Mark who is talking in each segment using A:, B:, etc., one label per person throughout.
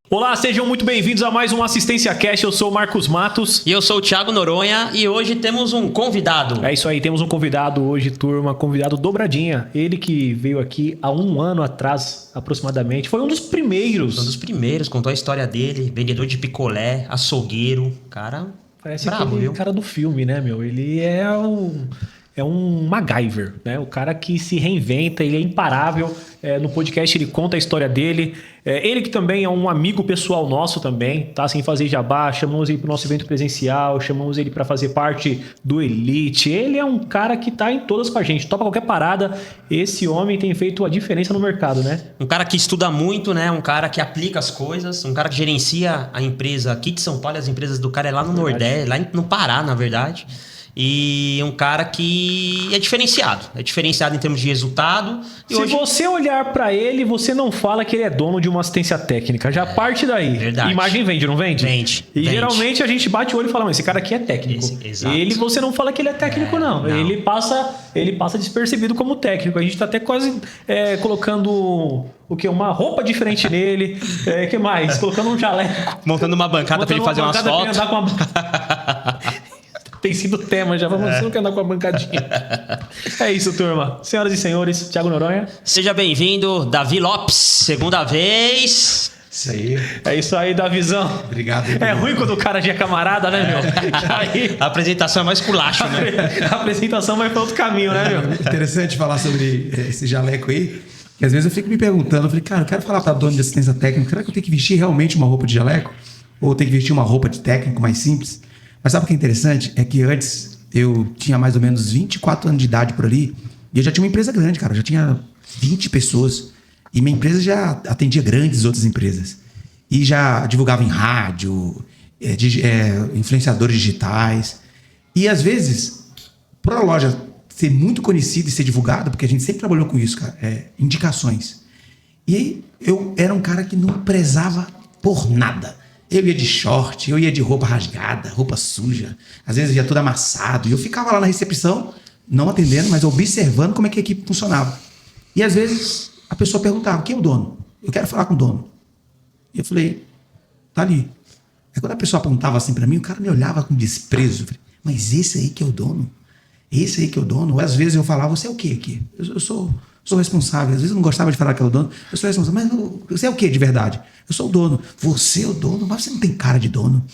A: Olá, sejam muito bem-vindos a mais um Assistência Cast. Eu sou o Marcos Matos.
B: E eu sou o Thiago Noronha e hoje temos um convidado.
A: É isso aí, temos um convidado hoje, turma, convidado dobradinha. Ele que veio aqui há um ano atrás, aproximadamente. Foi um dos primeiros.
B: Contou a história dele, vendedor de picolé, açougueiro, cara.
A: Parece
B: bravo,
A: aquele
B: viu?
A: cara do filme, né, meu? Ele é um MacGyver, né? O cara que se reinventa, ele é imparável. No podcast ele conta a história dele. Ele que também é um amigo pessoal nosso também, tá? Sem fazer jabá, chamamos ele pro nosso evento presencial, chamamos ele para fazer parte do Elite. Ele é um cara que tá em todas com a gente, topa qualquer parada. Esse homem tem feito a diferença no mercado, né?
B: Um cara que estuda muito, né? Um cara que aplica as coisas, um cara que gerencia a empresa aqui de São Paulo. As empresas do cara é lá no Nordeste, lá no Pará, na verdade. E um cara que é diferenciado em termos de resultado. E
A: se você olhar pra ele, você não fala que ele é dono de uma assistência técnica. Já parte daí.
B: Verdade.
A: Imagem vende, não vende?
B: Vende.
A: Geralmente a gente bate o olho e fala, mas esse cara aqui é técnico.
B: Exato.
A: Ele, você não fala que ele é técnico, não. Ele passa despercebido como técnico. A gente tá até quase colocando uma roupa diferente nele. Que mais? Colocando um jaleco.
B: Montando uma bancada pra ele fazer umas fotos.
A: Tem sido tema já. Você não quer andar com a bancadinha. É isso, turma. Senhoras e senhores, Thiago Noronha.
B: Seja bem-vindo, Davi Lopes. Segunda vez.
C: Isso aí.
A: É isso aí, Davizão.
C: Obrigado.
A: É ruim quando o cara já é camarada, né, meu? Aí,
B: A apresentação é mais culacho, né?
A: a apresentação vai para outro caminho, né, meu?
C: Interessante falar sobre esse jaleco aí. Que às vezes eu fico me perguntando, eu falei, cara, eu quero falar para dono de assistência técnica, será que eu tenho que vestir realmente uma roupa de jaleco? Ou eu tenho que vestir uma roupa de técnico mais simples? Mas sabe o que é interessante? É que antes eu tinha mais ou menos 24 anos de idade por ali e eu já tinha uma empresa grande, cara. Eu já tinha 20 pessoas e minha empresa já atendia grandes outras empresas. E já divulgava em rádio, influenciadores digitais. E às vezes, para a loja ser muito conhecida e ser divulgada, porque a gente sempre trabalhou com isso, cara, indicações. E aí eu era um cara que não prezava por nada. Eu ia de short, eu ia de roupa rasgada, roupa suja. Às vezes ia tudo amassado. E eu ficava lá na recepção, não atendendo, mas observando como é que a equipe funcionava. E às vezes a pessoa perguntava, quem é o dono? Eu quero falar com o dono. E eu falei, tá ali. Aí quando a pessoa apontava assim pra mim, o cara me olhava com desprezo. Eu falei, mas esse aí que é o dono? Esse aí que é o dono? Ou às vezes eu falava, você é o quê aqui? Eu sou responsável. Às vezes eu não gostava de falar que era o dono. Eu sou responsável. Mas você é o quê de verdade? Eu sou o dono. Você é o dono? Mas você não tem cara de dono.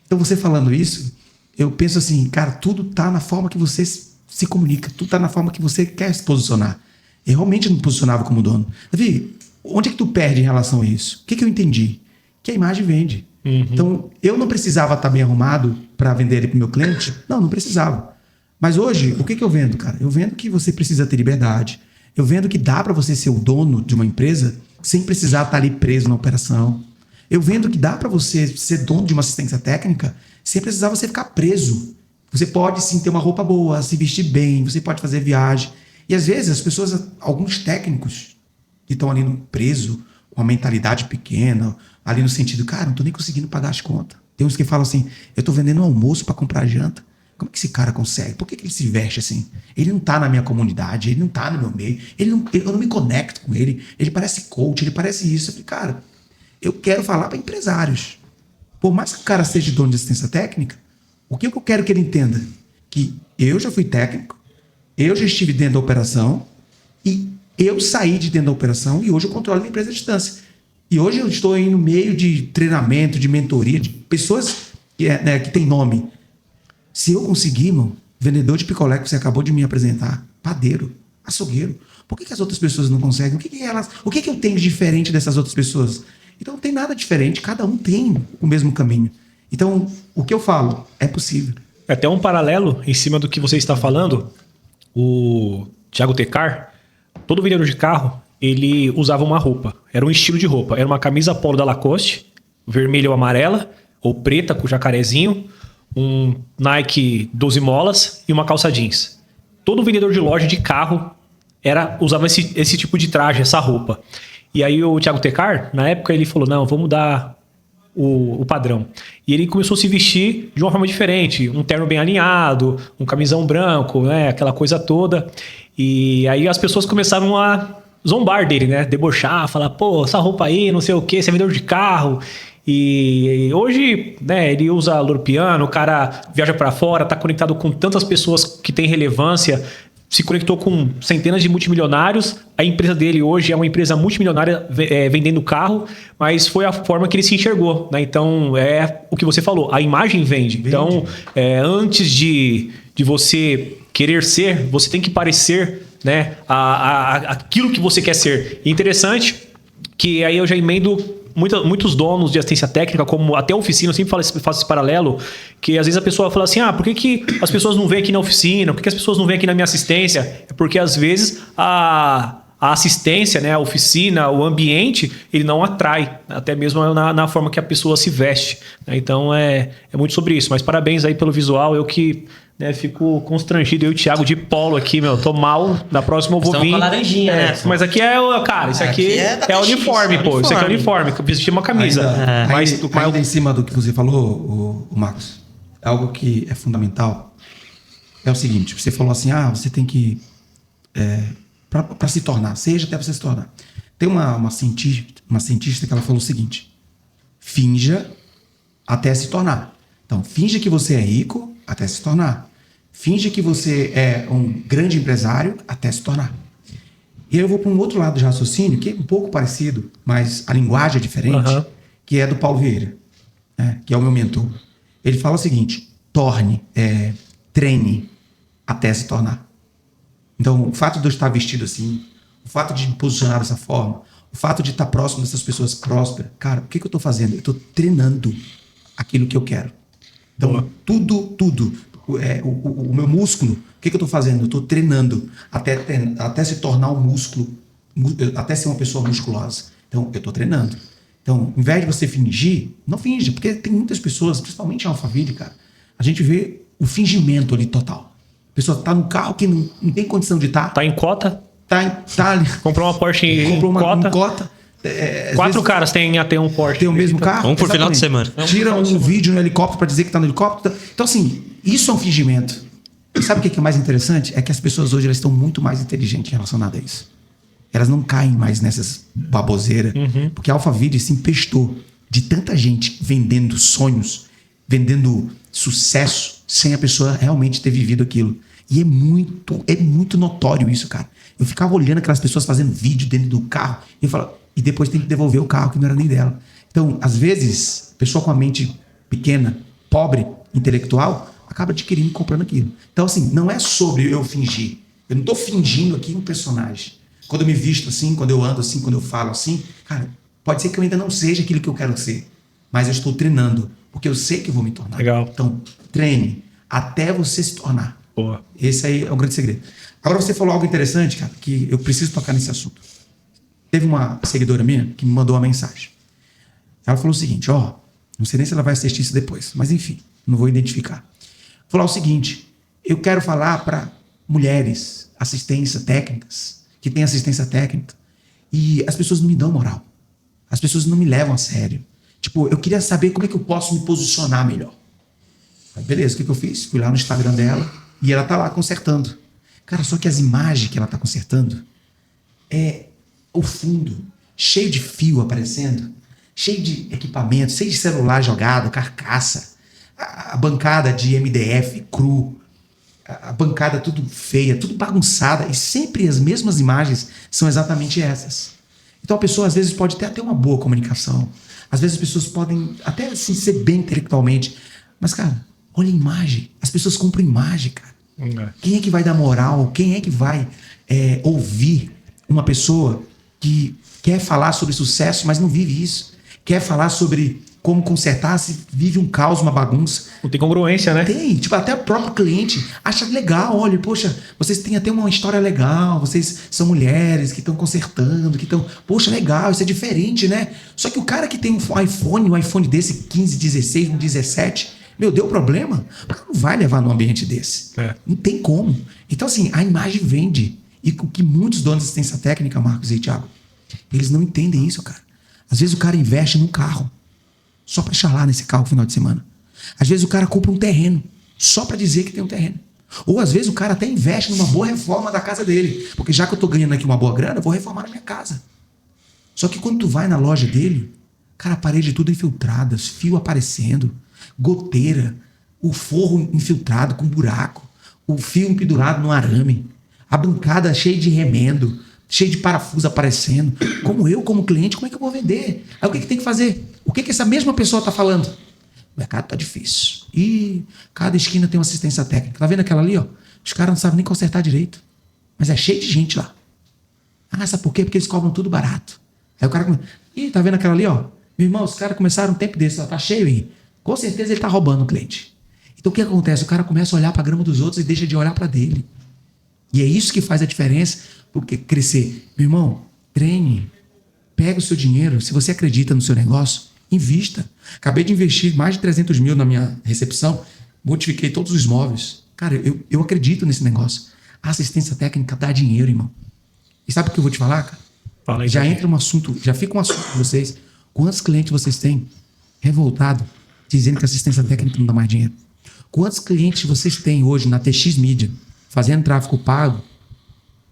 C: Então você falando isso, eu penso assim, cara, tudo tá na forma que você se comunica. Tudo tá na forma que você quer se posicionar. Eu realmente não me posicionava como dono. Davi, onde é que tu perde em relação a isso? O que eu entendi? Que a imagem vende. Uhum. Então, eu não precisava estar bem arrumado para vender ele pro meu cliente. Não precisava. Mas hoje, o que eu vendo, cara? Eu vendo que você precisa ter liberdade. Eu vendo que dá para você ser o dono de uma empresa sem precisar estar ali preso na operação. Eu vendo que dá para você ser dono de uma assistência técnica sem precisar você ficar preso. Você pode sim ter uma roupa boa, se vestir bem, você pode fazer viagem. E às vezes as pessoas, alguns técnicos que estão ali preso, com uma mentalidade pequena, ali no sentido, cara, não tô nem conseguindo pagar as contas. Tem uns que falam assim, eu tô vendendo um almoço para comprar janta. Como é que esse cara consegue? Por que ele se veste assim? Ele não tá na minha comunidade, ele não tá no meu meio, eu não me conecto com ele, ele parece coach, ele parece isso. Eu falei, cara, eu quero falar para empresários. Por mais que o cara seja dono de assistência técnica, o que eu quero que ele entenda? Que eu já fui técnico, eu já estive dentro da operação e eu saí de dentro da operação e hoje eu controlo a minha empresa à distância. E hoje eu estou aí no meio de treinamento, de mentoria, de pessoas que têm nome. Se eu conseguir, irmão, vendedor de picolé que você acabou de me apresentar, padeiro, açougueiro, por que as outras pessoas não conseguem? O que eu tenho de diferente dessas outras pessoas? Então não tem nada diferente, cada um tem o mesmo caminho. Então, o que eu falo é possível.
A: Até um paralelo em cima do que você está falando, o Thiago Tecar, todo vendedor de carro, ele usava uma roupa, era um estilo de roupa, era uma camisa polo da Lacoste, vermelha ou amarela, ou preta com jacarezinho, um Nike 12 molas e uma calça jeans. Todo vendedor de loja de carro usava esse tipo de traje, essa roupa. E aí o Thiago Tecar, na época, ele falou, não, vou mudar o padrão. E ele começou a se vestir de uma forma diferente, um terno bem alinhado, um camisão branco, né, aquela coisa toda. E aí as pessoas começaram a zombar dele, né? Debochar, falar, pô, essa roupa aí, não sei o quê, você é vendedor de carro. E hoje, né, ele usa Loro Piana, o cara viaja para fora, tá conectado com tantas pessoas que têm relevância, se conectou com centenas de multimilionários. A empresa dele hoje é uma empresa multimilionária vendendo carro, mas foi a forma que ele se enxergou, né? Então, é o que você falou, a imagem vende. Então, antes de você querer ser, você tem que parecer, né, aquilo que você quer ser. E interessante que aí eu já emendo muitos donos de assistência técnica, como até a oficina, eu sempre faço esse paralelo, que às vezes a pessoa fala assim, por que as pessoas não vêm aqui na oficina? Por que as pessoas não vêm aqui na minha assistência? É porque às vezes a assistência, né, a oficina, o ambiente, ele não atrai, até mesmo na forma que a pessoa se veste. Então é muito sobre isso. Mas parabéns aí pelo visual, eu que... né, fico constrangido. Eu e o Thiago de polo aqui, tô mal. Da próxima eu vou vir.
B: Com a laranjinha, né?
A: Mas aqui cara, isso aqui é uniforme, pô. Isso aqui é uniforme, que eu vestir uma camisa.
C: Ainda em cima do que você falou, o Marcos, algo que é fundamental é o seguinte: você falou assim, você tem que para se tornar, seja até você se tornar. Tem uma cientista que ela falou o seguinte: finja até se tornar. Então, finja que você é rico até se tornar. Finja que você é um grande empresário até se tornar. E eu vou para um outro lado de raciocínio, que é um pouco parecido, mas a linguagem é diferente, que é do Paulo Vieira, né, que é o meu mentor. Ele fala o seguinte: treine até se tornar. Então, o fato de eu estar vestido assim, o fato de me posicionar dessa forma, o fato de estar próximo dessas pessoas prósperas, cara, o que eu estou fazendo? Eu estou treinando aquilo que eu quero. Então, tudo. O meu músculo, o que eu estou fazendo? Eu estou treinando até se tornar um músculo, até ser uma pessoa musculosa. Então, eu estou treinando. Então, ao invés de você fingir, não finja, porque tem muitas pessoas, principalmente em Alphaville, cara, a gente vê o fingimento ali total. A pessoa está num carro que não tem condição de estar.
A: Tá em cota?
C: Tá ali.
A: Comprou uma Porsche
C: comprou
A: em
C: cota.
A: 4 caras têm até um Porsche.
C: Tem o mesmo carro?
B: Um por final de semana.
C: Tira um vídeo no helicóptero para dizer que está no helicóptero. Então, assim, isso é um fingimento. E sabe o que é mais interessante? É que as pessoas hoje elas estão muito mais inteligentes relacionadas a isso. Elas não caem mais nessas baboseiras. Porque a Alphaville se empestou de tanta gente vendendo sonhos, vendendo sucesso, sem a pessoa realmente ter vivido aquilo. E é muito notório isso, cara. Eu ficava olhando aquelas pessoas fazendo vídeo dentro do carro e eu falava, e depois tem que devolver o carro que não era nem dela. Então, às vezes, pessoa com a mente pequena, pobre, intelectual, acaba adquirindo e comprando aquilo. Então, assim, não é sobre eu fingir. Eu não estou fingindo aqui um personagem. Quando eu me visto assim, quando eu ando assim, quando eu falo assim, cara, pode ser que eu ainda não seja aquilo que eu quero ser, mas eu estou treinando, porque eu sei que eu vou me tornar.
A: Legal.
C: Então, treine até você se tornar.
A: Boa.
C: Esse aí é o grande segredo. Agora, você falou algo interessante, cara, que eu preciso tocar nesse assunto. Teve uma seguidora minha que me mandou uma mensagem. Ela falou o seguinte, não sei nem se ela vai assistir isso depois, mas enfim, não vou identificar. Falou o seguinte: eu quero falar para mulheres, que têm assistência técnica, e as pessoas não me dão moral. As pessoas não me levam a sério. Tipo, eu queria saber como é que eu posso me posicionar melhor. Aí, beleza, o que eu fiz? Fui lá no Instagram dela e ela tá lá consertando. Cara, só que as imagens que ela tá consertando é o fundo cheio de fio aparecendo, cheio de equipamento, cheio de celular jogado, carcaça, a bancada de MDF cru, a bancada tudo feia, tudo bagunçada, e sempre as mesmas imagens são exatamente essas. Então a pessoa às vezes pode ter até uma boa comunicação, às vezes as pessoas podem até assim, ser bem intelectualmente, mas cara, olha a imagem, as pessoas compram imagem, cara. Quem é que vai dar moral? Quem é que vai ouvir uma pessoa que quer falar sobre sucesso, mas não vive isso? Quer falar sobre como consertar se vive um caos, uma bagunça?
A: Não tem congruência, né?
C: Tem. Tipo, até o próprio cliente acha legal. Olha, poxa, vocês têm até uma história legal. Vocês são mulheres que estão consertando, que estão... Poxa, legal, isso é diferente, né? Só que o cara que tem um iPhone desse 15, 16, um 17... deu problema, o cara não vai levar num ambiente desse. Não tem como. Então, assim, a imagem vende. E o que muitos donos de assistência técnica, Marcos e Thiago, eles não entendem isso, cara. Às vezes o cara investe num carro, só para chalar nesse carro no final de semana. Às vezes o cara compra um terreno, só para dizer que tem um terreno. Ou às vezes o cara até investe numa boa reforma da casa dele. Porque já que eu tô ganhando aqui uma boa grana, eu vou reformar na minha casa. Só que quando tu vai na loja dele, cara, a parede tudo infiltrada, fio aparecendo, goteira, o forro infiltrado com buraco, o fio empedurado no arame, a bancada cheia de remendo, cheia de parafuso aparecendo. Como cliente, como é que eu vou vender? Aí o que tem que fazer? O que essa mesma pessoa tá falando? O mercado tá difícil. E cada esquina tem uma assistência técnica. Tá vendo aquela ali, ó? Os caras não sabem nem consertar direito. Mas é cheio de gente lá. Ah, sabe por quê? Porque eles cobram tudo barato. Aí o cara... Ih, tá vendo aquela ali, ó? Meu irmão, os caras começaram um tempo desse, ó, tá cheio aí. Com certeza ele tá roubando o cliente. Então o que acontece? O cara começa a olhar pra grama dos outros e deixa de olhar pra dele. E é isso que faz a diferença. Porque crescer. Meu irmão, treine. Pega o seu dinheiro. Se você acredita no seu negócio, invista. Acabei de investir mais de 300 mil na minha recepção. Modifiquei todos os móveis. Cara, eu acredito nesse negócio. A assistência técnica dá dinheiro, irmão. E sabe o que eu vou te falar, cara?
A: Fala aí,
C: já entra um assunto, já fica um assunto com vocês. Quantos clientes vocês têm revoltado dizendo que a assistência técnica não dá mais dinheiro? Quantos clientes vocês têm hoje na TX Mídia fazendo tráfego pago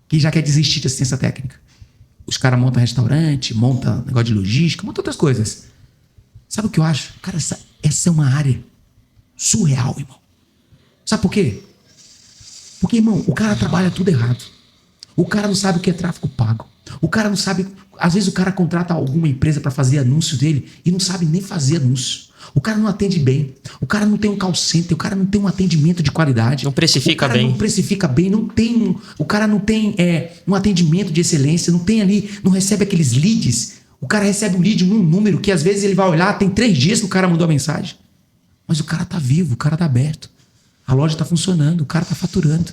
C: que já quer desistir de assistência técnica? Os caras montam restaurante, montam negócio de logística, montam outras coisas. Sabe o que eu acho? Cara, essa é uma área surreal, irmão. Sabe por quê? Porque, irmão, o cara trabalha tudo errado. O cara não sabe o que é tráfego pago. O cara não sabe... Às vezes o cara contrata alguma empresa para fazer anúncio dele e não sabe nem fazer anúncio. O cara não atende bem. O cara não tem um call center. O cara não tem um atendimento de qualidade.
B: Não precifica
C: bem. O cara
B: bem.
C: não precifica bem. O cara não tem um atendimento de excelência. Não tem ali... Não recebe aqueles leads. O cara recebe um lead num número que às vezes ele vai olhar, tem 3 dias que o cara mandou a mensagem. Mas o cara tá vivo, o cara tá aberto. A loja tá funcionando, o cara tá faturando.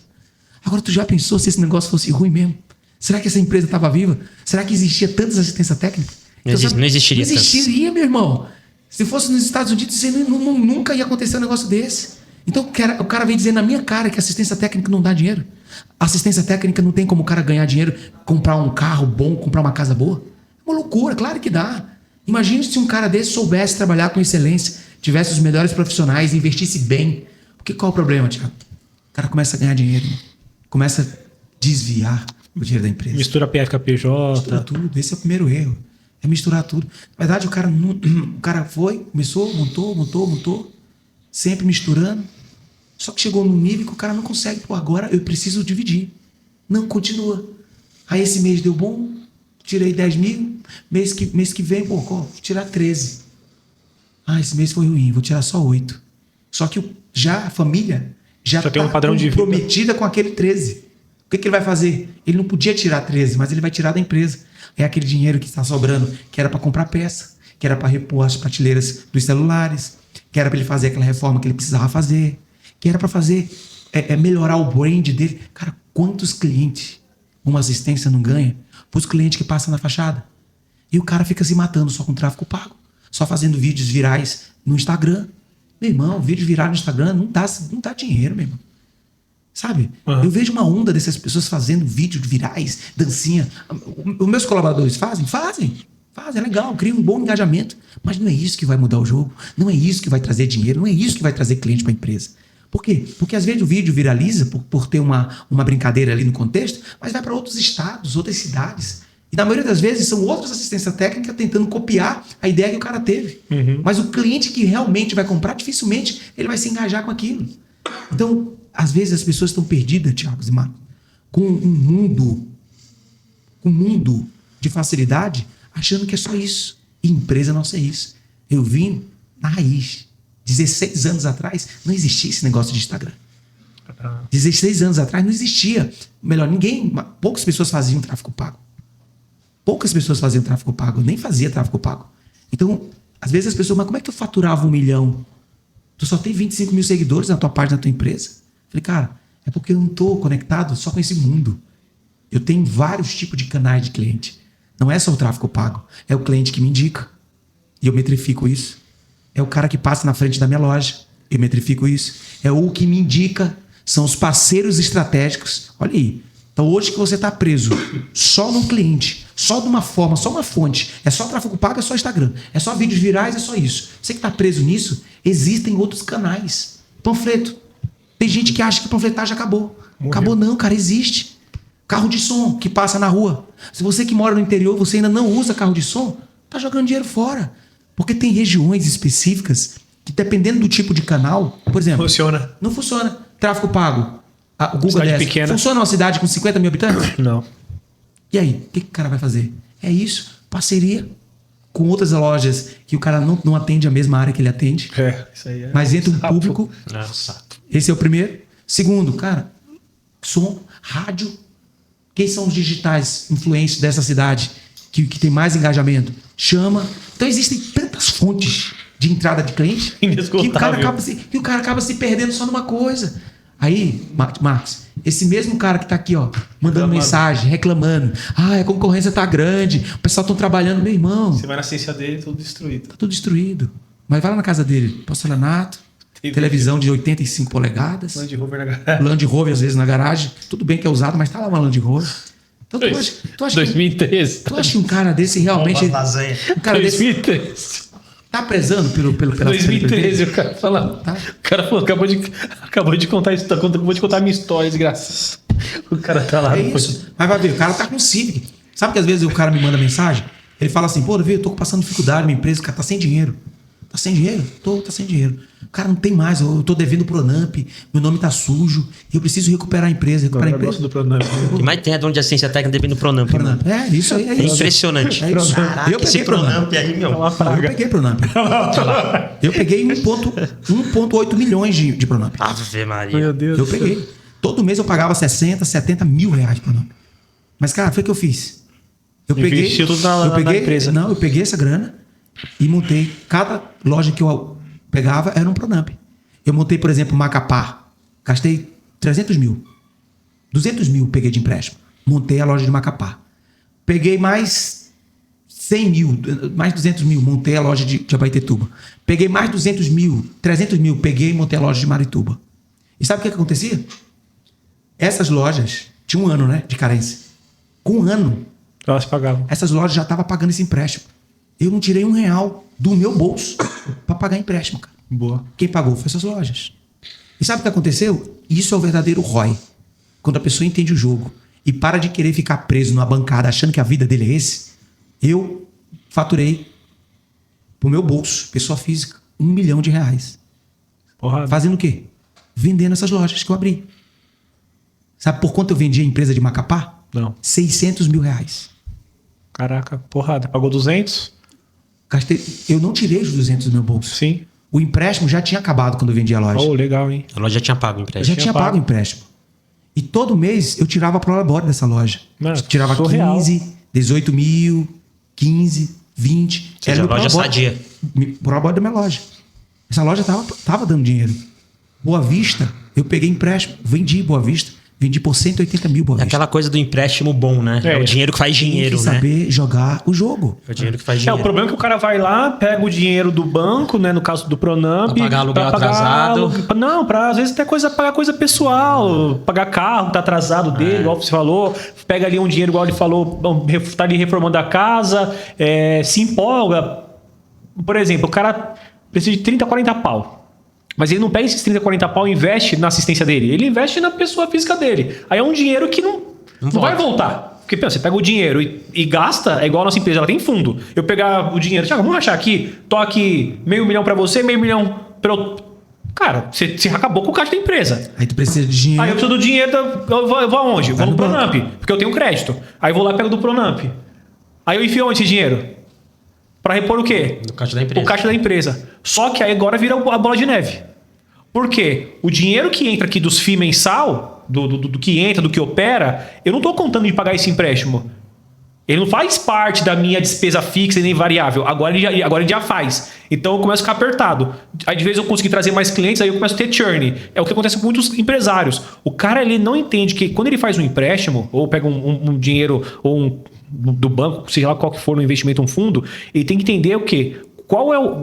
C: Agora tu já pensou se esse negócio fosse ruim mesmo? Será que essa empresa estava viva? Será que existia tantas assistência técnica?
B: Não existiria.
C: Não existiria, meu irmão. Se fosse nos Estados Unidos, nunca ia acontecer um negócio desse. Então o cara vem dizer na minha cara que assistência técnica não dá dinheiro. Assistência técnica não tem como o cara ganhar dinheiro, comprar um carro bom, comprar uma casa boa. É uma loucura, claro que dá. Imagina se um cara desse soubesse trabalhar com excelência, tivesse os melhores profissionais, investisse bem. Porque qual é o problema, Thiago? O cara começa a ganhar dinheiro, começa a desviar o dinheiro da empresa.
A: Mistura PF com a PJ.
C: Mistura tudo. Esse é o primeiro erro. É misturar tudo. Na verdade, o cara foi, começou, montou, sempre misturando. Só que chegou num nível que o cara não consegue. Pô, agora eu preciso dividir. Não, continua. Aí esse mês deu bom, tirei 10 mil. Mês que vem, pô, vou tirar 13. Ah, esse mês foi ruim, vou tirar só 8. Só que já a família já
A: tem um padrão de vida
C: comprometida com aquele 13. O que ele vai fazer? Ele não podia tirar 13, mas ele vai tirar da empresa. É aquele dinheiro que está sobrando, que era para comprar peça, que era para repor as prateleiras dos celulares, que era para ele fazer aquela reforma que ele precisava fazer, que era para fazer melhorar o brand dele. Cara, quantos clientes uma assistência não ganha para os clientes que passam na fachada? E o cara fica se matando só com tráfego pago, só fazendo vídeos virais no Instagram. Meu irmão, vídeo viral no Instagram não dá dinheiro, meu irmão. Sabe? Uhum. Eu vejo uma onda dessas pessoas fazendo vídeos virais, dancinha. Os meus colaboradores fazem, é legal, cria um bom engajamento. Mas não é isso que vai mudar o jogo, não é isso que vai trazer dinheiro, não é isso que vai trazer cliente para a empresa. Por quê? Porque às vezes o vídeo viraliza por ter uma brincadeira ali no contexto, mas vai para outros estados, outras cidades. E na maioria das vezes são outras assistências técnicas tentando copiar a ideia que o cara teve. Uhum. Mas o cliente que realmente vai comprar, dificilmente ele vai se engajar com aquilo. Então, às vezes as pessoas estão perdidas, Thiago e Marco, com um mundo de facilidade, achando que é só isso. E empresa não é isso. Eu vim na raiz. 16 anos atrás, não existia esse negócio de Instagram. 16 anos atrás não existia. Melhor, poucas pessoas faziam tráfego pago. Eu nem fazia tráfego pago. Então, às vezes as pessoas, mas como é que tu faturava 1 milhão? Tu só tem 25 mil seguidores na tua página da tua empresa? Falei, cara, é porque eu não estou conectado só com esse mundo. Eu tenho vários tipos de canais de cliente. Não é só o tráfego pago. É o cliente que me indica. E eu metrifico isso. É o cara que passa na frente da minha loja. Eu metrifico isso. É o que me indica. São os parceiros estratégicos. Olha aí. Então hoje que você está preso só num cliente, só de uma forma, só uma fonte, é só tráfego pago, é só Instagram, é só vídeos virais, é só isso. Você que está preso nisso, existem outros canais. Panfleto. Tem gente que acha que panfletagem acabou. Acabou não, cara, existe. Carro de som que passa na rua. Se você que mora no interior, você ainda não usa carro de som, tá jogando dinheiro fora. Porque tem regiões específicas que, dependendo do tipo de canal, por exemplo...
A: Funciona.
C: Não funciona. Tráfego pago. O Google
A: Cidade
C: desce.
A: pequena.
C: Funciona uma cidade com 50 mil habitantes?
A: Não.
C: E aí? O que o cara vai fazer? É isso. Parceria com outras lojas que o cara não atende a mesma área que ele atende.
A: Isso aí é
C: Mas entra um
A: sapo.
C: público. Esse é o primeiro. Segundo, cara, som, rádio. Quem são os digitais influentes dessa cidade que tem mais engajamento? Chama. Então existem tantas fontes de entrada de cliente que o cara acaba se perdendo só numa coisa. Aí, Marcos, esse mesmo cara que tá aqui, ó, mandando mensagem, reclamando. A concorrência tá grande, o pessoal tá trabalhando, meu irmão.
A: Você vai na ciência dele, tudo destruído.
C: Tá tudo destruído. Mas vai lá na casa dele, porcelanato, televisão de 85 polegadas.
A: Land Rover na garagem.
C: Land Rover, às vezes, na garagem. Tudo bem que é usado, mas tá lá uma Land Rover. Então, tu acha
A: 2013.
C: tu acha que um cara desse realmente...
B: Lasanha.
C: Um cara desse
A: 2013.
C: tá prezando pela
A: 2013, o cara fala.
C: Tá.
A: O cara falou, acabou de contar isso, acabou de contar a minha história, desgraça. O cara tá lá.
C: É isso. Mas vai ver, o cara tá com Civic. Sabe que às vezes o cara me manda mensagem? Ele fala assim, pô, Davi, eu tô passando dificuldade, minha empresa, o cara tá sem dinheiro. Tá sem dinheiro? Tá sem dinheiro. O cara não tem mais, eu tô devendo o Pronamp, meu nome tá sujo, eu preciso recuperar a empresa, recuperar a empresa.
A: Do Pronamp.
B: O que mais tem é dono de assistência técnica devendo Pronamp.
C: Pronamp. É isso aí, é
B: É
C: isso.
B: impressionante.
C: É isso.
B: Caraca,
C: Eu peguei
B: esse Pronamp aí, meu.
C: Eu peguei Pronamp. Eu peguei 1,8 milhões de Pronamp.
B: Ave Maria.
A: Meu Deus.
C: Eu peguei. Todo mês eu pagava 60, 70 mil reais por Pronamp. Mas, cara, foi o que eu fiz. Eu
A: Investiu tudo na empresa.
C: Não, eu peguei essa grana e montei. Cada loja que eu pegava era um Pronamp. Eu montei, por exemplo, Macapá. Gastei 300 mil. 200 mil peguei de empréstimo. Montei a loja de Macapá. Peguei mais 100 mil, mais 200 mil. Montei a loja de Abaetetuba. Peguei mais 200 mil, 300 mil. Peguei e montei a loja de Marituba. E sabe o que acontecia? Essas lojas tinham um ano, né, de carência. Com um ano,
A: Elas pagavam.
C: essas lojas já estavam pagando esse empréstimo. Eu não tirei R$1 do meu bolso para pagar empréstimo, cara.
A: Boa.
C: Quem pagou foi essas lojas. E sabe o que aconteceu? Isso é o verdadeiro ROI. Quando a pessoa entende o jogo e para de querer ficar preso numa bancada achando que a vida dele é esse, eu faturei pro meu bolso, pessoa física, R$1 milhão.
A: Porra.
C: Fazendo o quê? Vendendo essas lojas que eu abri. Sabe por quanto eu vendi a empresa de Macapá?
A: Não.
C: R$600 mil.
A: Caraca, porrada. Pagou 200?
C: Gastei, eu não tirei os 200 do meu bolso.
A: Sim.
C: O empréstimo já tinha acabado quando eu vendi a loja.
A: Oh, legal, hein?
B: A loja já tinha pago o
C: Eu
B: empréstimo.
C: já tinha pago o empréstimo. E todo mês eu tirava a prolabore dessa loja.
A: Mano,
C: Tirava
A: surreal.
C: 15, 18 mil, 15, 20.
B: Seja,
C: meu
B: loja
C: prolabore.
B: sadia.
C: Prolabore da minha loja. Essa loja tava dando dinheiro. Boa Vista, eu peguei empréstimo, vendi Boa Vista. Vendi por 180 mil Boa
B: É
C: Vista.
B: aquela coisa do empréstimo bom, né? É,
A: É.
B: o dinheiro que faz dinheiro,
C: Tem que
B: né?
C: saber jogar o jogo.
B: É o dinheiro que faz
A: É,
B: dinheiro.
A: o problema é que o cara vai lá, pega o dinheiro do banco, né? No caso do Pronamp.
B: Pra pagar aluguel atrasado.
A: Não, pra às vezes até pagar coisa pessoal. Pagar carro que tá atrasado dele, igual você falou. Pega ali um dinheiro, igual ele falou, tá ali reformando a casa, se empolga. Por exemplo, o cara precisa de 30, 40 pau. Mas ele não pega esses 30, 40 pau e investe na assistência dele. Ele investe na pessoa física dele. Aí é um dinheiro que não vai voltar. Porque, pensa, você pega o dinheiro e gasta, é igual a nossa empresa, ela tem fundo. Eu pegar o dinheiro, Thiago, vamos achar aqui, tô aqui R$500 mil pra você, R$500 mil pra eu... Cara, você acabou com o caixa da empresa.
C: Aí tu precisa de dinheiro.
A: Aí eu preciso do dinheiro, eu vou aonde? Eu vou no Pronamp, porque eu tenho crédito. Aí eu vou lá e pego do Pronamp. Aí eu enfio onde esse dinheiro? Pra repor o quê?
B: No caixa da empresa.
A: O caixa da empresa. Só que aí agora vira a bola de neve. Por quê? O dinheiro que entra aqui dos FII mensal, do que entra, do que opera, eu não estou contando de pagar esse empréstimo. Ele não faz parte da minha despesa fixa e nem variável. Agora ele já faz. Então eu começo a ficar apertado. Aí de vez eu consegui trazer mais clientes, aí eu começo a ter churn. É o que acontece com muitos empresários. O cara ele não entende que quando ele faz um empréstimo, ou pega um dinheiro, ou do banco, seja lá qual que for um investimento, um fundo, ele tem que entender o quê?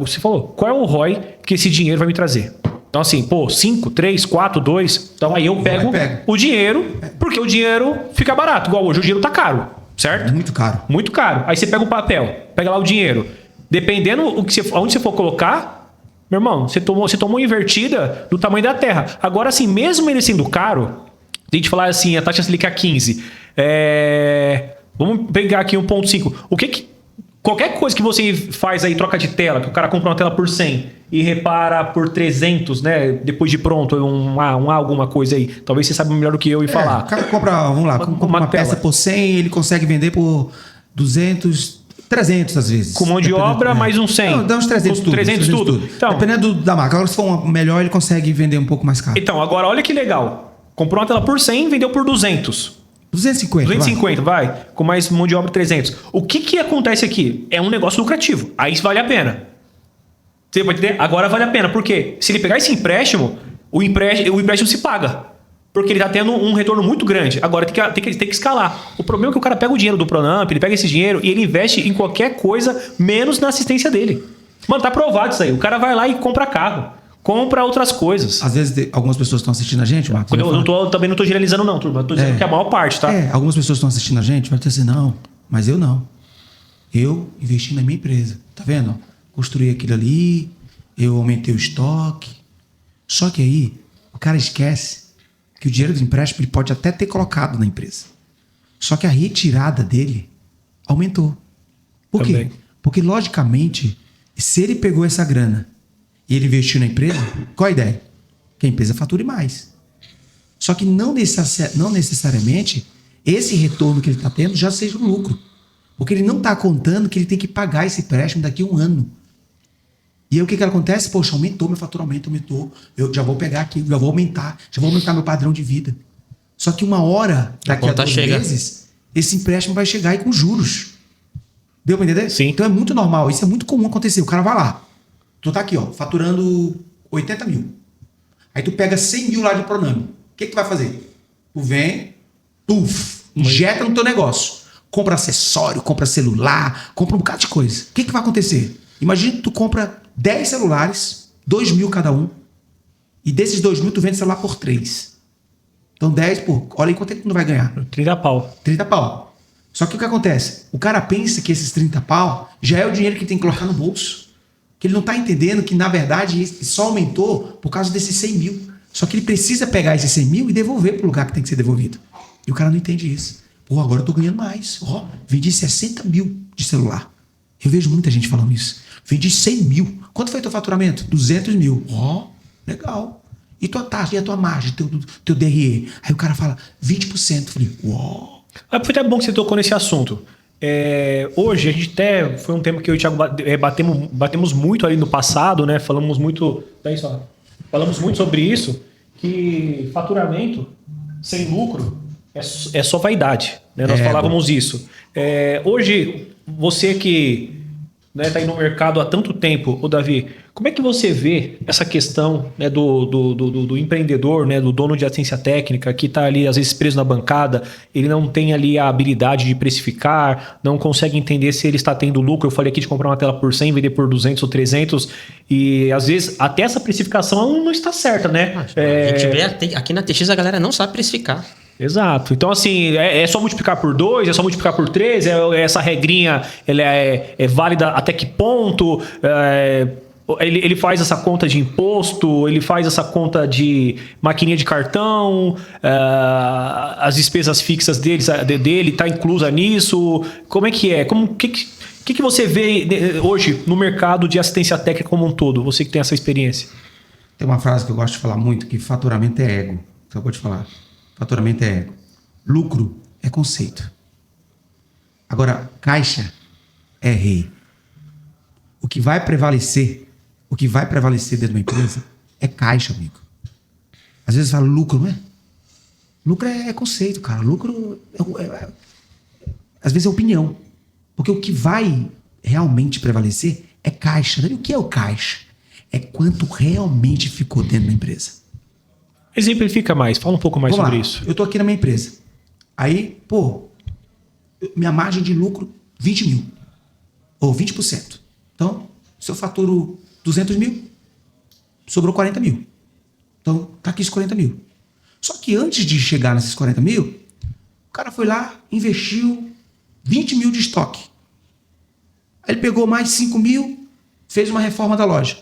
A: Você falou, qual é o ROI que esse dinheiro vai me trazer? Então assim, 5, 3, 4, 2. Então aí eu pego o dinheiro, porque o dinheiro fica barato. Igual hoje o dinheiro tá caro, certo?
C: Muito caro.
A: Muito caro. Aí você pega o papel, pega lá o dinheiro. Dependendo onde você for colocar, Meu irmão, você tomou uma invertida do tamanho da Terra. Agora, assim, mesmo ele sendo caro, a gente falar assim, a taxa Selic é 15. Vamos pegar aqui 1,5. Qualquer coisa que você faz aí, troca de tela, que o cara compra uma tela por 100 e repara por 300, né? Depois de pronto, alguma coisa aí. Talvez você saiba melhor do que eu falar.
C: O cara compra, vamos lá, compra uma peça por 100, ele consegue vender por 200, 300 às vezes.
A: Com mão de obra, mais uns 100.
C: Não, dá uns 300 tudo.
A: 300 tudo.
C: Então, dependendo da marca. Agora, se for uma melhor, ele consegue vender um pouco mais caro.
A: Então, agora olha que legal. Comprou uma tela por 100 e vendeu por 200. 250, vai. Com mais mão de obra 300. O que acontece aqui? É um negócio lucrativo. Aí vale a pena. Você pode entender? Agora vale a pena. Por quê? Se ele pegar esse empréstimo, o empréstimo se paga. Porque ele está tendo um retorno muito grande. Agora tem que escalar. O problema é que o cara pega o dinheiro do Pronamp, ele pega esse dinheiro e ele investe em qualquer coisa, menos na assistência dele. Mano, tá provado isso aí. O cara vai lá e compra carro. Compra outras coisas.
C: Às vezes algumas pessoas estão assistindo a gente, Marcos.
A: Também não tô generalizando não, turma. Tô dizendo que é a maior parte, tá?
C: Algumas pessoas estão assistindo a gente, vai dizer assim, não, mas eu não. Eu investi na minha empresa, tá vendo? Construí aquilo ali, eu aumentei o estoque. Só que aí, o cara esquece que o dinheiro do empréstimo ele pode até ter colocado na empresa. Só que a retirada dele aumentou. Por quê? Porque, logicamente, se ele pegou essa grana e ele investiu na empresa, qual a ideia? Que a empresa fature mais. Só que não necessariamente esse retorno que ele está tendo já seja um lucro. Porque ele não está contando que ele tem que pagar esse empréstimo daqui a um ano. E aí o que acontece? Poxa, aumentou meu faturamento, aumentou. Eu já vou pegar aqui, já vou aumentar meu padrão de vida. Só que uma hora, daqui a 2 meses, esse empréstimo vai chegar aí com juros. Deu pra entender?
A: Sim.
C: Então é muito normal, isso é muito comum acontecer. O cara vai lá, tu tá aqui, ó, faturando 80 mil. Aí tu pega 100 mil lá de Pronamp. O que tu vai fazer? Tu vem, injeta no teu negócio. Compra acessório, compra celular, compra um bocado de coisa. O que vai acontecer? Imagina que tu compra 10 celulares, 2 mil cada um. E desses 2 mil tu vende celular por 3. Então 10 por... Olha aí quanto é que tu não vai ganhar.
A: 30 pau.
C: 30 pau. Só que o que acontece? O cara pensa que esses 30 pau já é o dinheiro que tem que colocar no bolso. Que ele não tá entendendo que, na verdade, só aumentou por causa desses 100 mil. Só que ele precisa pegar esses 100 mil e devolver pro lugar que tem que ser devolvido. E o cara não entende isso. Pô, agora eu tô ganhando mais. Ó, vendi 60 mil de celular. Eu vejo muita gente falando isso. Vendi 100 mil. Quanto foi teu faturamento? 200 mil. Ó, legal. E tua taxa, e a tua margem, teu DRE? Aí o cara fala 20%. Eu falei, uau.
A: Foi até bom que você tocou nesse assunto. Hoje, a gente até... Foi um tema que eu e o Thiago batemos muito ali no passado, né? Falamos muito sobre isso, que faturamento sem lucro é só vaidade. Né? Nós falávamos isso. Hoje, você que está aí no mercado há tanto tempo, ô Davi, como é que você vê essa questão, né, do empreendedor, né, do dono de assistência técnica, que está ali às vezes preso na bancada, ele não tem ali a habilidade de precificar, não consegue entender se ele está tendo lucro. Eu falei aqui de comprar uma tela por 100, vender por 200 ou 300, e às vezes até essa precificação não está certa, né?
B: A gente vê aqui na TX a galera não sabe precificar.
A: Exato. Então, assim, é só multiplicar por 2, é só multiplicar por 3, essa regrinha ela é válida até que ponto? Ele faz essa conta de imposto, ele faz essa conta de maquininha de cartão, as despesas fixas dele está inclusa nisso? Como é que é? O que você vê hoje no mercado de assistência técnica como um todo? Você que tem essa experiência.
C: Tem uma frase que eu gosto de falar muito, que faturamento é ego. Só vou te falar. Faturamento é ego. Lucro é conceito. Agora, caixa é rei. O que vai prevalecer dentro de uma empresa é caixa, amigo. Às vezes fala lucro, não é? Lucro é conceito, cara. Lucro às vezes é opinião. Porque o que vai realmente prevalecer é caixa. O que é o caixa? É quanto realmente ficou dentro da empresa.
A: Exemplifica mais, fala um pouco mais sobre isso.
C: Eu tô aqui na minha empresa. Aí, minha margem de lucro, 20 mil. Ou 20%. Então, se eu faturo 200 mil, sobrou 40 mil. Então, tá aqui os 40 mil. Só que antes de chegar nesses 40 mil, o cara foi lá, investiu 20 mil de estoque. Aí ele pegou mais 5 mil, fez uma reforma da loja.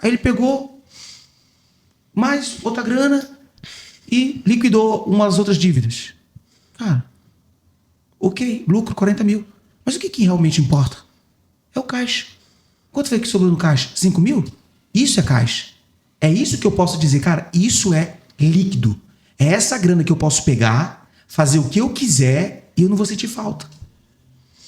C: Aí ele pegou mais outra grana e liquidou umas outras dívidas. Cara, ok, lucro 40 mil. Mas o que realmente importa? É o caixa. Quanto foi que sobrou no caixa? 5 mil? Isso é caixa. É isso que eu posso dizer, cara, isso é líquido. É essa grana que eu posso pegar, fazer o que eu quiser e eu não vou sentir falta.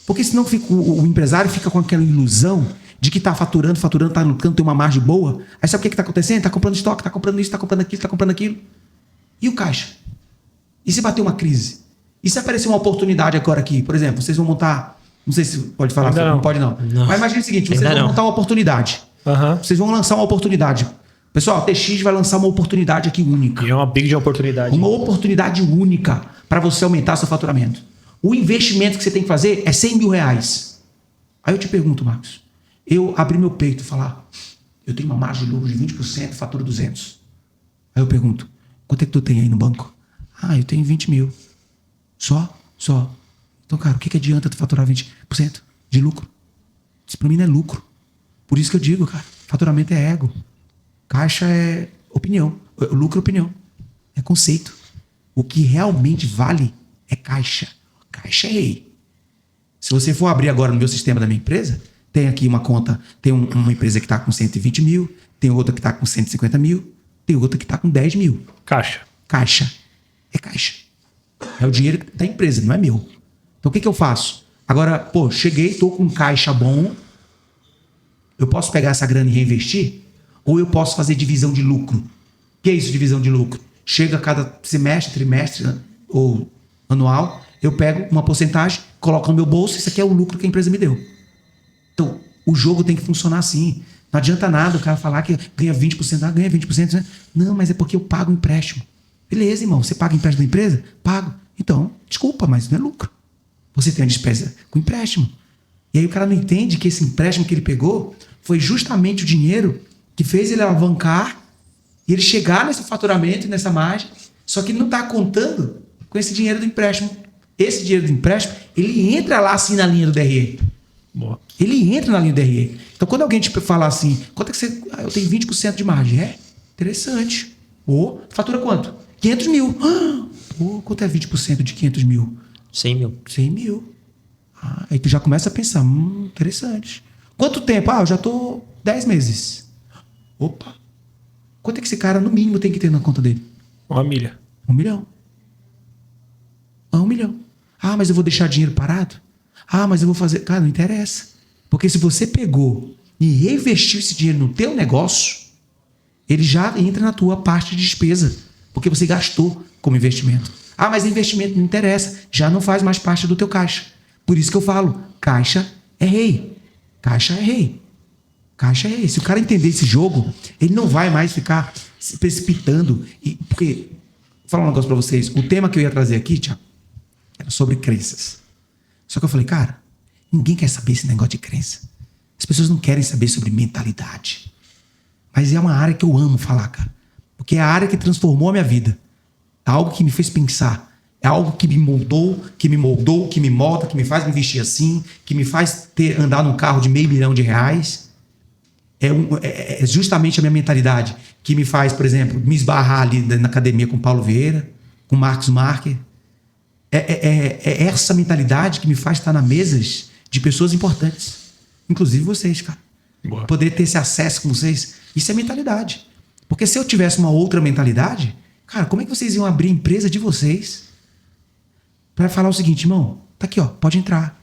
C: Porque senão o empresário fica com aquela ilusão de que tá faturando, tá no canto, tem uma margem boa. Aí sabe o que tá acontecendo? Tá comprando estoque, tá comprando isso, tá comprando aquilo. E o caixa? E se bater uma crise? E se aparecer uma oportunidade agora aqui? Por exemplo, vocês vão montar... Não sei se pode falar, não pode não. Mas imagine o seguinte, vocês vão montar uma oportunidade. Vocês vão lançar uma oportunidade. Pessoal, a TX vai lançar uma oportunidade aqui única.
A: E é uma big oportunidade.
C: Uma oportunidade única para você aumentar seu faturamento. O investimento que você tem que fazer é 100 mil reais. Aí eu te pergunto, Marcos, eu abri meu peito e falar, eu tenho uma margem de lucro de 20%, faturo 200. Aí eu pergunto, quanto é que tu tem aí no banco? Ah, eu tenho 20 mil. Só? Então, cara, o que adianta tu faturar 20% de lucro? Isso pra mim não é lucro. Por isso que eu digo, cara, faturamento é ego. Caixa é opinião. Lucro é opinião. É conceito. O que realmente vale é caixa. Caixa é rei. Se você for abrir agora no meu sistema da minha empresa, tem aqui uma conta, tem uma empresa que está com 120 mil, tem outra que está com 150 mil, tem outra que está com 10 mil.
A: Caixa.
C: Caixa. É caixa. É o dinheiro da empresa, não é meu. Então o que eu faço? Agora, cheguei, estou com um caixa bom, eu posso pegar essa grana e reinvestir? Ou eu posso fazer divisão de lucro? O que é isso, divisão de lucro? Chega a cada semestre, trimestre ou anual, eu pego uma porcentagem, coloco no meu bolso, isso aqui é o lucro que a empresa me deu. Então, o jogo tem que funcionar assim. Não adianta nada o cara falar que ganha 20%, ganha 20%. Né? Não, mas é porque eu pago o empréstimo. Beleza, irmão, você paga o empréstimo da empresa? Pago. Então, desculpa, mas não é lucro. Você tem a despesa com empréstimo. E aí o cara não entende que esse empréstimo que ele pegou foi justamente o dinheiro que fez ele alavancar e ele chegar nesse faturamento e nessa margem, só que ele não está contando com esse dinheiro do empréstimo. Esse dinheiro do empréstimo, ele entra lá assim na linha do DRE.
A: Boa.
C: Ele entra na linha do DRE. Então, quando alguém te falar assim, quanto é que você... eu tenho 20% de margem. É interessante. Fatura quanto? 500 mil. Quanto é 20% de 500 mil?
B: 100 mil.
C: 100 mil. Aí tu já começa a pensar, interessante. Quanto tempo? Eu já tô 10 meses. Opa. Quanto é que esse cara, no mínimo, tem que ter na conta dele?
A: 1 milha.
C: 1 milhão. 1 milhão. Mas eu vou deixar dinheiro parado? Mas eu vou fazer... Cara, não interessa. Porque se você pegou e reinvestiu esse dinheiro no teu negócio, ele já entra na tua parte de despesa. Porque você gastou como investimento. Mas investimento não interessa. Já não faz mais parte do teu caixa. Por isso que eu falo, caixa é rei. Caixa é rei. Caixa é rei. Se o cara entender esse jogo, ele não vai mais ficar se precipitando. Porque, vou falar um negócio pra vocês. O tema que eu ia trazer aqui, Thiago, era sobre crenças. Só que eu falei, cara, ninguém quer saber esse negócio de crença. As pessoas não querem saber sobre mentalidade. Mas é uma área que eu amo falar, cara. Porque é a área que transformou a minha vida. É algo que me fez pensar. É algo que me moldou, que me molda, que me faz me vestir assim, que me faz andar num carro de R$500 mil. É justamente a minha mentalidade que me faz, por exemplo, me esbarrar ali na academia com Paulo Vieira, com Marcos Marques. É essa mentalidade que me faz estar nas mesas de pessoas importantes. Inclusive vocês, cara.
A: Boa.
C: Poder ter esse acesso com vocês. Isso é mentalidade. Porque se eu tivesse uma outra mentalidade, cara, como é que vocês iam abrir a empresa de vocês para falar o seguinte, irmão, tá aqui, pode entrar.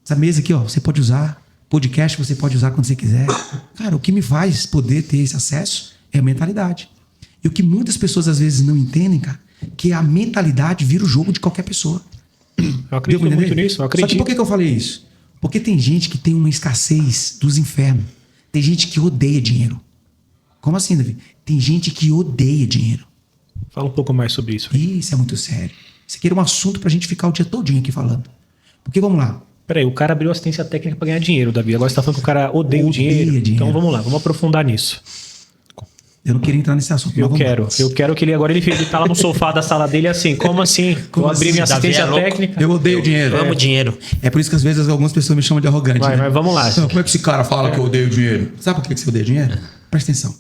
C: Essa mesa aqui, você pode usar. Podcast você pode usar quando você quiser. Cara, o que me faz poder ter esse acesso é a mentalidade. E o que muitas pessoas às vezes não entendem, cara, que a mentalidade vira o jogo de qualquer pessoa.
A: Eu acredito muito nisso, eu acredito.
C: Só que por que eu falei isso? Porque tem gente que tem uma escassez dos infernos. Tem gente que odeia dinheiro. Como assim, Davi? Tem gente que odeia dinheiro.
A: Fala um pouco mais sobre isso.
C: Isso é muito sério. Isso aqui era um assunto pra gente ficar o dia todinho aqui falando. Porque, vamos lá.
A: Peraí, o cara abriu assistência técnica pra ganhar dinheiro, Davi. Agora você tá falando que o cara odeia o dinheiro. Então vamos lá, vamos aprofundar nisso.
C: Eu não queria entrar nesse assunto.
A: Eu quero que ele agora ele tá lá no sofá da sala dele assim, como assim? Vou abrir minha assistência técnica.
C: Eu odeio dinheiro.
B: Eu amo dinheiro.
C: É por isso que às vezes algumas pessoas me chamam de arrogante.
A: Vai,
C: né?
A: mas vamos lá.
C: Como é que esse cara fala que eu odeio dinheiro? Sabe por que você odeia dinheiro? Presta atenção.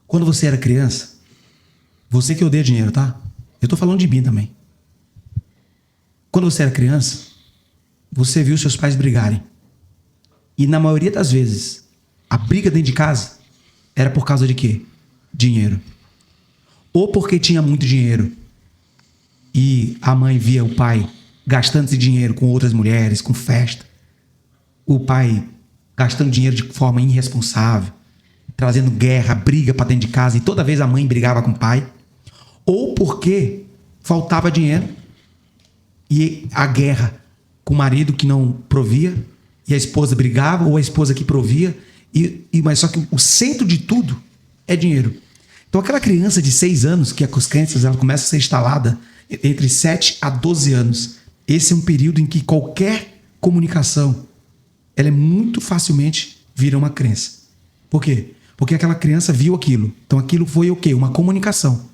C: Quando você era criança, você que odeia dinheiro, tá? Eu tô falando de mim também. Quando você era criança, você viu seus pais brigarem. E na maioria das vezes, a briga dentro de casa era por causa de quê? Dinheiro. Ou porque tinha muito dinheiro e a mãe via o pai gastando esse dinheiro com outras mulheres, com festa. O pai gastando dinheiro de forma irresponsável, trazendo guerra, briga para dentro de casa, e toda vez a mãe brigava com o pai. Ou porque faltava dinheiro e a guerra com o marido que não provia, e a esposa brigava, ou a esposa que provia, mas só que o centro de tudo é dinheiro. Então aquela criança de 6 anos, que as crenças ela começa a ser instalada entre 7 a 12 anos, esse é um período em que qualquer comunicação ela é muito facilmente vira uma crença. Por quê? Porque aquela criança viu aquilo. Então aquilo foi o quê? Uma comunicação.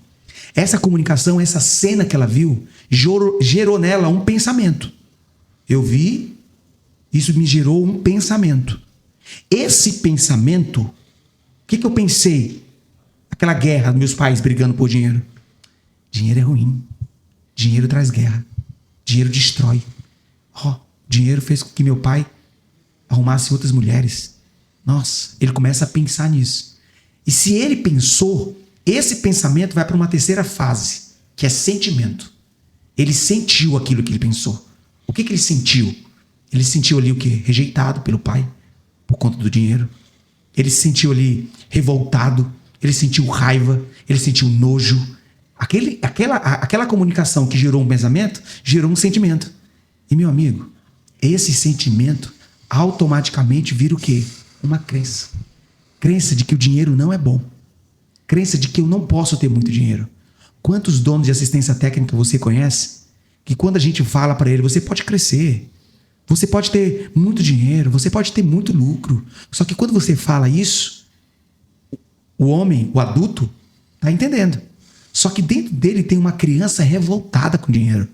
C: Essa comunicação, essa cena que ela viu, gerou nela um pensamento. Eu vi, isso me gerou um pensamento. Esse pensamento, o que eu pensei? Aquela guerra, meus pais brigando por dinheiro. Dinheiro é ruim. Dinheiro traz guerra. Dinheiro destrói. Dinheiro fez com que meu pai arrumasse outras mulheres. Nossa, ele começa a pensar nisso. E se ele pensou, esse pensamento vai para uma terceira fase, que é sentimento. Ele sentiu aquilo que ele pensou. O que ele sentiu? Ele sentiu ali o quê? Rejeitado pelo pai, por conta do dinheiro. Ele se sentiu ali revoltado. Ele sentiu raiva. Ele sentiu nojo. Aquela comunicação que gerou um pensamento, gerou um sentimento. E, meu amigo, esse sentimento automaticamente vira o quê? Uma crença. Crença de que o dinheiro não é bom. Crença de que eu não posso ter muito dinheiro. Quantos donos de assistência técnica você conhece que quando a gente fala para ele, você pode crescer, você pode ter muito dinheiro, você pode ter muito lucro. Só que quando você fala isso, o homem, o adulto, tá entendendo. Só que dentro dele tem uma criança revoltada com dinheiro.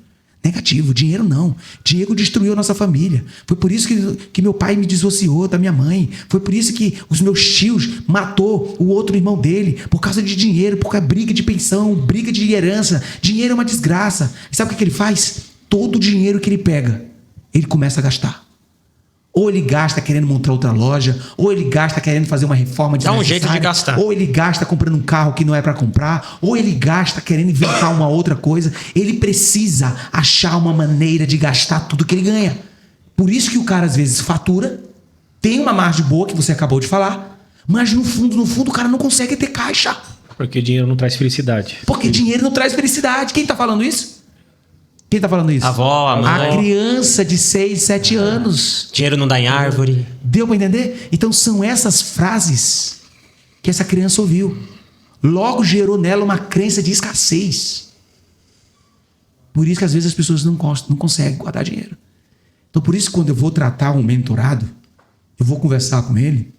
C: Negativo, dinheiro não. Dinheiro destruiu a nossa família. Foi por isso que meu pai me dissociou da minha mãe. Foi por isso que os meus tios matou o outro irmão dele. Por causa de dinheiro, por causa de briga de pensão, briga de herança. Dinheiro é uma desgraça. E sabe o que ele faz? Todo o dinheiro que ele pega, ele começa a gastar. Ou ele gasta querendo montar outra loja, ou ele gasta querendo fazer uma reforma
B: desnecessária. Dá um jeito de gastar.
C: Ou ele gasta comprando um carro que não é para comprar, ou ele gasta querendo inventar uma outra coisa. Ele precisa achar uma maneira de gastar tudo que ele ganha. Por isso que o cara às vezes fatura, tem uma margem boa que você acabou de falar, mas no fundo o cara não consegue ter caixa.
A: Porque dinheiro não traz felicidade.
C: Porque dinheiro não traz felicidade. Quem tá falando isso? Quem tá falando isso?
B: A avó, a mãe.
C: A criança de 6, 7 anos.
B: Dinheiro não dá em árvore.
C: Deu pra entender? Então são essas frases que essa criança ouviu. Logo gerou nela uma crença de escassez. Por isso que às vezes as pessoas não conseguem guardar dinheiro. Então por isso quando eu vou tratar um mentorado, eu vou conversar com ele,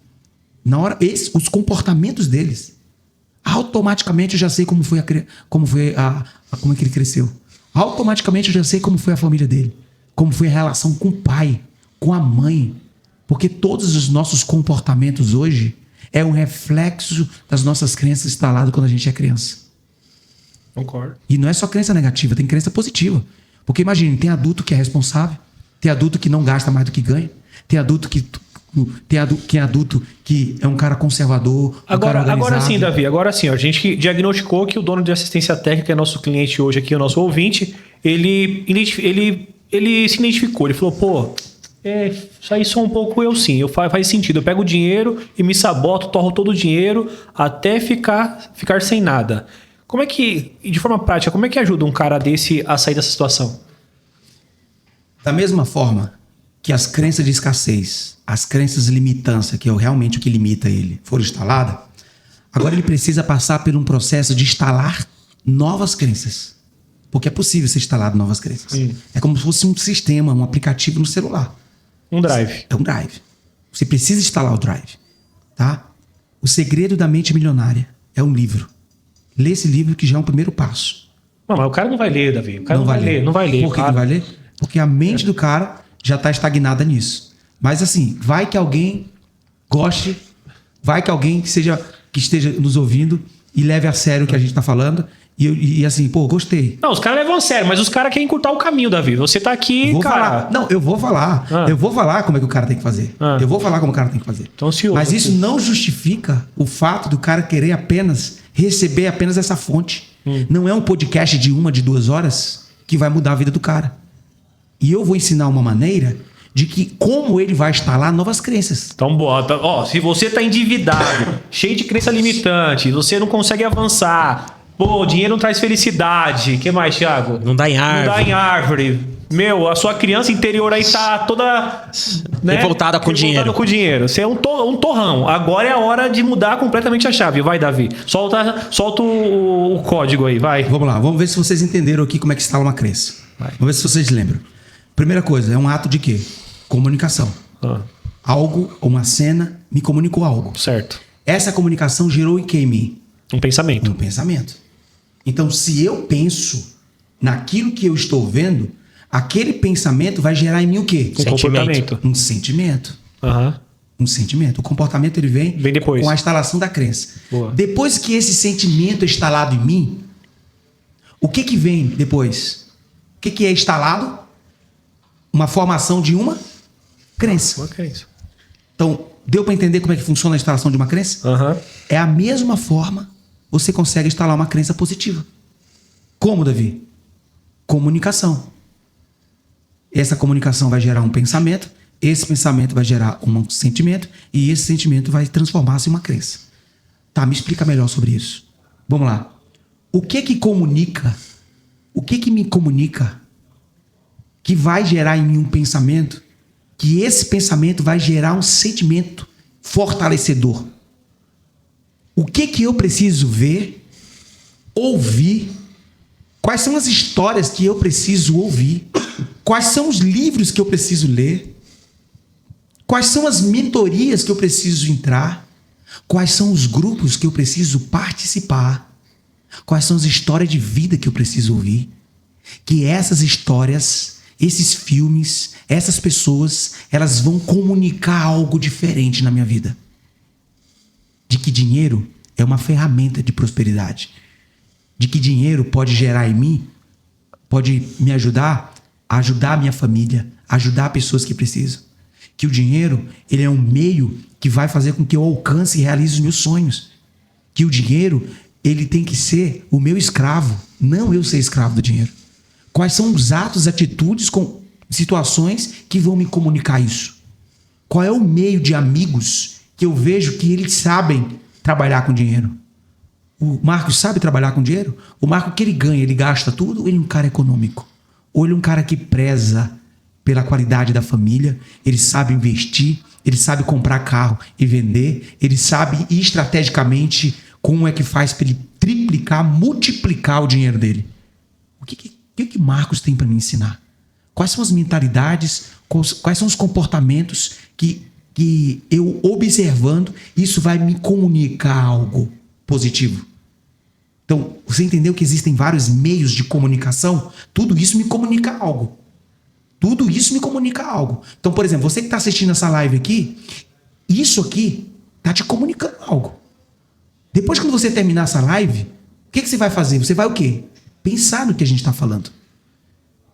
C: na hora, os comportamentos deles, automaticamente eu já sei como é que ele cresceu. Automaticamente eu já sei como foi a família dele, como foi a relação com o pai, com a mãe. Porque todos os nossos comportamentos hoje é um reflexo das nossas crenças instaladas quando a gente é criança.
A: Concordo.
C: E não é só crença negativa, tem crença positiva. Porque imagine, tem adulto que é responsável, tem adulto que não gasta mais do que ganha, tem adulto que é um cara conservador,
A: Agora sim, Davi, agora sim, a gente diagnosticou que o dono de assistência técnica é nosso cliente hoje aqui, o nosso ouvinte, ele se identificou, ele falou, pô, isso aí sou um pouco eu sim, faz sentido, eu pego o dinheiro e me saboto, torro todo o dinheiro até ficar sem nada. Como é que, de forma prática, como é que ajuda um cara desse a sair dessa situação?
C: Da mesma forma que as crenças de escassez, as crenças de limitância, que é realmente o que limita ele, foram instaladas, agora ele precisa passar por um processo de instalar novas crenças. Porque é possível ser instalado novas crenças. É como se fosse um sistema, um aplicativo no celular.
A: Um drive.
C: É um drive. Você precisa instalar o drive. Tá? O segredo da mente milionária é um livro. Lê esse livro que já é um primeiro passo.
A: Não, mas o cara não vai ler, Davi. O cara não vai ler. Não vai ler.
C: Por que não vai ler? Porque a mente do cara já está estagnada nisso. Mas assim, vai que alguém goste, vai que alguém que esteja nos ouvindo e leve a sério o que a gente está falando. E assim, pô, gostei.
A: Não, os caras levam a sério, mas os caras querem encurtar o caminho, Davi. Você tá aqui,
C: Vou
A: cara...
C: falar. Não, eu vou falar. Eu vou falar como é que o cara tem que fazer. Eu vou falar como o cara tem que fazer.
A: Então, ansioso,
C: mas isso não justifica o fato do cara querer receber apenas essa fonte. Não é um podcast de 1 de 2 horas que vai mudar a vida do cara. E eu vou ensinar uma maneira de que como ele vai instalar novas crenças.
A: Então bota, ó, se você tá endividado, cheio de crença limitante, você não consegue avançar, pô, dinheiro não traz felicidade, o que mais, Thiago?
B: Não dá em árvore.
A: Não dá em árvore. Meu, a sua criança interior aí tá toda... Né?
B: Revoltada com dinheiro.
A: Com dinheiro. Você é um torrão. Agora é a hora de mudar completamente a chave. Vai, Davi. Solta o código aí, vai.
C: Vamos lá, vamos ver se vocês entenderam aqui como é que instala uma crença. Vai. Vamos ver se vocês lembram. Primeira coisa, é um ato de quê? Comunicação. Algo, uma cena, me comunicou algo.
A: Certo.
C: Essa comunicação gerou em quem em mim?
A: Um pensamento.
C: Um pensamento. Então, se eu penso naquilo que eu estou vendo, aquele pensamento vai gerar em mim o quê?
A: Um comportamento.
C: Um sentimento.
A: Aham.
C: Um sentimento. O comportamento ele vem
A: depois.
C: Com a instalação da crença.
A: Boa.
C: Depois que esse sentimento é instalado em mim, o que vem depois? O que é instalado? Uma formação de uma crença.
A: Uma crença.
C: Então, deu para entender como é que funciona a instalação de uma crença? É a mesma forma você consegue instalar uma crença positiva. Como, Davi? Comunicação. Essa comunicação vai gerar um pensamento, esse pensamento vai gerar um sentimento e esse sentimento vai transformar-se em uma crença. Tá, me explica melhor sobre isso. Vamos lá. O que comunica? O que me comunica que vai gerar em mim um pensamento, que esse pensamento vai gerar um sentimento fortalecedor? O que eu preciso ver, ouvir? Quais são as histórias que eu preciso ouvir? Quais são os livros que eu preciso ler? Quais são as mentorias que eu preciso entrar? Quais são os grupos que eu preciso participar? Quais são as histórias de vida que eu preciso ouvir? Que essas histórias, esses filmes, essas pessoas, elas vão comunicar algo diferente na minha vida. De que dinheiro é uma ferramenta de prosperidade. De que dinheiro pode gerar em mim, pode me ajudar a ajudar a minha família, ajudar pessoas que precisam. Que o dinheiro, ele é um meio que vai fazer com que eu alcance e realize os meus sonhos. Que o dinheiro, ele tem que ser o meu escravo, não eu ser escravo do dinheiro. Quais são os atos, atitudes, situações que vão me comunicar isso? Qual é o meio de amigos que eu vejo que eles sabem trabalhar com dinheiro? O Marcos sabe trabalhar com dinheiro? O Marcos, o que ele ganha, ele gasta tudo? Ou ele é um cara econômico? Ou ele é um cara que preza pela qualidade da família? Ele sabe investir, ele sabe comprar carro e vender, ele sabe estrategicamente como é que faz para ele triplicar, multiplicar o dinheiro dele. O que Marcos tem para me ensinar? Quais são as mentalidades, quais são os comportamentos que eu observando, isso vai me comunicar algo positivo? Então, você entendeu que existem vários meios de comunicação? Tudo isso me comunica algo. Tudo isso me comunica algo. Então, por exemplo, você que está assistindo essa live aqui, isso aqui está te comunicando algo. Depois que você terminar essa live, o que você vai fazer? Você vai o quê? Pensar no que a gente está falando.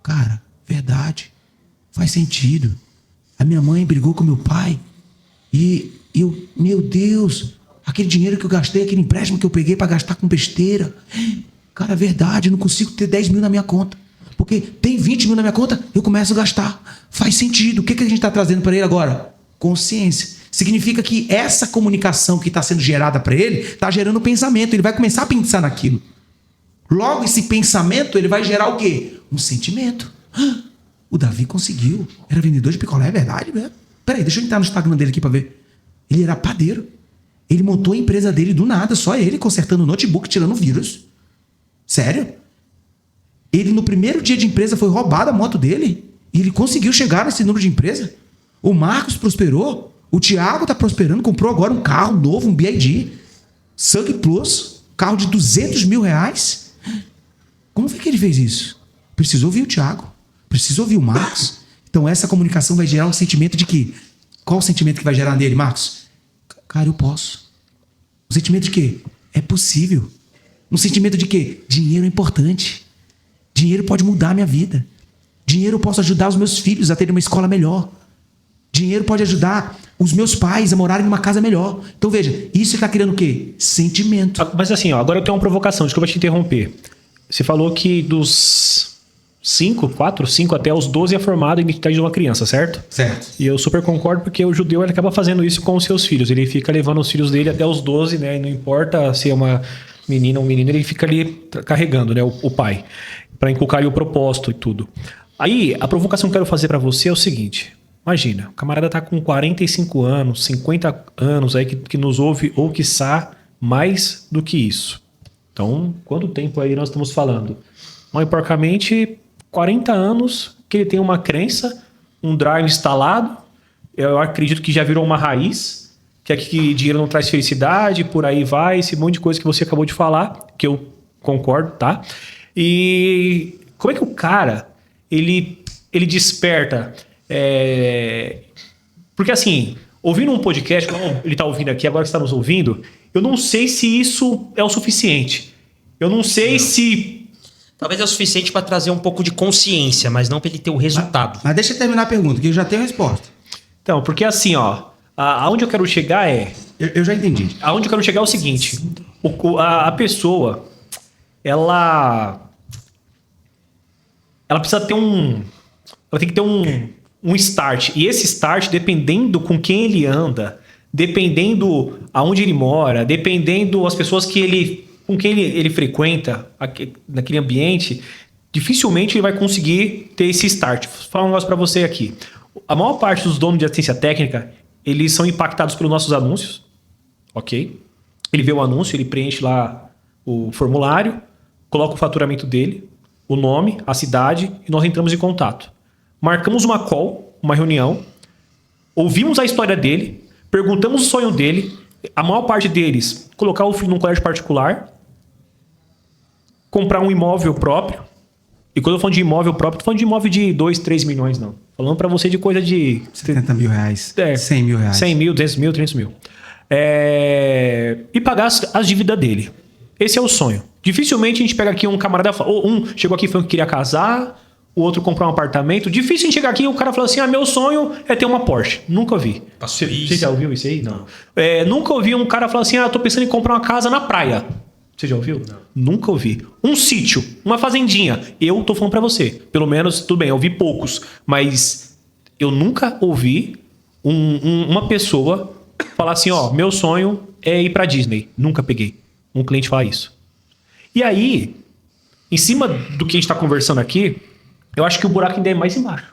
C: Cara, verdade. Faz sentido. A minha mãe brigou com meu pai e eu, meu Deus, aquele dinheiro que eu gastei, aquele empréstimo que eu peguei para gastar com besteira. Cara, verdade, eu não consigo ter 10 mil na minha conta. Porque tem 20 mil na minha conta, eu começo a gastar. Faz sentido. O que a gente está trazendo para ele agora? Consciência. Significa que essa comunicação que está sendo gerada para ele está gerando pensamento. Ele vai começar a pensar naquilo. Logo, esse pensamento ele vai gerar o quê? Um sentimento. O Davi conseguiu. Era vendedor de picolé, é verdade mesmo. Peraí, deixa eu entrar no Instagram dele aqui para ver. Ele era padeiro. Ele montou a empresa dele do nada, só ele consertando o notebook, tirando vírus. Sério? Ele, no primeiro dia de empresa, foi roubada a moto dele. E ele conseguiu chegar nesse número de empresa. O Marcos prosperou. O Thiago está prosperando. Comprou agora um carro novo, um BID. Sangue Plus. Carro de 200 mil reais? Como foi que ele fez isso? Preciso ouvir o Thiago. Preciso ouvir o Marcos. Então essa comunicação vai gerar um sentimento de que... Qual o sentimento que vai gerar nele, Marcos? Cara, eu posso. O sentimento de que é possível. Um sentimento de que dinheiro é importante. Dinheiro pode mudar a minha vida. Dinheiro eu posso ajudar os meus filhos a terem uma escola melhor. Dinheiro pode ajudar os meus pais a morarem numa casa melhor. Então veja, isso está criando o quê? Sentimento.
A: Mas assim, ó, agora eu tenho uma provocação, desculpa te interromper. Você falou que dos 5 até os 12 é formado a identidade de uma criança, certo?
C: Certo.
A: E eu super concordo, porque o judeu ele acaba fazendo isso com os seus filhos. Ele fica levando os filhos dele até os 12, né? E não importa se é uma menina ou um menino, ele fica ali carregando, né? O pai, para inculcar ali o propósito e tudo. Aí, a provocação que eu quero fazer para você é o seguinte. Imagina, o camarada tá com 45 anos, 50 anos aí que nos ouve, ou quiçá mais do que isso. Então, quanto tempo aí nós estamos falando? Mal e porcamente, 40 anos que ele tem uma crença, um drive instalado, eu acredito que já virou uma raiz, que é que dinheiro não traz felicidade, por aí vai, esse monte de coisa que você acabou de falar, que eu concordo, tá? E como é que o cara, ele desperta... Porque assim, ouvindo um podcast, como ele está ouvindo aqui, agora que está nos ouvindo, eu não sei se isso é o suficiente. Eu não sei se...
B: Talvez é o suficiente para trazer um pouco de consciência, mas não para ele ter o resultado.
C: Mas deixa eu terminar a pergunta, que eu já tenho a resposta.
A: Então, porque assim, ó, aonde eu quero chegar é...
C: Eu já entendi.
A: Aonde eu quero chegar é o seguinte, a pessoa, ela precisa ter ela tem que ter um start. E esse start, dependendo com quem ele anda, dependendo aonde ele mora, dependendo as pessoas com quem ele frequenta naquele ambiente, dificilmente ele vai conseguir ter esse start. Vou falar um negócio para você aqui. A maior parte dos donos de assistência técnica, eles são impactados pelos nossos anúncios, ok? Ele vê o anúncio, ele preenche lá o formulário, coloca o faturamento dele, o nome, a cidade, e nós entramos em contato. Marcamos uma call, uma reunião, ouvimos a história dele, perguntamos o sonho dele, a maior parte deles, colocar o filho num colégio particular, comprar um imóvel próprio, e quando eu falo de imóvel próprio, tô falando de imóvel de 2, 3 milhões, não. Falando para você de coisa de...
C: 70 mil reais, 100 mil reais.
A: 100 mil, 200 mil, 300 mil. E pagar as dívidas dele. Esse é o sonho. Dificilmente a gente pega aqui um camarada... Ou um chegou aqui e falou que queria casar... O outro comprar um apartamento. Difícil em chegar aqui e o cara falar assim, meu sonho é ter uma Porsche. Nunca ouvi. Você já ouviu isso aí? Não. Nunca ouvi um cara falar assim, tô pensando em comprar uma casa na praia. Você já ouviu? Não. Nunca ouvi. Um sítio, uma fazendinha. Eu tô falando pra você. Pelo menos, tudo bem, eu ouvi poucos. Mas eu nunca ouvi uma pessoa falar assim, meu sonho é ir pra Disney. Nunca peguei um cliente falar isso. E aí, em cima do que a gente tá conversando aqui, eu acho que o buraco ainda é mais embaixo.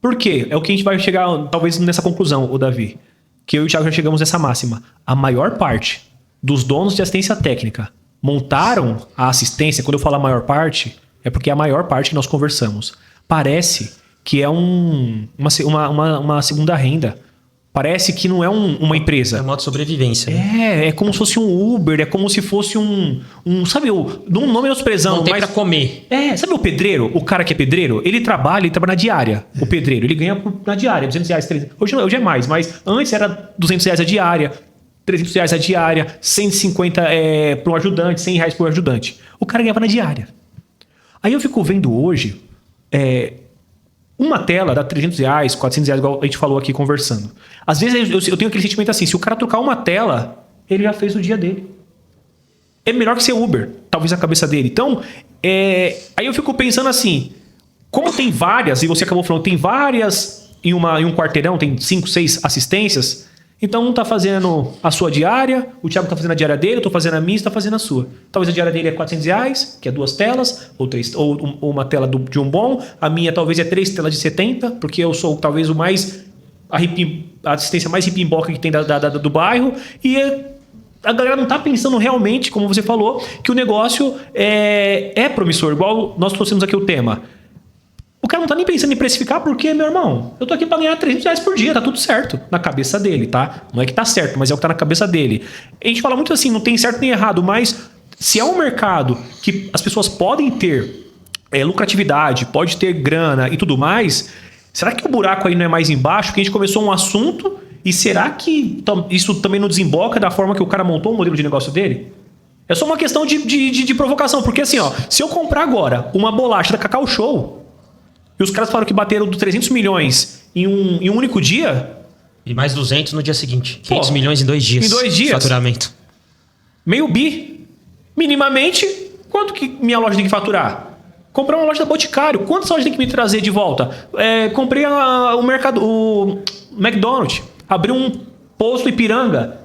A: Por quê? É o que a gente vai chegar, talvez, nessa conclusão, o Davi. Que eu e o Thiago já chegamos nessa máxima. A maior parte dos donos de assistência técnica montaram a assistência. Quando eu falo a maior parte, é porque é a maior parte que nós conversamos. Parece que é uma segunda renda. Parece que não é uma empresa.
B: É modo de sobrevivência. Né?
A: É como se fosse um Uber, é como se fosse sabe, não menosprezando,
B: não tem
A: mas...
B: pra comer.
A: Sabe o pedreiro? O cara que é pedreiro, ele trabalha na diária. O pedreiro, ele ganha na diária, 200 reais, 300. Hoje é mais, mas antes era 200 reais a diária, 300 reais a diária, 150 para um ajudante, 100 reais para o ajudante. O cara ganhava na diária. Aí eu fico vendo hoje... uma tela dá 300 reais, 400 reais, igual a gente falou aqui conversando. Às vezes eu tenho aquele sentimento assim, se o cara trocar uma tela, ele já fez o dia dele. É melhor que ser Uber, talvez a cabeça dele. Então, aí eu fico pensando assim, como tem várias, e você acabou falando, tem várias em um quarteirão, tem 5, 6 assistências, então um tá fazendo a sua diária, o Thiago tá fazendo a diária dele, eu tô fazendo a minha, você tá fazendo a sua. Talvez a diária dele é 400 reais, que é 2 telas, ou uma tela de um bom. A minha talvez é 3 telas de 70, porque eu sou talvez o mais... a assistência mais ripimboca que tem do bairro. E a galera não tá pensando realmente, como você falou, que o negócio é promissor. Igual nós trouxemos aqui o tema. cara não tá nem pensando em precificar porque, meu irmão, eu tô aqui pra ganhar R$300 por dia, tá tudo certo. Na cabeça dele, tá? Não é que tá certo, mas é o que tá na cabeça dele. A gente fala muito assim, não tem certo nem errado, mas se é um mercado que as pessoas podem ter lucratividade, pode ter grana e tudo mais, será que o buraco aí não é mais embaixo? Que a gente começou um assunto e será que isso também não desemboca da forma que o cara montou o modelo de negócio dele? É só uma questão de provocação, porque assim, ó, se eu comprar agora uma bolacha da Cacau Show e os caras falaram que bateram 300 milhões em um único dia...
B: E mais 200 no dia seguinte. 500 milhões em 2 dias.
A: Em 2 dias.
B: Faturamento. Meio
A: bi. Minimamente, quanto que minha loja tem que faturar? Comprar uma loja da Boticário, quantas lojas tem que me trazer de volta? Comprei o McDonald's, abri um posto Ipiranga.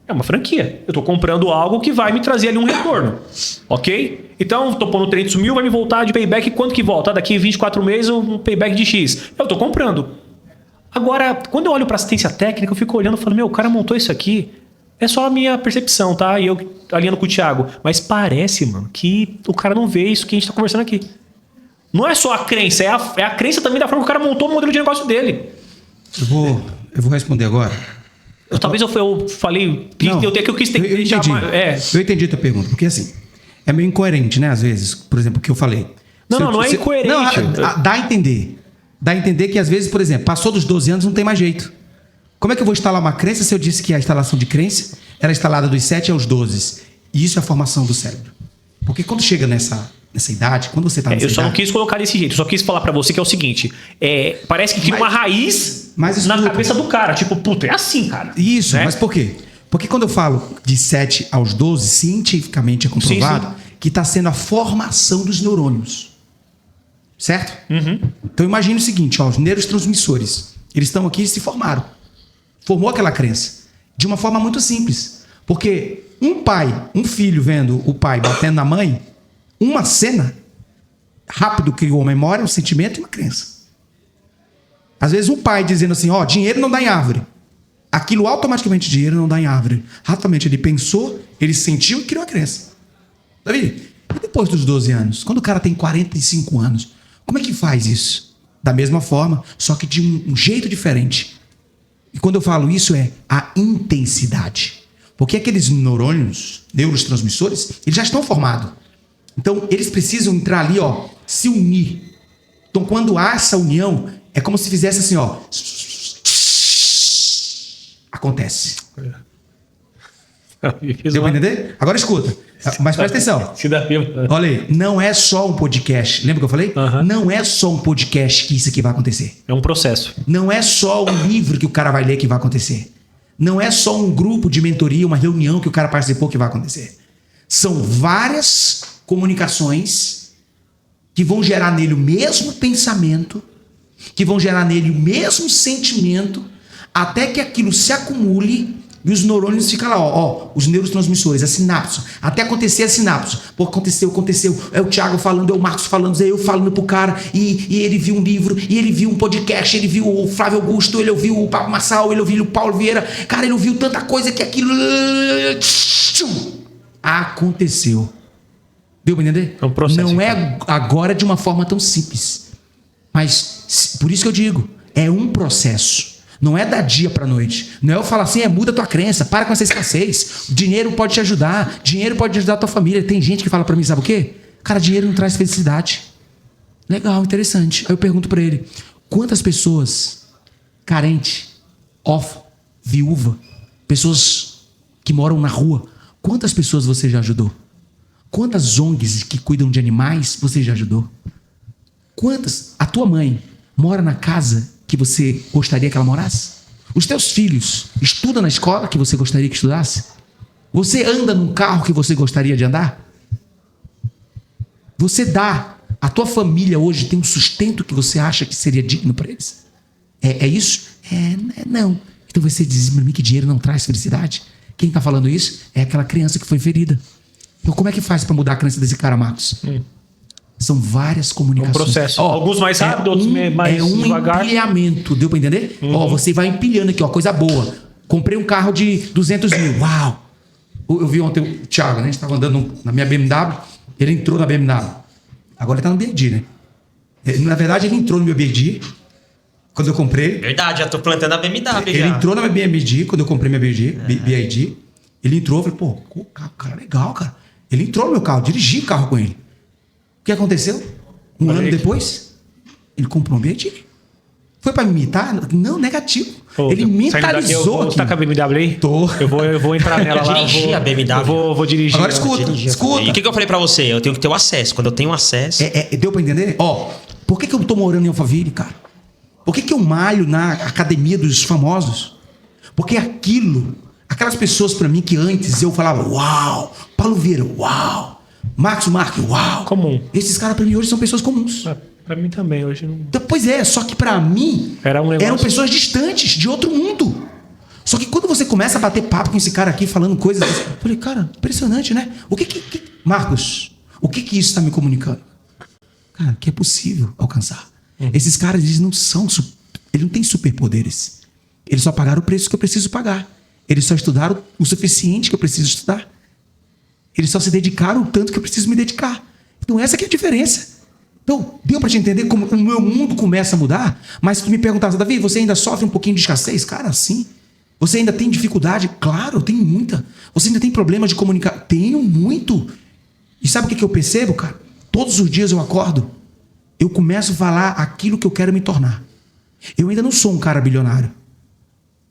A: É uma franquia. Eu tô comprando algo que vai me trazer ali um retorno. Ok? Então, tô pondo 300 mil, vai me voltar de payback. Quanto que volta? Daqui 24 meses, um payback de X. Eu tô comprando. Agora, quando eu olho pra assistência técnica, eu fico olhando e falo, meu, o cara montou isso aqui. É só a minha percepção, tá? E eu alinhando com o Thiago. Mas parece, mano, que o cara não vê isso que a gente tá conversando aqui. Não é só a crença, é a crença também da forma que o cara montou o modelo de negócio dele.
C: Eu vou responder agora.
A: Talvez eu falei...
C: Não,
A: eu quis ter...
C: Eu entendi. Eu entendi a tua pergunta. Porque assim, é meio incoerente, né? Às vezes, por exemplo, o que eu falei.
A: Não é incoerente.
C: Não, dá a entender. Dá a entender que às vezes, por exemplo, passou dos 12 anos, não tem mais jeito. Como é que eu vou instalar uma crença se eu disse que a instalação de crença era instalada dos 7 aos 12? E isso é a formação do cérebro. Porque quando chega nessa idade, quando você tá nessa idade...
A: Eu só não quis colocar desse jeito. Eu só quis falar pra você que é o seguinte. Parece que cria uma raiz na cabeça do cara. Tipo, puta, é assim, cara.
C: Isso,
A: né?
C: Mas por quê? Porque quando eu falo de 7 aos 12, cientificamente é comprovado que está sendo a formação dos neurônios. Certo?
A: Uhum.
C: Então imagine o seguinte, ó, os neurotransmissores, eles estão aqui e se formaram. Formou aquela crença. De uma forma muito simples. Porque um filho vendo o pai batendo na mãe, uma cena, rápido criou uma memória, um sentimento e uma crença. Às vezes um pai dizendo assim, ó, dinheiro não dá em árvore. Aquilo automaticamente, dinheiro não dá em árvore. Rapidamente ele pensou, ele sentiu e criou a crença. Tá vendo? E depois dos 12 anos, quando o cara tem 45 anos, como é que faz isso? Da mesma forma, só que de um jeito diferente. E quando eu falo isso é a intensidade. Porque aqueles neurônios, neurotransmissores, eles já estão formados. Então, eles precisam entrar ali, ó, se unir. Então, quando há essa união, é como se fizesse assim, ó. Acontece. Deu pra entender? Agora escuta. Mas presta atenção. Olha aí, não é só um podcast. Lembra que eu falei?
A: Uhum.
C: Não é só um podcast que isso aqui vai acontecer.
A: É um processo.
C: Não é só um livro que o cara vai ler que vai acontecer. Não é só um grupo de mentoria, uma reunião que o cara participou que vai acontecer. São várias comunicações que vão gerar nele o mesmo pensamento, que vão gerar nele o mesmo sentimento, até que aquilo se acumule e os neurônios ficam lá, ó, os neurotransmissores, a sinapse, até acontecer a sinapse. Pô, aconteceu. É o Thiago falando, é o Marcos falando, é eu falando pro cara, e ele viu um livro, e ele viu um podcast, ele viu o Flávio Augusto, ele ouviu o Pablo Marçal, ele ouviu o Paulo Vieira, cara, ele ouviu tanta coisa que aquilo aconteceu. Deu pra entender?
A: É um processo.
C: Não é agora de uma forma tão simples. Mas, por isso que eu digo, é um processo. Não é da dia pra noite. Não é eu falar assim, muda a tua crença, para com essa escassez. Dinheiro pode te ajudar. Dinheiro pode ajudar a tua família. Tem gente que fala pra mim, sabe o quê? Cara, dinheiro não traz felicidade. Legal, interessante. Aí eu pergunto pra ele, quantas pessoas carentes, órfã, viúva, pessoas que moram na rua, quantas pessoas você já ajudou? Quantas ONGs que cuidam de animais você já ajudou? Quantas? A tua mãe mora na casa que você gostaria que ela morasse? Os teus filhos estudam na escola que você gostaria que estudasse? Você anda num carro que você gostaria de andar? Você dá, a tua família hoje tem um sustento que você acha que seria digno para eles? É isso? Não. Então você diz para mim que dinheiro não traz felicidade? Quem está falando isso é aquela criança que foi ferida. Então como é que faz para mudar a crença desse cara, Marcos? São várias comunicações.
A: Um processo. Alguns mais rápido, outros mais devagar.
C: É um empilhamento, deu para entender? Você vai empilhando aqui, coisa boa. Comprei um carro de 200 mil. Uau! Eu vi ontem o Thiago, né? A gente estava andando na minha BMW. Ele entrou na BMW. Agora ele está no BD, né? Na verdade, ele entrou no meu BD quando eu comprei.
B: Verdade, já tô plantando a BMW.
C: Ele entrou na minha BD quando eu comprei minha BID. Ele entrou, eu falei, pô, o cara é legal, cara. Ele entrou no meu carro, dirigi o carro com ele. O que aconteceu? Um ano depois, ele comprou um BID. Foi pra me imitar? Não, negativo. Ele mentalizou aqui.
A: Você tá com a BMW aí?
C: Tô.
A: Eu vou entrar nela lá.
B: Dirigir a BMW.
A: Eu vou dirigir.
C: Agora escuta.
B: E o que eu falei pra você? Eu tenho que ter o acesso. Quando eu tenho acesso...
C: Deu pra entender? Ó, por que eu tô morando em Alphaville, cara? Por que eu malho na academia dos famosos? Porque aquelas pessoas pra mim que antes eu falava, uau, Paulo Vieira, uau, Marcos Marques, uau.
A: Comum.
C: Esses caras pra mim hoje são pessoas comuns.
A: Pra mim também, hoje não...
C: Pois é, só que pra mim eram pessoas distantes, de outro mundo. Só que quando você começa a bater papo com esse cara aqui, falando coisas... Eu falei, cara, impressionante, né? Marcos, o que isso tá me comunicando? Cara, que é possível alcançar. Esses caras, eles não têm superpoderes. Eles só pagaram o preço que eu preciso pagar. Eles só estudaram o suficiente que eu preciso estudar. Eles só se dedicaram o tanto que eu preciso me dedicar. Então essa que é a diferença. Então, deu pra te entender como o meu mundo começa a mudar? Mas se tu me perguntasse, Davi, você ainda sofre um pouquinho de escassez? Cara, sim. Você ainda tem dificuldade? Claro, eu tenho muita. Você ainda tem problemas de comunicar? Tenho muito. E sabe o que eu percebo, cara? Todos os dias eu acordo, eu começo a falar aquilo que eu quero me tornar. Eu ainda não sou um cara bilionário.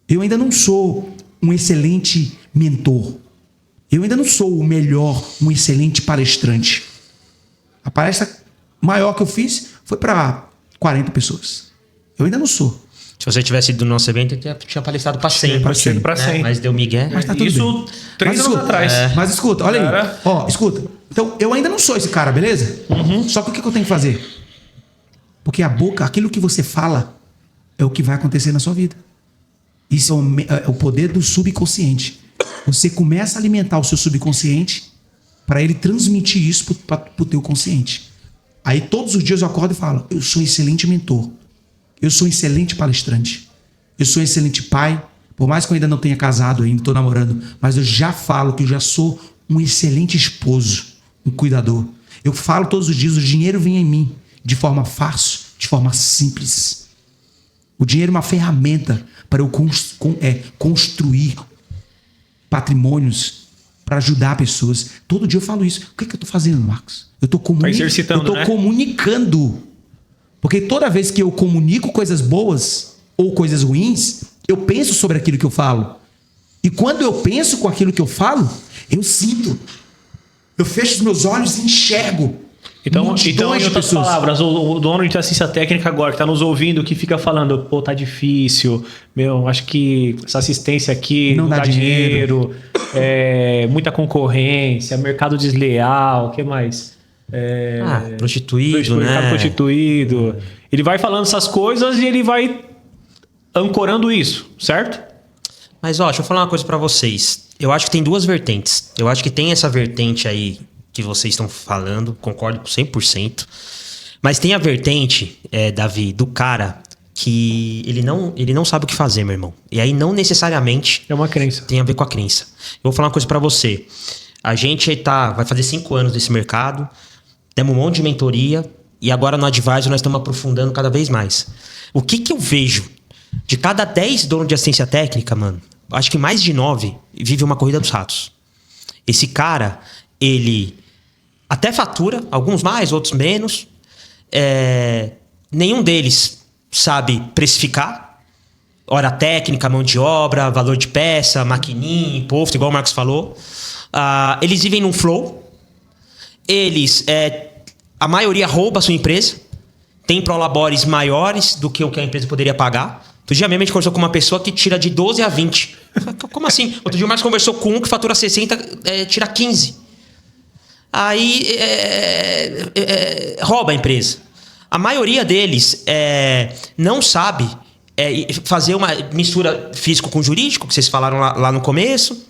C: Eu ainda não sou um excelente mentor. Eu ainda não sou o melhor, um excelente palestrante. A palestra maior que eu fiz foi para 40 pessoas. Eu ainda não sou.
B: Se você tivesse ido no nosso evento, eu tinha palestrado para 100.
C: Para 100.
B: Mas deu migué.
C: Mas tá tudo
A: Isso
C: bem.
A: 3 anos atrás.
C: Mas escuta, olha aí. Ó, escuta. Então, eu ainda não sou esse cara, beleza? Só que o que eu tenho que fazer? Porque a boca, aquilo que você fala, é o que vai acontecer na sua vida. Isso é o poder do subconsciente. Você começa a alimentar o seu subconsciente para ele transmitir isso para o teu consciente. Aí todos os dias eu acordo e falo, eu sou um excelente mentor. Eu sou um excelente palestrante. Eu sou um excelente pai. Por mais que eu ainda não tenha casado ainda, estou namorando, mas eu já falo que eu já sou um excelente esposo, um cuidador. Eu falo todos os dias, o dinheiro vem em mim de forma fácil, de forma simples. O dinheiro é uma ferramenta para eu construir patrimônios, para ajudar pessoas. Todo dia eu falo isso. O que eu estou fazendo, Marcos? Eu estou comunicando. Porque toda vez que eu comunico coisas boas ou coisas ruins, eu penso sobre aquilo que eu falo. E quando eu penso com aquilo que eu falo, eu sinto. Eu fecho os meus olhos e enxergo.
A: Então em outras palavras, o dono de assistência técnica agora que está nos ouvindo, que fica falando, pô, tá difícil, acho que essa assistência aqui
C: não dá dinheiro,
A: muita concorrência, mercado desleal, o que mais?
B: Prostituído, né?
A: Mercado prostituído. Ele vai falando essas coisas e ele vai ancorando isso, certo?
B: Mas, deixa eu falar uma coisa pra vocês. Eu acho que tem duas vertentes. Eu acho que tem essa vertente aí que vocês estão falando, concordo com 100%. Mas tem a vertente, Davi, do cara que ele não sabe o que fazer, meu irmão. E aí não necessariamente...
A: É uma crença.
B: Tem a ver com a crença. Eu vou falar uma coisa pra você. A gente vai fazer 5 anos nesse mercado, temos um monte de mentoria e agora no Advisor nós estamos aprofundando cada vez mais. O que eu vejo? De cada 10 donos de assistência técnica, mano, acho que mais de 9 vive uma corrida dos ratos. Esse cara, ele até fatura, alguns mais, outros menos. Nenhum deles sabe precificar. Hora técnica, mão de obra, valor de peça, maquininha, imposto, igual o Marcos falou. Eles vivem num flow. Eles, a maioria rouba a sua empresa. Tem prolabores maiores do que o que a empresa poderia pagar. Outro dia mesmo a gente conversou com uma pessoa que tira de 12 a 20. Como assim? Outro dia o Marcos conversou com um que fatura 60, tira 15. Aí rouba a empresa. A maioria deles não sabe fazer uma mistura físico com jurídico, que vocês falaram lá no começo.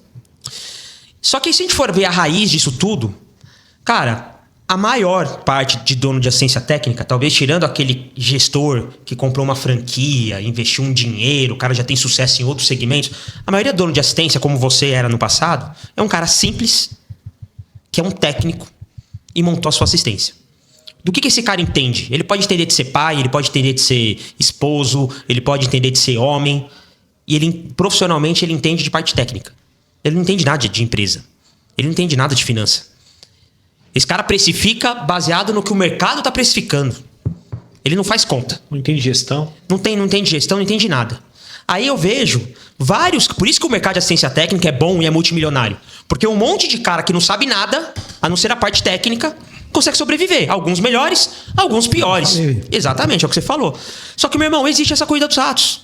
B: Só que se a gente for ver a raiz disso tudo, cara, a maior parte de dono de assistência técnica, talvez tirando aquele gestor que comprou uma franquia, investiu um dinheiro, o cara já tem sucesso em outros segmentos, a maioria dono de assistência, como você era no passado, é um cara simples, que é um técnico e montou a sua assistência. Do que esse cara entende? Ele pode entender de ser pai, ele pode entender de ser esposo, ele pode entender de ser homem. E ele, profissionalmente, ele entende de parte técnica. Ele não entende nada de empresa. Ele não entende nada de finança. Esse cara precifica baseado no que o mercado está precificando. Ele não faz conta.
A: Não entende gestão.
B: Não entende gestão, não entende nada. Aí eu vejo vários... Por isso que o mercado de assistência técnica é bom e é multimilionário. Porque um monte de cara que não sabe nada, a não ser a parte técnica, consegue sobreviver. Alguns melhores, alguns piores. Exatamente, é o que você falou. Só que, meu irmão, existe essa corrida dos ratos.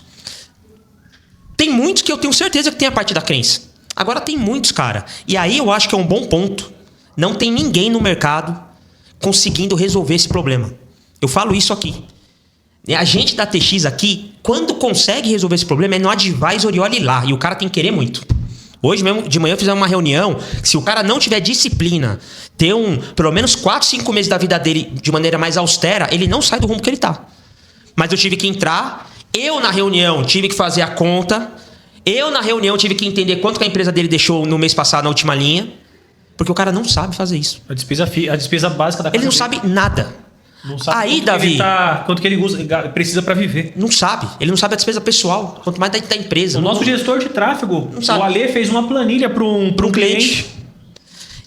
B: Tem muitos que eu tenho certeza que tem a parte da crença. Agora tem muitos, cara. E aí eu acho que é um bom ponto. Não tem ninguém no mercado conseguindo resolver esse problema. Eu falo isso aqui. A gente da TX aqui, quando consegue resolver esse problema, é no advisor e olhe lá. E o cara tem que querer muito. Hoje mesmo, de manhã, fizemos uma reunião. Se o cara não tiver disciplina, ter pelo menos 4, 5 meses da vida dele de maneira mais austera, ele não sai do rumo que ele tá. Mas eu tive que entrar. Eu, na reunião, tive que fazer a conta. Eu, na reunião, tive que entender quanto que a empresa dele deixou no mês passado na última linha. Porque o cara não sabe fazer isso.
A: A despesa básica da casa
B: Ele não
A: dele.
B: sabe nada.
A: Não sabe
B: Aí,
A: quanto
B: Davi...
A: quanto que ele precisa para viver.
B: Não sabe. Ele não sabe a despesa pessoal. Quanto mais da empresa.
A: O nosso gestor de tráfego, o Alê, fez uma planilha para um cliente.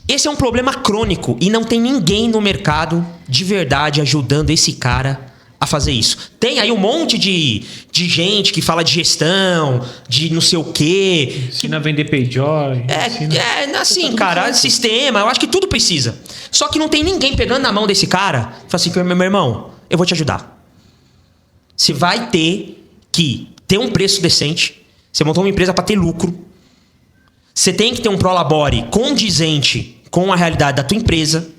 B: Esse é um problema crônico. E não tem ninguém no mercado de verdade ajudando esse cara a fazer isso. Tem aí um monte de gente que fala de gestão, de não sei o quê.
A: Ensina a vender Payjoy.
B: Assim, cara, sistema, eu acho que tudo precisa. Só que não tem ninguém pegando na mão desse cara e fala assim, meu irmão, eu vou te ajudar. Você vai ter que ter um preço decente. Você montou uma empresa para ter lucro. Você tem que ter um prolabore condizente com a realidade da tua empresa.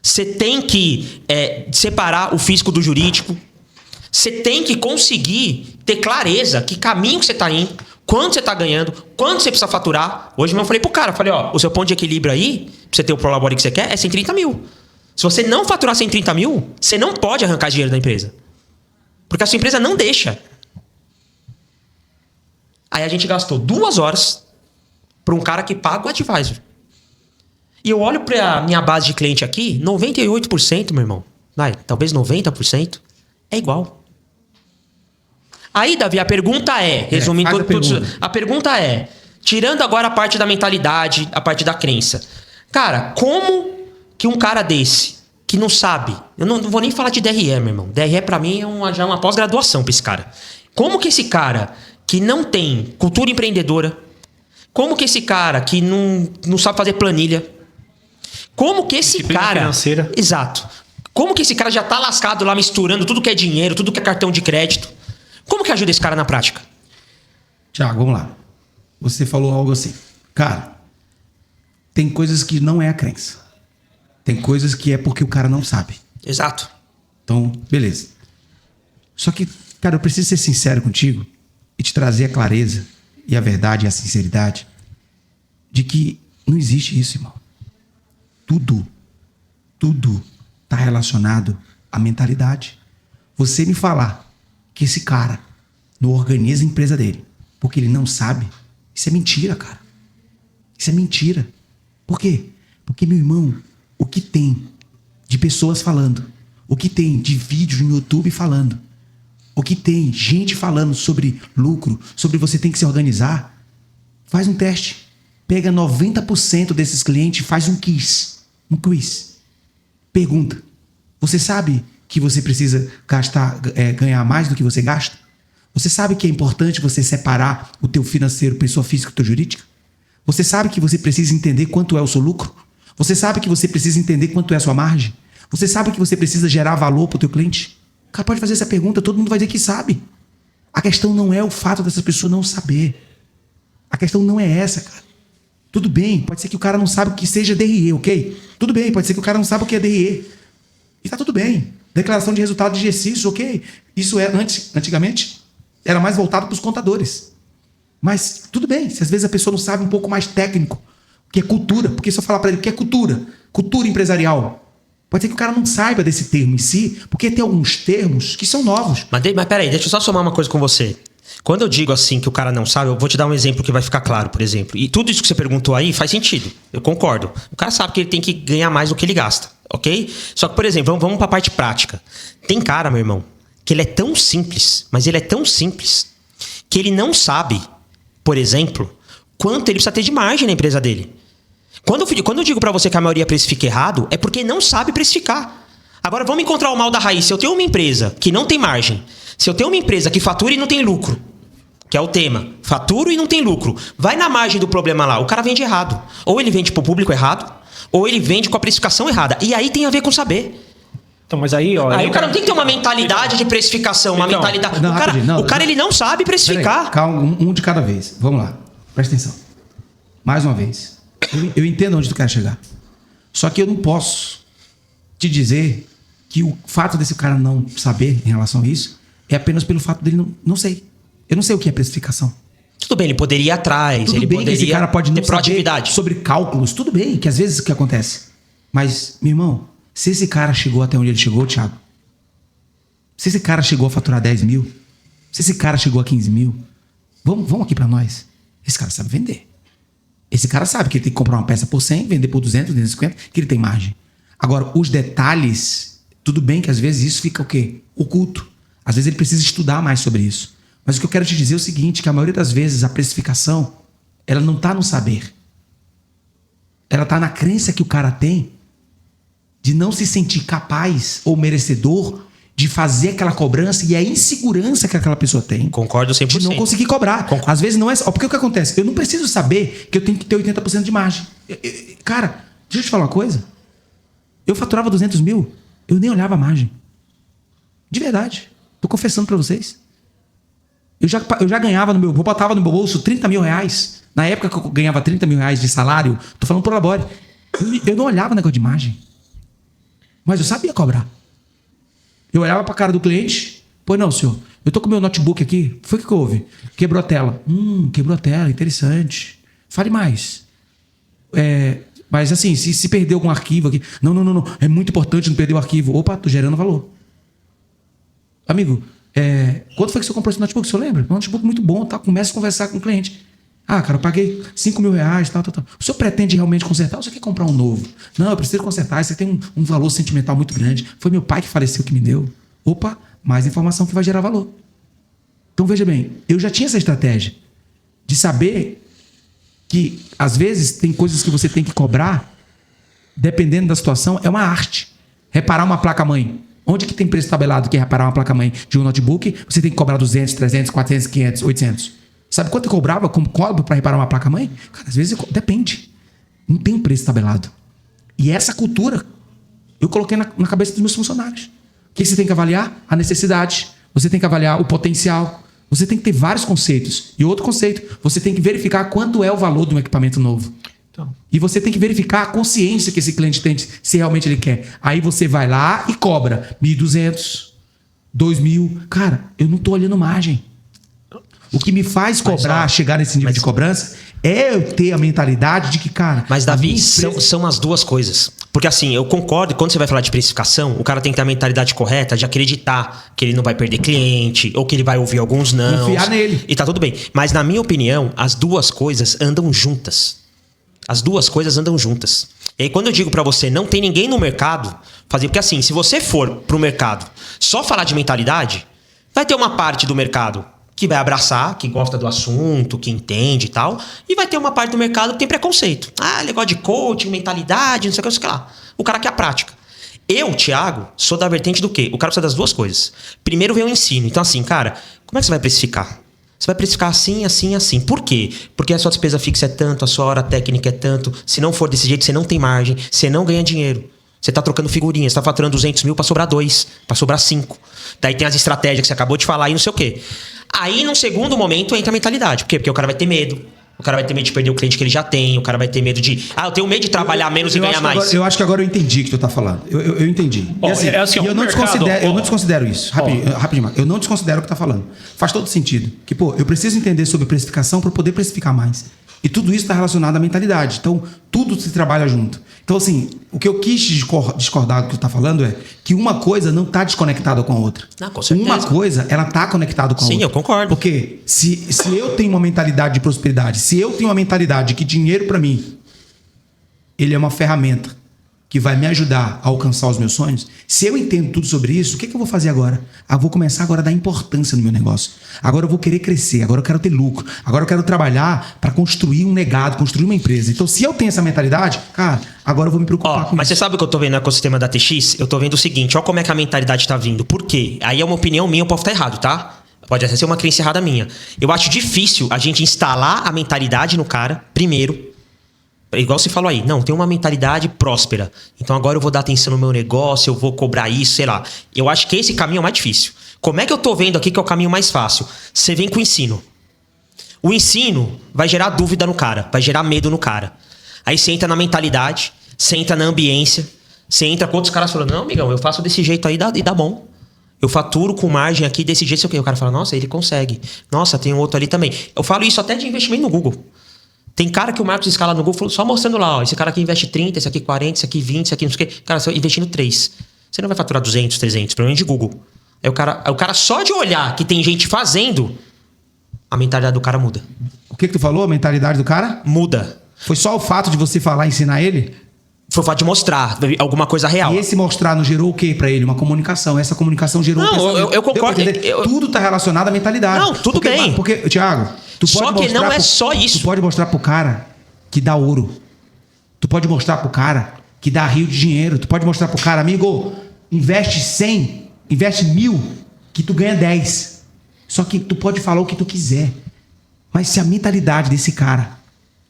B: Você tem que separar o físico do jurídico. Você tem que conseguir ter clareza que caminho que você está indo, quanto você está ganhando, quanto você precisa faturar. Hoje mesmo eu falei pro cara, o seu ponto de equilíbrio aí, pra você ter o prolabore que você quer, é 130 mil. Se você não faturar 130 mil, você não pode arrancar dinheiro da empresa. Porque a sua empresa não deixa. Aí a gente gastou 2 horas para um cara que paga o advisor. E eu olho pra minha base de cliente aqui, 98%, meu irmão, talvez 90%, é igual. Aí, Davi, a pergunta resumindo tudo, a pergunta é, tirando agora a parte da mentalidade, a parte da crença. Cara, como que um cara desse, que não sabe, eu não vou nem falar de DRE, meu irmão. DRE pra mim já é uma pós-graduação pra esse cara. Como que esse cara que não tem cultura empreendedora, como que esse cara que não sabe fazer planilha, como que esse cara...
A: financeira.
B: Exato. Como que esse cara já tá lascado lá misturando tudo que é dinheiro, tudo que é cartão de crédito? Como que ajuda esse cara na prática?
C: Tiago, vamos lá. Você falou algo assim. Cara, tem coisas que não é a crença. Tem coisas que é porque o cara não sabe.
B: Exato.
C: Então, beleza. Só que, cara, eu preciso ser sincero contigo e te trazer a clareza e a verdade e a sinceridade de que não existe isso, irmão. Tudo está relacionado à mentalidade. Você me falar que esse cara não organiza a empresa dele porque ele não sabe, isso é mentira, cara. Isso é mentira. Por quê? Porque, meu irmão, o que tem de pessoas falando, o que tem de vídeos no YouTube falando, o que tem gente falando sobre lucro, sobre você tem que se organizar, faz um teste. Pega 90% desses clientes e faz um quiz. Pergunta. Você sabe que você precisa ganhar mais do que você gasta? Você sabe que é importante você separar o teu financeiro, pessoa física e teu jurídica? Você sabe que você precisa entender quanto é o seu lucro? Você sabe que você precisa entender quanto é a sua margem? Você sabe que você precisa gerar valor para o teu cliente? O cara pode fazer essa pergunta, todo mundo vai dizer que sabe. A questão não é o fato dessa pessoa não saber. A questão não é essa, cara. Tudo bem, pode ser que o cara não saiba o que seja DRE, ok? Tudo bem, pode ser que o cara não saiba o que é DRE. E tá tudo bem. Declaração de resultado de exercício, ok? Isso antigamente era mais voltado para os contadores. Mas tudo bem, se às vezes a pessoa não sabe um pouco mais técnico, o que é cultura, porque se eu falar para ele o que é cultura empresarial, pode ser que o cara não saiba desse termo em si, porque tem alguns termos que são novos.
B: Mas peraí, deixa eu só somar uma coisa com você. Quando eu digo assim que o cara não sabe, eu vou te dar um exemplo que vai ficar claro, por exemplo. E tudo isso que você perguntou aí faz sentido. Eu concordo. O cara sabe que ele tem que ganhar mais do que ele gasta, ok? Só que, por exemplo, vamos pra parte prática. Tem cara, meu irmão, que ele é tão simples, mas ele é tão simples, que ele não sabe, por exemplo, quanto ele precisa ter de margem na empresa dele. Quando eu digo pra você que a maioria precifica errado, é porque não sabe precificar. Agora, vamos encontrar o mal da raiz. Se eu tenho uma empresa que não tem margem, se eu tenho uma empresa que fatura e não tem lucro, que é o tema, faturo e não tem lucro, vai na margem do problema lá, o cara vende errado. Ou ele vende pro público errado, ou ele vende com a precificação errada. E aí tem a ver com saber.
A: Então, mas aí, ó...
B: Aí o cara não tem que ter uma mentalidade de precificação, uma mentalidade...
C: Não,
B: o cara, ele não sabe precificar.
C: Aí, calma, um de cada vez. Vamos lá. Presta atenção. Mais uma vez. Eu entendo onde tu quer chegar. Só que eu não posso te dizer que o fato desse cara não saber em relação a isso é apenas pelo fato dele não sei. Eu não sei o que é precificação.
B: Tudo bem, ele poderia ir atrás,
C: Tudo
B: ele
C: bem
B: poderia
C: que esse cara pode não
B: ter proatividade.
C: saber sobre cálculos. Tudo bem, que às vezes o que acontece. Mas, meu irmão, se esse cara chegou até onde ele chegou, Thiago, se esse cara chegou a faturar 10 mil, se esse cara chegou a 15 mil, vamos aqui pra nós. Esse cara sabe vender. Esse cara sabe que ele tem que comprar uma peça por 100, vender por 200, 250, que ele tem margem. Agora, os detalhes, tudo bem que às vezes isso fica o quê? Oculto. Às vezes ele precisa estudar mais sobre isso. Mas o que eu quero te dizer é o seguinte, que a maioria das vezes a precificação, ela não está no saber. Ela está na crença que o cara tem de não se sentir capaz ou merecedor de fazer aquela cobrança e a insegurança que aquela pessoa tem.
B: Concordo 100%.
C: De não conseguir cobrar. Às vezes não é... Porque o que acontece? Eu não preciso saber que eu tenho que ter 80% de margem. Cara, deixa eu te falar uma coisa. Eu faturava 200 mil, eu nem olhava a margem. De verdade. Tô confessando pra vocês. Eu já ganhava eu botava no meu bolso 30 mil reais. Na época que eu ganhava 30 mil reais de salário, tô falando por labore. Eu não olhava o negócio de margem. Mas eu sabia cobrar. Eu olhava pra cara do cliente. Pois não, senhor. Eu tô com o meu notebook aqui. Foi o que houve? Quebrou a tela. Quebrou a tela. Interessante. Fale mais. Mas assim, se perder algum arquivo aqui... Não. É muito importante não perder o arquivo. Opa, tô gerando valor. Amigo, quanto foi que você comprou esse notebook? O senhor lembra? Um notebook muito bom, tá? Começa a conversar com o cliente. Ah, cara, eu paguei 5 mil reais, tal. O senhor pretende realmente consertar ou você quer comprar um novo? Não, eu preciso consertar, isso tem um valor sentimental muito grande. Foi meu pai que faleceu que me deu. Opa, mais informação que vai gerar valor. Então, veja bem, eu já tinha essa estratégia de saber que, às vezes, tem coisas que você tem que cobrar, dependendo da situação, é uma arte. Reparar uma placa-mãe. Onde que tem preço tabelado que é reparar uma placa-mãe de um notebook? Você tem que cobrar 200, 300, 400, 500, 800. Sabe quanto eu cobrava como cobro para reparar uma placa-mãe? Cara, às vezes depende. Não tem um preço tabelado. E essa cultura eu coloquei na cabeça dos meus funcionários. O que você tem que avaliar? A necessidade. Você tem que avaliar o potencial. Você tem que ter vários conceitos. E outro conceito, você tem que verificar quanto é o valor de um equipamento novo. Então. E você tem que verificar a consciência que esse cliente tem, se realmente ele quer. Aí você vai lá e cobra 1.200, 2.000. Cara, eu não estou olhando margem. O que me faz cobrar, chegar nesse nível de cobrança, é eu ter a mentalidade de que, cara...
B: Mas, Davi, são as duas coisas. Porque, assim, eu concordo, quando você vai falar de precificação, o cara tem que ter a mentalidade correta de acreditar que ele não vai perder cliente, ou que ele vai ouvir alguns não.
C: Confiar nele.
B: E tá tudo bem. Mas, na minha opinião, as duas coisas andam juntas. As duas coisas andam juntas. E aí, quando eu digo pra você, não tem ninguém no mercado fazer... Porque, assim, se você for pro mercado só falar de mentalidade, vai ter uma parte do mercado que vai abraçar, que gosta do assunto, que entende e tal. E vai ter uma parte do mercado que tem preconceito. Ah, negócio de coaching, mentalidade, não sei o que, não sei o que lá. O cara quer a prática. Eu, Thiago, sou da vertente do quê? O cara precisa das duas coisas. Primeiro vem o ensino. Então assim, cara, como é que você vai precificar? Você vai precificar assim, assim, assim. Por quê? Porque a sua despesa fixa é tanto, a sua hora técnica é tanto. Se não for desse jeito, você não tem margem, você não ganha dinheiro. Você tá trocando figurinhas, você tá faturando 200 mil pra sobrar 2, pra sobrar 5. Daí tem as estratégias que você acabou de falar e não sei o quê. Aí, num segundo momento, entra a mentalidade. Por quê? Porque o cara vai ter medo. O cara vai ter medo de perder o cliente que ele já tem. O cara vai ter medo de... Ah, eu tenho medo de trabalhar menos e ganhar mais.
C: Eu acho que agora eu entendi o que tu tá falando. Eu entendi. Eu não desconsidero isso. Rapidinho, eu não desconsidero o que tá falando. Faz todo sentido. Que, pô, eu preciso entender sobre precificação para poder precificar mais. E tudo isso está relacionado à mentalidade. Então, tudo se trabalha junto. Então, assim, o que eu quis discordar do que tu está falando é que uma coisa não está desconectada com a outra.
B: Não, com certeza.
C: Uma coisa, ela está conectada com a outra.
B: Sim, eu concordo.
C: Porque se eu tenho uma mentalidade de prosperidade, se eu tenho uma mentalidade de que dinheiro para mim, ele é uma ferramenta que vai me ajudar a alcançar os meus sonhos, se eu entendo tudo sobre isso, o que eu vou fazer agora? Eu vou começar agora a dar importância no meu negócio. Agora eu vou querer crescer, agora eu quero ter lucro, agora eu quero trabalhar para construir um legado, construir uma empresa. Então, se eu tenho essa mentalidade, cara, agora eu vou me preocupar com
B: mas
C: isso.
B: você sabe o que eu tô vendo no ecossistema da TX? Eu tô vendo o seguinte, ó como é que a mentalidade tá vindo. Por quê? Aí é uma opinião minha, eu posso estar errado, tá? Pode até ser uma crença errada minha. Eu acho difícil a gente instalar a mentalidade no cara, primeiro. Igual você falou aí, não, tem uma mentalidade próspera. Então agora eu vou dar atenção no meu negócio, eu vou cobrar isso, sei lá. Eu acho que esse caminho é o mais difícil. Como é que eu tô vendo aqui que é o caminho mais fácil? Você vem com o ensino. O ensino vai gerar dúvida no cara, vai gerar medo no cara. Aí você entra na mentalidade, você entra na ambiência, você entra com outros caras falando, não, amigão, eu faço desse jeito aí e dá bom. Eu faturo com margem aqui desse jeito, sei o quê. O cara fala, nossa, ele consegue. Nossa, tem um outro ali também. Eu falo isso até de investimento no Google. Tem cara que o Marcos escala no Google só mostrando lá, ó, esse cara aqui investe 30, esse aqui 40, esse aqui 20, esse aqui não sei o quê. Cara, você vai investindo 3. Você não vai faturar 200, 300, pelo menos de Google. Aí o cara só de olhar que tem gente fazendo, a mentalidade do cara muda.
C: O que tu falou? A mentalidade do cara?
B: Muda.
C: Foi só o fato de você falar e ensinar ele?
B: Foi o fato de mostrar alguma coisa real.
C: E esse mostrar não gerou o quê pra ele? Uma comunicação. Essa comunicação gerou...
B: Não, eu concordo.
C: Tudo tá relacionado à mentalidade.
B: Não, tudo bem.
C: Porque, Thiago...
B: Só que não é só isso.
C: Tu pode mostrar pro cara que dá ouro. Tu pode mostrar pro cara que dá rio de dinheiro. Tu pode mostrar pro cara, amigo, investe 100, investe 1000, que tu ganha 10. Só que tu pode falar o que tu quiser. Mas se a mentalidade desse cara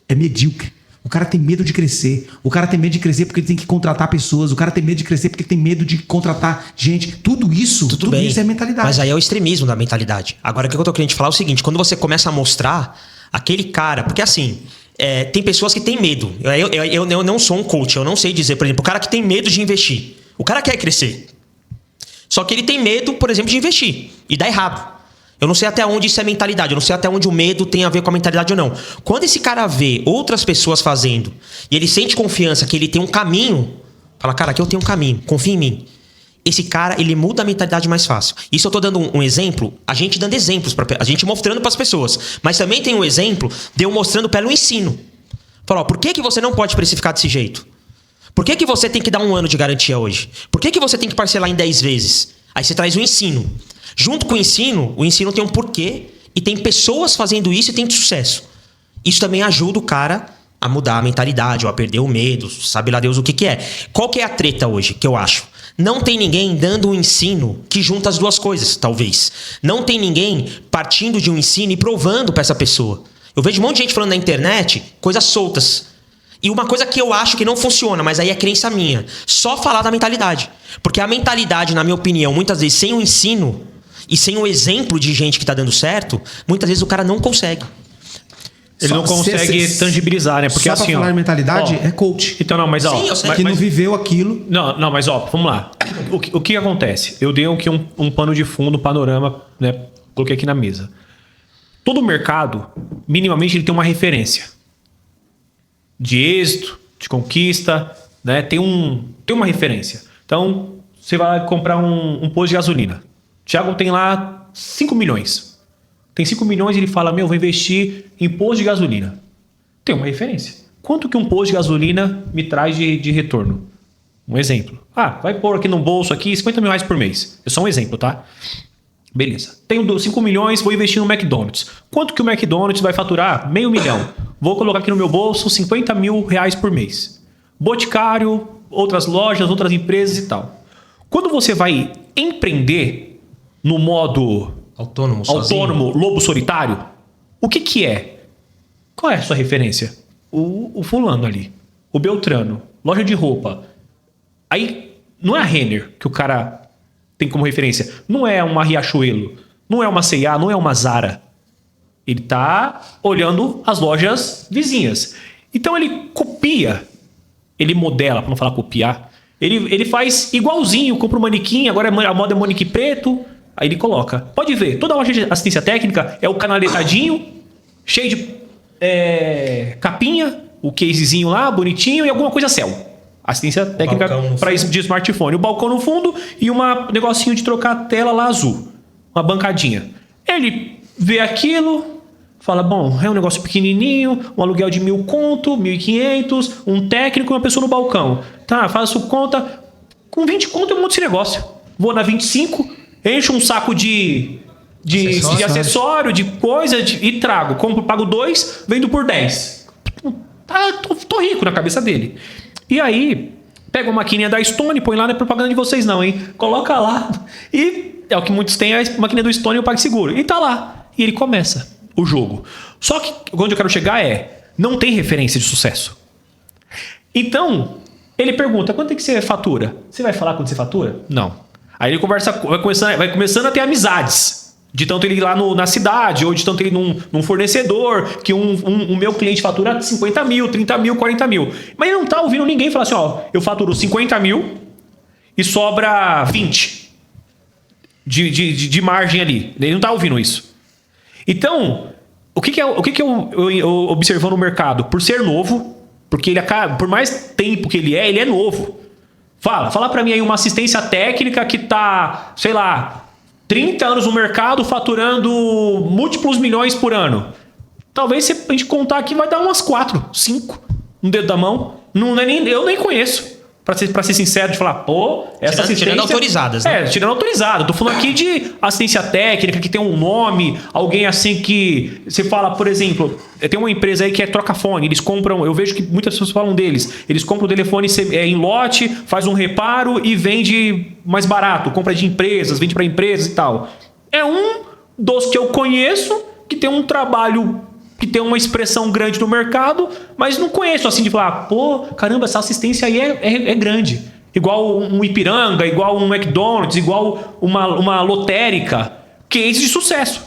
C: é medíocre, o cara tem medo de crescer. O cara tem medo de crescer porque ele tem que contratar pessoas. O cara tem medo de crescer porque ele tem medo de contratar gente. Tudo isso é mentalidade.
B: Mas aí é o extremismo da mentalidade. Agora, o que eu tô querendo te falar é o seguinte. Quando você começa a mostrar aquele cara... Porque assim, tem pessoas que têm medo. Eu não sou um coach. Eu não sei dizer, por exemplo, o cara que tem medo de investir. O cara quer crescer. Só que ele tem medo, por exemplo, de investir. E dá errado. Eu não sei até onde isso é mentalidade. Eu não sei até onde o medo tem a ver com a mentalidade ou não. Quando esse cara vê outras pessoas fazendo e ele sente confiança que ele tem um caminho, fala, cara, aqui eu tenho um caminho, confia em mim. Esse cara, ele muda a mentalidade mais fácil. Isso eu tô dando um exemplo, a gente dando exemplos, a gente mostrando para as pessoas. Mas também tem um exemplo de eu mostrando pelo ensino. Fala, ó, por que você não pode precificar desse jeito? Por que você tem que dar 1 ano de garantia hoje? Por que você tem que parcelar em 10 vezes? Aí você traz o ensino. Junto com o ensino tem um porquê e tem pessoas fazendo isso e tem sucesso. Isso também ajuda o cara a mudar a mentalidade ou a perder o medo, sabe lá Deus o que é. Qual que é a treta hoje, que eu acho? Não tem ninguém dando um ensino que junta as duas coisas, talvez. Não tem ninguém partindo de um ensino e provando para essa pessoa. Eu vejo um monte de gente falando na internet coisas soltas. E uma coisa que eu acho que não funciona, mas aí é crença minha. Só falar da mentalidade. Porque a mentalidade, na minha opinião, muitas vezes sem o ensino... E sem o exemplo de gente que tá dando certo, muitas vezes o cara não consegue.
A: Ele não consegue tangibilizar, né? Porque
C: só
A: assim,
C: pra falar de mentalidade, é coach.
A: Então, não, mas ó...
B: Sim, eu sei.
C: Que não viveu aquilo.
A: Não, mas ó, vamos lá. O que acontece? Eu dei aqui um pano de fundo, um panorama, né? Coloquei aqui na mesa. Todo mercado, minimamente, ele tem uma referência. De êxito, de conquista, né? Tem uma referência. Então, você vai comprar um posto de gasolina. Thiago tem lá 5 milhões. Tem 5 milhões e ele fala, vou investir em posto de gasolina. Tem uma referência. Quanto que um posto de gasolina me traz de retorno? Um exemplo. Vai pôr aqui no bolso aqui 50 mil reais por mês. É só um exemplo, tá? Beleza. Tenho 5 milhões, vou investir no McDonald's. Quanto que o McDonald's vai faturar? $500 mil. Vou colocar aqui no meu bolso 50 mil reais por mês. Boticário, outras lojas, outras empresas e tal. Quando você vai empreender... no modo
B: autônomo,
A: lobo solitário, o que é? Qual é a sua referência? O fulano ali, o Beltrano, loja de roupa. Aí não é a Renner que o cara tem como referência, não é uma Riachuelo, não é uma C&A, não é uma Zara. Ele tá olhando as lojas vizinhas. Então ele copia, ele modela, para não falar copiar, ele faz igualzinho, compra um manequim, agora a moda é manequim preto. Aí ele coloca. Pode ver, toda loja de assistência técnica é o canaletadinho, cheio de capinha, o casezinho lá, bonitinho, e alguma coisa céu. Assistência técnica para de smartphone. O balcão no fundo e um negocinho de trocar a tela lá azul. Uma bancadinha. Ele vê aquilo, fala, bom, é um negócio pequenininho, um aluguel de 1.000 conto, 1.500, um técnico e uma pessoa no balcão. Tá, faço conta. Com 20 conto eu monto esse negócio. Vou na 25, encho um saco de acessório, de coisa e trago. Compro, pago 2, vendo por 10. Tá, tô rico na cabeça dele. E aí, pega uma maquininha da Stone, põe lá, não é propaganda de vocês não, hein? Coloca lá e é o que muitos têm, a maquininha do Stone e o PagSeguro. E tá lá. E ele começa o jogo. Só que onde eu quero chegar não tem referência de sucesso. Então, ele pergunta, quanto é que você fatura? Você vai falar quanto você fatura? Não. Aí ele vai começando a ter amizades. De tanto ele ir lá na cidade, ou de tanto ele num fornecedor, que o meu cliente fatura 50 mil, 30 mil, 40 mil. Mas ele não tá ouvindo ninguém falar assim, ó, eu faturo 50 mil e sobra 20 de margem ali. Ele não tá ouvindo isso. Então, o que eu observando no mercado? Por ser novo, porque ele acaba, por mais tempo que ele é novo. Fala pra mim aí uma assistência técnica que tá, sei lá, 30 anos no mercado, faturando múltiplos milhões por ano. Talvez, se a gente contar aqui, vai dar umas 4, 5 no dedo da mão. Eu nem conheço. Pra ser sincero, de falar, pô, essa assistência...
B: Tirando autorizadas, né?
A: Tirando autorizado. Tô falando aqui de assistência técnica, que tem um nome, alguém assim que... Você fala, por exemplo, tem uma empresa aí que é troca-fone. Eles compram... Eu vejo que muitas pessoas falam deles. Eles compram o telefone em lote, faz um reparo e vende mais barato. Compra de empresas, vende para empresas e tal. É um dos que eu conheço que tem um trabalho... que tem uma expressão grande no mercado, mas não conheço assim de falar, pô, caramba, essa assistência aí é grande. Igual um Ipiranga, igual um McDonald's, igual uma lotérica. Case de sucesso.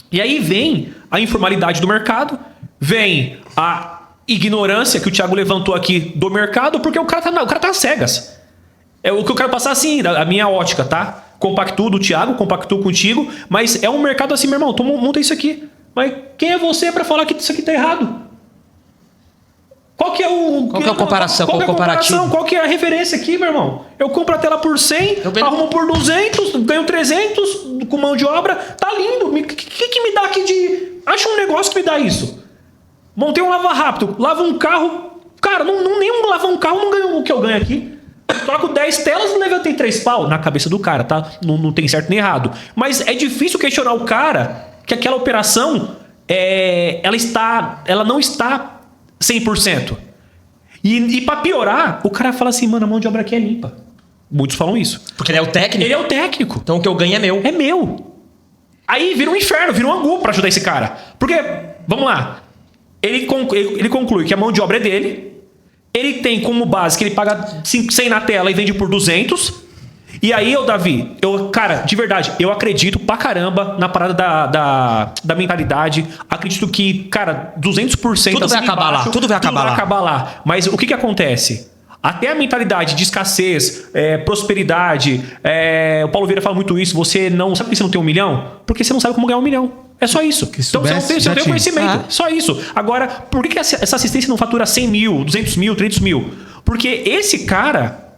A: E aí vem a informalidade do mercado, vem a ignorância que o Thiago levantou aqui do mercado, porque o cara tá às cegas. É o que eu quero passar assim, a minha ótica, tá? Compactuo do Thiago, compactuo contigo, mas é um mercado assim, meu irmão, monta isso aqui. Mas quem é você para falar que isso aqui tá errado? Qual que é a comparação? Qual que é a comparação? Qual que é a referência aqui, meu irmão? Eu compro a tela por 100, arrumo por 200, ganho 300 com mão de obra. Tá lindo. O que me dá aqui de... Acha um negócio que me dá isso. Montei um lava rápido. Lava um carro. Cara, nenhum lavar um carro não ganha o que eu ganho aqui. Troco 10 telas e levantei 3 pau. Na cabeça do cara, tá? Não tem certo nem errado. Mas é difícil questionar o cara... que aquela operação, ela não está 100%. E para piorar, o cara fala assim, mano, a mão de obra aqui é limpa. Muitos falam isso.
B: Porque ele é o técnico?
A: Ele é o técnico.
B: Então o que eu ganho é meu.
A: É meu. Aí vira um inferno, vira um angu para ajudar esse cara. Porque, vamos lá, ele conclui que a mão de obra é dele, ele tem como base que ele paga 100 na tela e vende por 200... E aí, Davi, cara, de verdade, eu acredito pra caramba na parada da mentalidade. Acredito que, cara, 200%
B: tudo vai acabar lá. Tudo vai
A: acabar lá. Mas o que acontece? Até a mentalidade de escassez, prosperidade, o Paulo Vieira fala muito isso. Você não sabe por que você não tem 1 milhão? Porque você não sabe como ganhar 1 milhão. É só isso. Então você não tem conhecimento. Só isso. Agora, por que essa assistência não fatura 100 mil, 200 mil, 300 mil? Porque esse cara,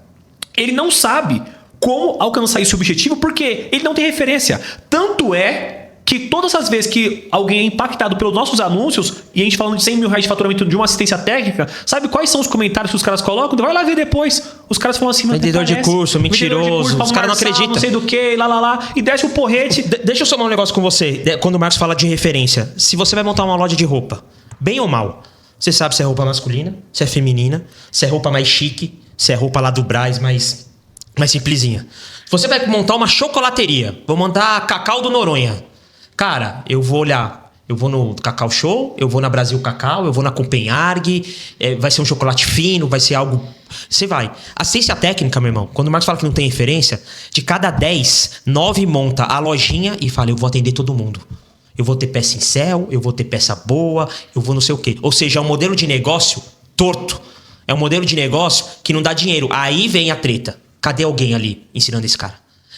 A: ele não sabe como alcançar esse objetivo, porque ele não tem referência. Tanto é que todas as vezes que alguém é impactado pelos nossos anúncios, e a gente falando de 100 mil reais de faturamento de uma assistência técnica, sabe quais são os comentários que os caras colocam? Vai lá ver depois. Os caras falam assim...
B: Vendedor de curso, mentiroso, os caras não acreditam.
A: Não sei do que, lá, e desce o porrete.
B: Deixa eu somar um negócio com você. Quando o Marcos fala de referência, se você vai montar uma loja de roupa, bem ou mal, você sabe se é roupa masculina, se é feminina, se é roupa mais chique, se é roupa lá do Brás, mais simplesinha. Você vai montar uma chocolateria. Vou montar Cacau do Noronha. Cara, eu vou olhar. Eu vou no Cacau Show, eu vou na Brasil Cacau, eu vou na Copenhague. Vai ser um chocolate fino, vai ser algo... Você vai. Assistência técnica, meu irmão. Quando o Marcos fala que não tem referência, de cada 10, 9 monta a lojinha e fala, eu vou atender todo mundo. Eu vou ter peça em céu, eu vou ter peça boa, eu vou não sei o quê. Ou seja, é um modelo de negócio torto. É um modelo de negócio que não dá dinheiro. Aí vem a treta. Cadê alguém ali ensinando esse cara?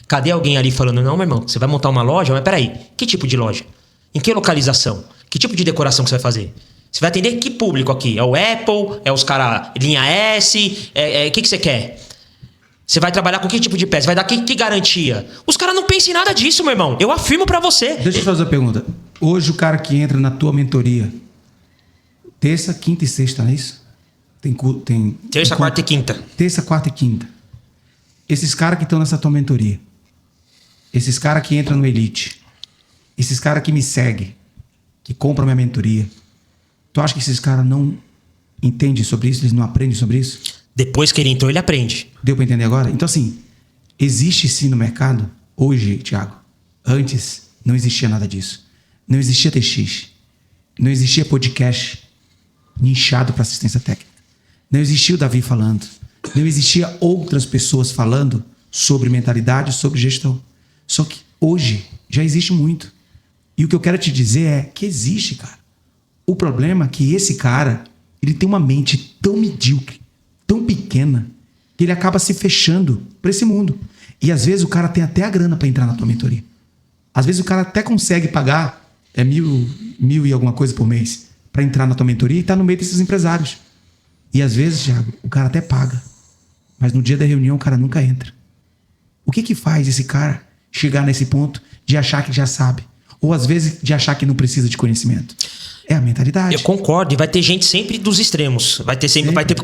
B: Cadê alguém ali falando, não, meu irmão, você vai montar uma loja? Mas peraí, que tipo de loja? Em que localização? Que tipo de decoração que você vai fazer? Você vai atender que público aqui? É o Apple? É os caras linha S? O que você quer? Você vai trabalhar com que tipo de peça? Vai dar que garantia? Os caras não pensam em nada disso, meu irmão. Eu afirmo pra você.
C: Deixa eu fazer uma pergunta. Hoje o cara que entra na tua mentoria, terça, quinta e sexta, não é isso? Tem
B: Terça, quarta e quinta.
C: Terça, quarta e quinta. Esses caras que estão nessa tua mentoria, esses caras que entram no Elite, esses caras que me seguem, que compram minha mentoria, tu acha que esses caras não entendem sobre isso? Eles não aprendem sobre isso?
B: Depois que ele entrou, ele aprende.
C: Deu pra entender agora? Então, assim, existe sim no mercado, hoje, Thiago, antes não existia nada disso. Não existia TX. Não existia podcast nichado para assistência técnica. Não existia o Davi falando. Não existia outras pessoas falando sobre mentalidade, sobre gestão. Só que hoje já existe muito. E o que eu quero te dizer é que existe, cara. O problema é que esse cara, ele tem uma mente tão medíocre, tão pequena, que ele acaba se fechando para esse mundo. E às vezes o cara tem até a grana para entrar na tua mentoria. Às vezes o cara até consegue pagar mil e alguma coisa por mês para entrar na tua mentoria e tá no meio desses empresários. E às vezes, Thiago, o cara até paga, mas no dia da reunião o cara nunca entra. O que faz esse cara chegar nesse ponto de achar que já sabe? Ou às vezes de achar que não precisa de conhecimento? É a mentalidade.
B: Eu concordo, e vai ter gente sempre dos extremos. Vai ter,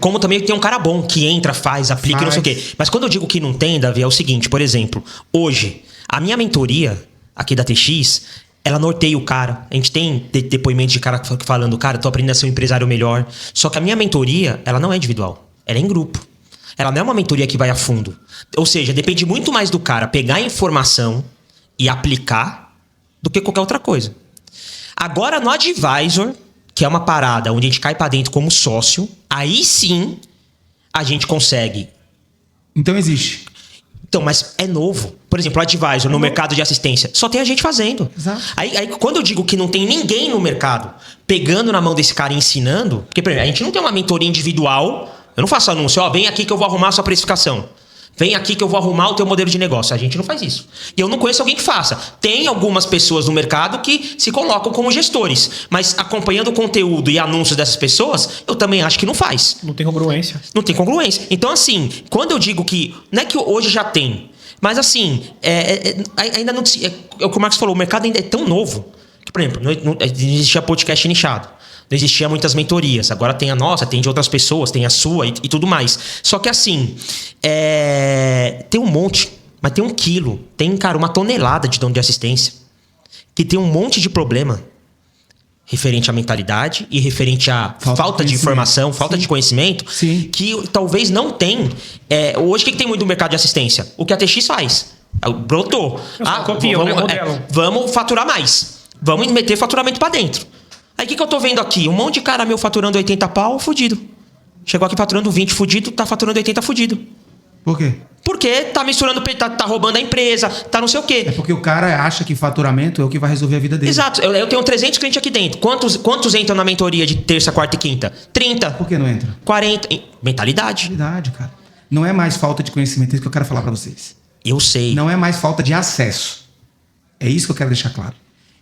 B: como também tem um cara bom que entra, faz, aplica, não sei o quê. Mas quando eu digo que não tem, Davi, é o seguinte, por exemplo, hoje, a minha mentoria aqui da TX, ela norteia o cara. A gente tem depoimentos de cara falando, cara, tô aprendendo a ser um empresário melhor. Só que a minha mentoria, ela não é individual, ela é em grupo. Ela não é uma mentoria que vai a fundo. Ou seja, depende muito mais do cara pegar a informação e aplicar do que qualquer outra coisa. Agora, no Advisor, que é uma parada onde a gente cai pra dentro como sócio, aí sim a gente consegue.
C: Então existe.
B: Então, mas é novo. Por exemplo, o Advisor no mercado de assistência, só tem a gente fazendo.
C: Exato.
B: Aí, quando eu digo que não tem ninguém no mercado pegando na mão desse cara e ensinando, porque, por exemplo, a gente não tem uma mentoria individual, eu não faço anúncio, ó, vem aqui que eu vou arrumar a sua precificação. Vem aqui que eu vou arrumar o teu modelo de negócio. A gente não faz isso. E eu não conheço alguém que faça. Tem algumas pessoas no mercado que se colocam como gestores. Mas acompanhando o conteúdo e anúncios dessas pessoas, eu também acho que não faz.
A: Não tem congruência.
B: Não tem congruência. Então, assim, quando eu digo que... Não é que hoje já tem. Mas, assim, ainda não... É o que o Marcos falou, o mercado ainda é tão novo. Que, por exemplo, não existia podcast nichado. Não existia muitas mentorias. Agora tem a nossa, tem de outras pessoas, tem a sua e tudo mais. Só que assim, tem um monte, mas tem 1 quilo. Tem, cara, uma tonelada de dono de assistência que tem um monte de problema referente à mentalidade e referente à falta de informação, falta de conhecimento,
C: Sim.
B: que talvez não tem. Hoje, o que tem muito no mercado de assistência? O que a TX faz. Brotou. Vamos faturar mais. Vamos meter faturamento pra dentro. Aí o que eu tô vendo aqui? Um monte de cara meu faturando 80 pau, fudido. Chegou aqui faturando 20 fudido, tá faturando 80 fudido.
C: Por quê?
B: Porque tá misturando, tá roubando a empresa, tá não sei o quê.
C: É porque o cara acha que faturamento é o que vai resolver a vida dele.
B: Exato. Eu tenho 300 clientes aqui dentro. Quantos entram na mentoria de terça, quarta e quinta? 30.
C: Por que não entra?
B: 40. Mentalidade.
C: Mentalidade, cara. Não é mais falta de conhecimento, é isso que eu quero falar pra vocês.
B: Eu sei.
C: Não é mais falta de acesso. É isso que eu quero deixar claro.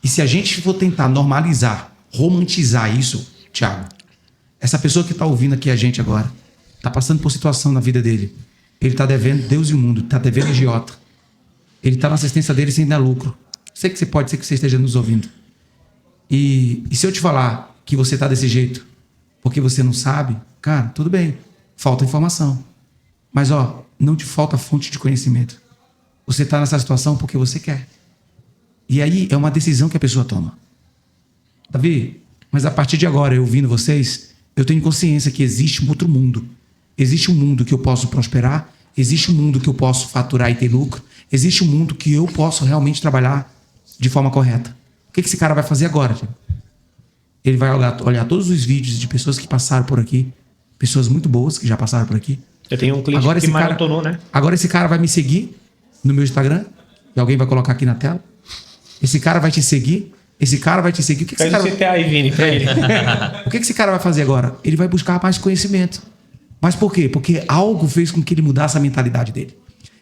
C: E se a gente for tentar normalizar, romantizar isso, Thiago, essa pessoa que tá ouvindo aqui a gente agora, tá passando por situação na vida dele. Ele tá devendo Deus e o mundo, tá devendo agiota. Ele tá na assistência dele sem dar lucro. Sei que pode ser que você esteja nos ouvindo. E se eu te falar que você tá desse jeito porque você não sabe, cara, tudo bem. Falta informação. Mas, não te falta fonte de conhecimento. Você tá nessa situação porque você quer. E aí é uma decisão que a pessoa toma. Davi, mas a partir de agora, eu ouvindo vocês, eu tenho consciência que existe um outro mundo. Existe um mundo que eu posso prosperar, existe um mundo que eu posso faturar e ter lucro, existe um mundo que eu posso realmente trabalhar de forma correta. O que esse cara vai fazer agora, Thiago? Ele vai olhar todos os vídeos de pessoas que passaram por aqui, pessoas muito boas que já passaram por aqui.
A: Eu tenho um cliente que maratonou, né?
C: Agora esse cara vai me seguir no meu Instagram, e alguém vai colocar aqui na tela. Esse cara vai te seguir. Esse cara vai te seguir. O que esse cara vai...
A: CTA aí, Vini, pra ele.
C: O que esse cara vai fazer agora? Ele vai buscar mais conhecimento. Mas por quê? Porque algo fez com que ele mudasse a mentalidade dele.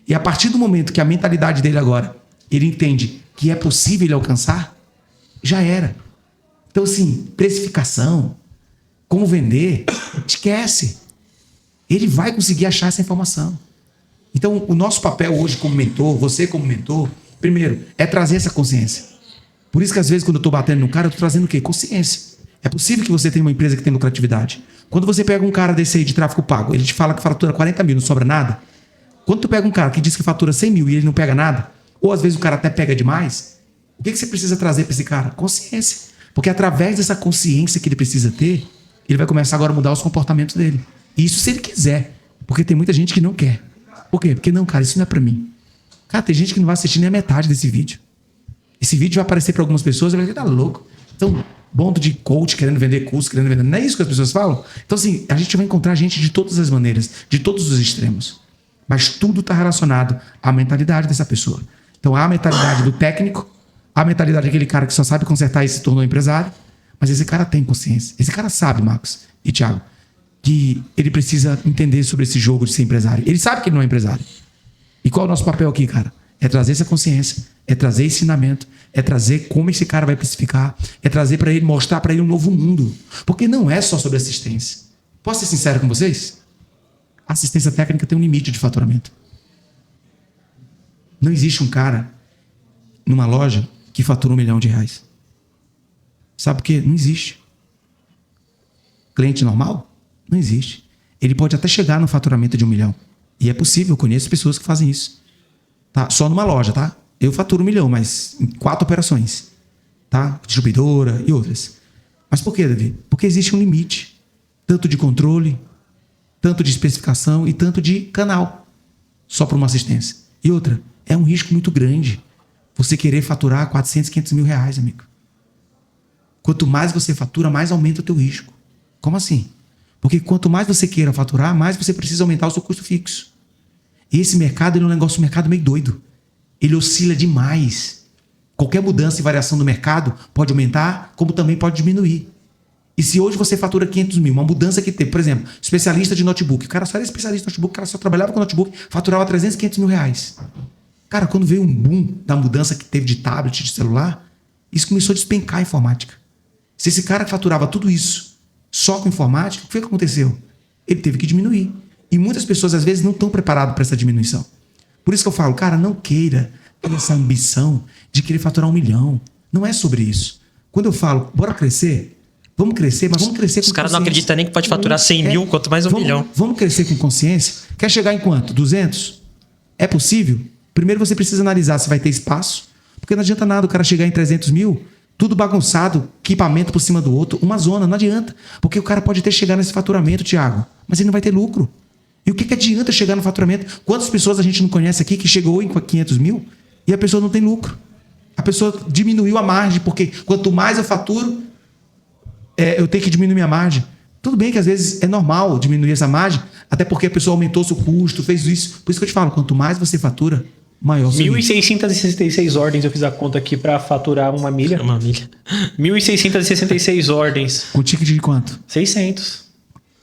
C: E a partir do momento que a mentalidade dele agora, ele entende que é possível ele alcançar, já era. Então, assim, precificação, como vender, esquece. Ele vai conseguir achar essa informação. Então, o nosso papel hoje como mentor, você como mentor, primeiro, é trazer essa consciência. Por isso que às vezes quando eu estou batendo no cara, eu estou trazendo o quê? Consciência. É possível que você tenha uma empresa que tem lucratividade. Quando você pega um cara desse aí de tráfego pago, ele te fala que fatura 40 mil, não sobra nada. Quando tu pega um cara que diz que fatura 100 mil e ele não pega nada, ou às vezes o cara até pega demais, o que você precisa trazer para esse cara? Consciência. Porque através dessa consciência que ele precisa ter, ele vai começar agora a mudar os comportamentos dele. E isso se ele quiser. Porque tem muita gente que não quer. Por quê? Porque não, cara, isso não é para mim. Cara, tem gente que não vai assistir nem a metade desse vídeo. Esse vídeo vai aparecer para algumas pessoas e vai dizer, tá louco. Então, bando de coach querendo vender curso, querendo vender. Não é isso que as pessoas falam? Então, assim, a gente vai encontrar gente de todas as maneiras, de todos os extremos. Mas tudo está relacionado à mentalidade dessa pessoa. Então, há a mentalidade do técnico, há a mentalidade daquele cara que só sabe consertar e se tornou empresário. Mas esse cara tem consciência. Esse cara sabe, Marcos e Thiago, que ele precisa entender sobre esse jogo de ser empresário. Ele sabe que ele não é empresário. E qual é o nosso papel aqui, cara? É trazer essa consciência, é trazer ensinamento, é trazer como esse cara vai precificar, é trazer para ele, mostrar para ele um novo mundo. Porque não é só sobre assistência. Posso ser sincero com vocês? A assistência técnica tem um limite de faturamento. Não existe um cara numa loja que fatura R$1 milhão. Sabe por quê? Não existe. Cliente normal? Não existe. Ele pode até chegar no faturamento de R$1 milhão. E é possível, eu conheço pessoas que fazem isso. Tá? Só numa loja, tá? Eu faturo R$1 milhão, mas em 4 operações. Tá? Distribuidora e outras. Mas por quê, Davi? Porque existe um limite. Tanto de controle, tanto de especificação e tanto de canal. Só para uma assistência. E outra, é um risco muito grande. Você querer faturar 400, 500 mil reais, amigo. Quanto mais você fatura, mais aumenta o teu risco. Como assim? Porque quanto mais você queira faturar, mais você precisa aumentar o seu custo fixo. E esse mercado ele é um mercado meio doido. Ele oscila demais. Qualquer mudança e variação do mercado pode aumentar, como também pode diminuir. E se hoje você fatura 500 mil, uma mudança que teve, por exemplo, especialista de notebook. O cara só era especialista de notebook, o cara só trabalhava com notebook, faturava 300, 500 mil reais. Cara, quando veio um boom da mudança que teve de tablet, de celular, isso começou a despencar a informática. Se esse cara faturava tudo isso só com informática, o que foi que aconteceu? Ele teve que diminuir. E muitas pessoas, às vezes, não estão preparadas para essa diminuição. Por isso que eu falo, cara, não queira ter essa ambição de querer faturar R$1 milhão. Não é sobre isso. Quando eu falo, bora crescer, vamos crescer, mas vamos crescer com consciência.
B: Os caras não acreditam nem que pode faturar 100 mil, quanto mais R$1 milhão.
C: Vamos crescer com consciência. Quer chegar em quanto? 200? É possível? Primeiro você precisa analisar se vai ter espaço, porque não adianta nada o cara chegar em 300 mil, tudo bagunçado, equipamento por cima do outro, uma zona, não adianta. Porque o cara pode até chegar nesse faturamento, Thiago, mas ele não vai ter lucro. E o que adianta chegar no faturamento? Quantas pessoas a gente não conhece aqui que chegou em 500 mil e a pessoa não tem lucro? A pessoa diminuiu a margem, porque quanto mais eu faturo, eu tenho que diminuir minha margem. Tudo bem que às vezes é normal diminuir essa margem, até porque a pessoa aumentou seu custo, fez isso. Por isso que eu te falo, quanto mais você fatura, maior o seu risco.
A: 1.666 ordens, eu fiz a conta aqui para faturar uma milha.
B: Uma milha.
A: 1.666 ordens.
C: Com ticket de quanto?
A: 600.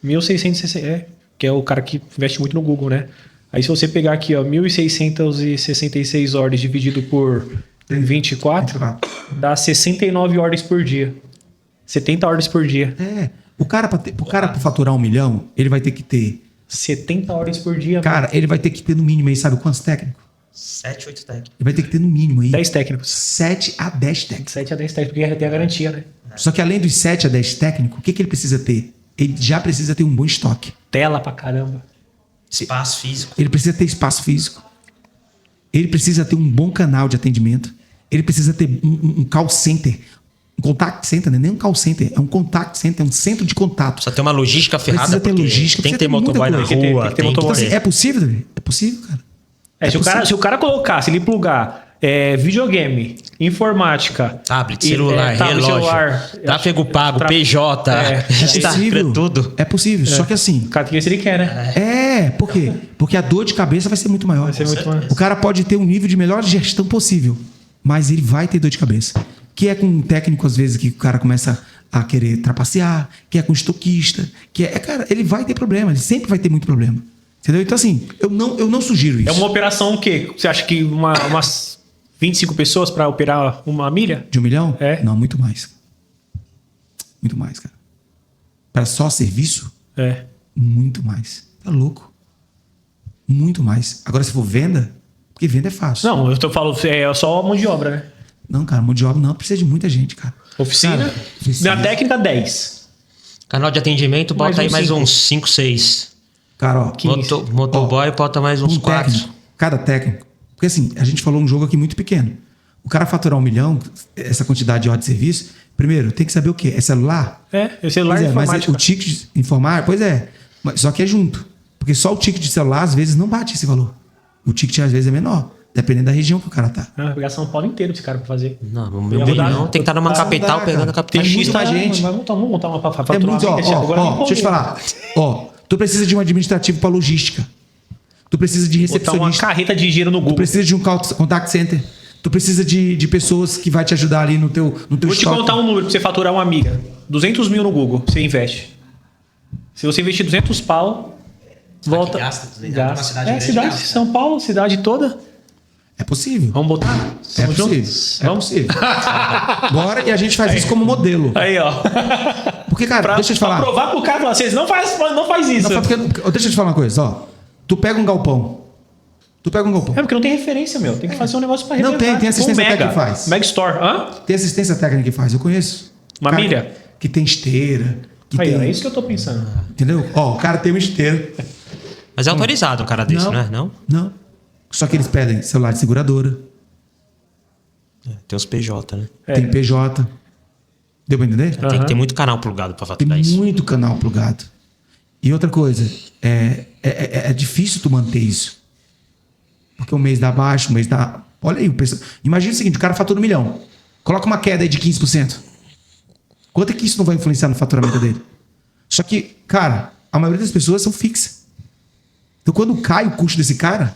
A: 1.660, que é o cara que investe muito no Google, né? Aí se você pegar aqui, ó, 1.666 ordens dividido por 24, dá 69 ordens por dia. 70 ordens por dia.
C: O cara para faturar R$1 milhão, ele vai ter que ter
A: 70 ordens por dia.
C: Cara, ele vai ter que ter no mínimo aí, sabe quantos técnicos?
B: 7, 8 técnicos.
C: Ele vai ter que ter no mínimo aí
A: 10 técnicos.
C: 7 a 10 técnicos.
A: 7 a 10 técnicos, porque já tem a garantia, né?
C: Só que além dos 7 a 10 técnicos, o que ele precisa ter? Ele já precisa ter um bom estoque.
A: Tela pra caramba.
B: Espaço físico.
C: Ele precisa ter espaço físico. Ele precisa ter um bom canal de atendimento. Ele precisa ter um call center. Um contact center, não é nem um call center. É um contact center, é um centro de contato.
B: Precisa ter uma logística ferrada.
C: Precisa ter logística.
B: Tem que ter motoboy na rua.
A: Tem que ter motoboy.
C: Então, assim, é possível, Davi? É possível, cara.
A: Se o cara colocar, se ele plugar videogame, informática,
B: tablet, celular, relógio, tráfego pago, PJ, tudo.
C: É possível, só que assim...
A: O cara tem que ver se ele quer, né?
C: Por quê? Porque a dor de cabeça vai ser muito maior.
A: Vai ser muito maior.
C: O cara pode ter um nível de melhor gestão possível, mas ele vai ter dor de cabeça. Que é com um técnico, às vezes, que o cara começa a querer trapacear, que é com estoquista, cara, ele vai ter problema, ele sempre vai ter muito problema. Entendeu? Então, assim, eu não sugiro isso.
A: É uma operação o quê? Você acha que umas 25 pessoas para operar uma milha?
C: De R$1 milhão?
A: É.
C: Não, muito mais. Muito mais, cara. para só serviço,
A: É.
C: muito mais. Tá louco. Muito mais. Agora, se for venda, porque venda é fácil.
A: Não, eu falo, é só mão de obra, né?
C: Não, cara, mão de obra não, precisa de muita gente, cara.
A: Oficina.
C: Cara, oficina.
A: Minha técnica, 10.
B: Canal de atendimento,
A: Mais
B: bota aí
A: uns
B: mais
A: cinco.
B: uns 5, 6.
C: Cara, ó,
A: 15.
B: Motoboy, bota mais uns 4.
C: técnico, cada técnico. Porque assim, a gente falou um jogo aqui muito pequeno. O cara faturar 1 milhão, essa quantidade de hora de serviço, primeiro, tem que saber o quê? É celular?
A: É celular
C: Pois
A: e
C: é, mas
A: informática.
C: o ticket de informar, pois é. Só que é junto. Porque só o ticket de celular, às vezes, não bate esse valor. O ticket, às vezes, é menor. Dependendo da região que o cara tá.
A: Vai pegar São Paulo inteiro esse cara pra fazer.
B: Não, o
A: Ia
B: meu
A: rodar-
B: milhão tem que estar numa
A: Ah,
B: capital,
C: dá,
B: pegando
C: cara.
B: a capital.
C: Tem
A: X
C: muita
A: tá,
C: gente.
A: Vamos montar uma pra
C: É
A: faturar
C: muito,
A: uma venda, agora nem
C: deixa eu te falar. Ó, tu precisa de um administrativo para logística. Tu precisa de
A: Botar uma
C: recepcionista.
A: carreta de dinheiro no
C: Tu
A: Google.
C: precisa de um contact center. Tu precisa de pessoas que vai te ajudar ali no teu
A: Vou te
C: estoque.
A: contar um número pra você faturar uma amiga. 200 mil no Google, você investe. Se você investir 200 pau, volta.
B: gasta 200, é uma
A: gasta.
B: cidade
A: É,
B: grande,
A: cidade,
B: gasta.
A: São Paulo, cidade toda.
C: É possível.
A: Vamos botar?
C: É
A: Tamo
C: possível.
A: juntos?
C: É
A: Vamos?
C: possível. Bora e a gente faz isso como modelo.
A: Aí, ó.
C: Porque, cara, deixa eu te falar.
A: Pra provar pro cara, falar, vocês não faz isso.
C: Não, deixa eu te falar uma coisa, ó. Tu pega um galpão.
A: É porque não tem referência, meu. Tem que fazer um negócio pra
C: Não,
A: representar.
C: tem assistência
A: Mega.
C: técnica que faz.
A: Mega Store. Hã?
C: Tem assistência técnica que faz, eu conheço.
A: Uma
C: Cara
A: milha?
C: Que tem esteira. Que
A: Aí,
C: tem,
A: é isso que eu tô pensando.
C: entendeu? Ó, o cara tem uma esteira.
B: Mas é autorizado um cara desse,
C: Não.
B: não é? Não?
C: Não. Só que eles pedem celular de seguradora,
B: Tem os PJ, né?
A: É.
C: tem PJ. Deu pra entender?
B: Tem que ter muito canal plugado pra
C: Tem
B: faturar isso.
C: muito canal plugado. E outra coisa, é difícil tu manter isso. Porque um mês dá baixo, um mês dá... Olha aí, imagina o seguinte, o cara fatura 1 milhão. Coloca uma queda aí de 15%. Quanto é que isso não vai influenciar no faturamento dele? Só que, cara, a maioria das pessoas são fixas. Então, quando cai o custo desse cara,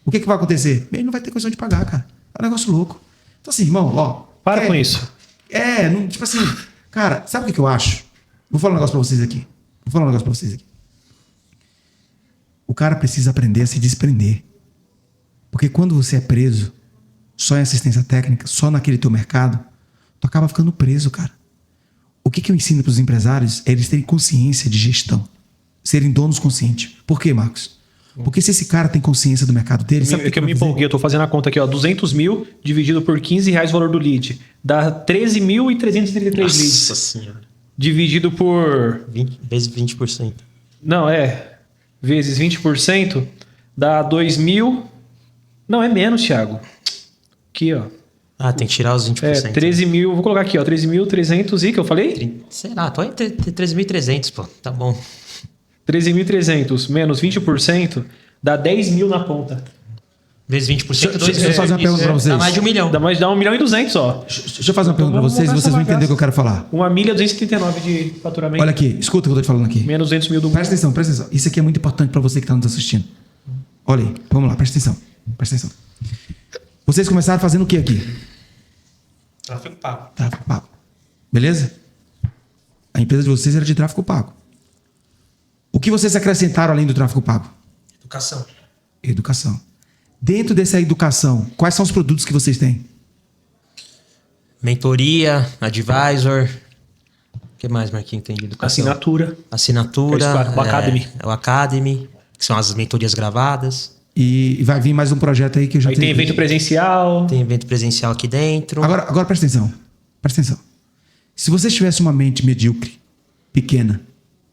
C: o que vai acontecer? Ele não vai ter condição de pagar, cara. É um negócio louco. Então, assim, irmão, ó...
A: Para com isso.
C: Tipo assim... Cara, sabe o que eu acho? Vou falar um negócio pra vocês aqui. O cara precisa aprender a se desprender. Porque quando você é preso só em assistência técnica, só naquele teu mercado, tu acaba ficando preso, cara. O que eu ensino pros empresários é eles terem consciência de gestão. Serem donos conscientes. Por quê, Marcos? Porque se esse cara tem consciência do mercado dele... sabe o
A: É que eu
C: ele
A: me
C: vai fazer?
A: empolguei, eu tô fazendo a conta aqui, ó. 200 mil dividido por 15 reais o valor do lead. Dá 13.333 leads.
B: Nossa senhora.
A: Dividido por...
B: 20, vezes 20%.
A: Não, vezes 20%, dá 2.000... Não, é menos, Thiago. Aqui, ó.
B: Ah, tem que tirar os 20%.
A: 13 mil... Vou colocar aqui, ó. 13.300 e que eu falei?
B: Sei lá, tô entre 13.300, pô. Tá bom.
A: 13.300 menos 20% dá 10 mil na ponta.
B: Vezes 20%,
C: Deixa eu fazer uma pergunta pra vocês.
B: Dá mais de 1 milhão.
A: Dá 1 milhão e 200, ó.
C: Deixa eu fazer uma pergunta pra
A: vamos
C: vocês e
A: montar
C: vocês vão
A: essa
C: entender o
A: bagaça.
C: que eu quero falar.
A: Uma milha 239 de faturamento.
C: Olha aqui, escuta o que eu tô te falando aqui.
A: Menos 200 mil do
C: Presta atenção. Isso aqui é muito importante para você que está nos assistindo. Olha aí, vamos lá, presta atenção. Vocês começaram fazendo o que aqui?
B: Tráfego pago.
C: Tráfego pago. Beleza? A empresa de vocês era de tráfego pago. O que vocês acrescentaram além do tráfego pago?
B: Educação.
C: Educação. Dentro dessa educação, quais são os produtos que vocês têm?
B: Mentoria, advisor. O que mais, Marquinhos, tem de educação?
A: Assinatura. O Academy.
B: O Academy, que são as mentorias gravadas.
C: E vai vir mais um projeto aí que eu já
A: Aí tem evento presencial.
B: Tem evento presencial aqui dentro.
C: Agora presta atenção. Presta atenção. Se vocês tivessem uma mente medíocre, pequena,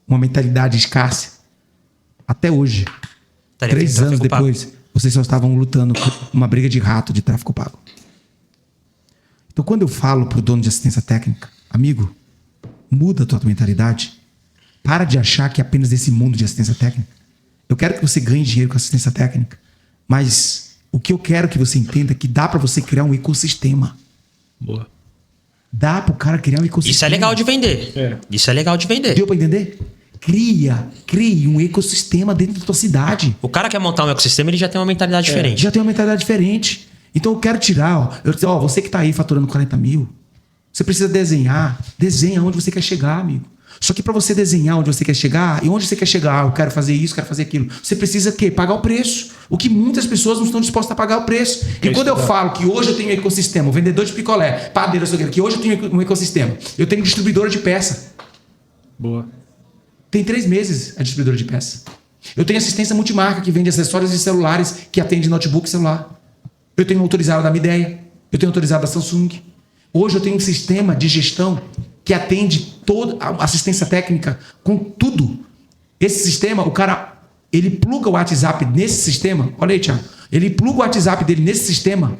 C: uma mentalidade escassa, até hoje,
B: Estaria
C: 3
B: tendo
C: anos
B: tráfego pago.
C: depois, vocês só estavam lutando com uma briga de rato de tráfego pago. Então, quando eu falo pro dono de assistência técnica, amigo, muda a tua mentalidade. Para de achar que é apenas desse mundo de assistência técnica. Eu quero que você ganhe dinheiro com assistência técnica, mas o que eu quero que você entenda é que dá para você criar um ecossistema.
A: Boa.
C: Dá pro cara criar um ecossistema.
B: Isso é legal de vender.
A: É.
B: Isso é legal de vender.
C: Deu pra entender? Crie um ecossistema dentro da tua cidade.
B: O cara quer montar um ecossistema, ele já tem uma mentalidade diferente.
C: Já tem uma mentalidade diferente. Então eu quero tirar, você que tá aí faturando 40 mil, você precisa desenha onde você quer chegar, amigo. Só que para você desenhar onde você quer chegar, e onde você quer chegar, eu quero fazer isso, quero fazer aquilo, você precisa o quê? Pagar o preço. O que muitas pessoas não estão dispostas a pagar o preço. E quando eu falo que hoje eu tenho um ecossistema, um vendedor de picolé, padeiro, que hoje eu tenho um ecossistema, eu tenho distribuidora de peça.
A: Boa.
C: Tem 3 meses a distribuidora de peça. Eu tenho assistência multimarca, que vende acessórios de celulares, que atende notebook e celular. Eu tenho autorizado da Midea. Eu tenho autorizado da Samsung. Hoje eu tenho um sistema de gestão que atende toda a assistência técnica com tudo. Esse sistema, o cara, ele pluga o WhatsApp nesse sistema. Olha aí, Thiago. Ele pluga o WhatsApp dele nesse sistema.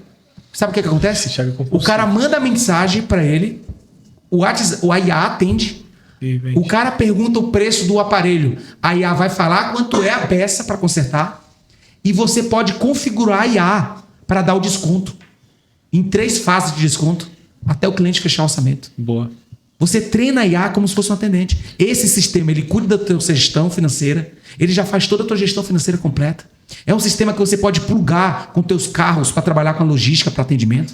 C: Sabe o que acontece? O cara manda mensagem para ele, o IA atende, o cara pergunta o preço do aparelho, a IA vai falar quanto é a peça para consertar e você pode configurar a IA para dar o desconto. Em 3 fases de desconto, até o cliente fechar o orçamento.
A: Boa.
C: Você treina a IA como se fosse um atendente. Esse sistema, ele cuida da tua gestão financeira, ele já faz toda a tua gestão financeira completa. É um sistema que você pode plugar com teus carros para trabalhar com a logística para atendimento.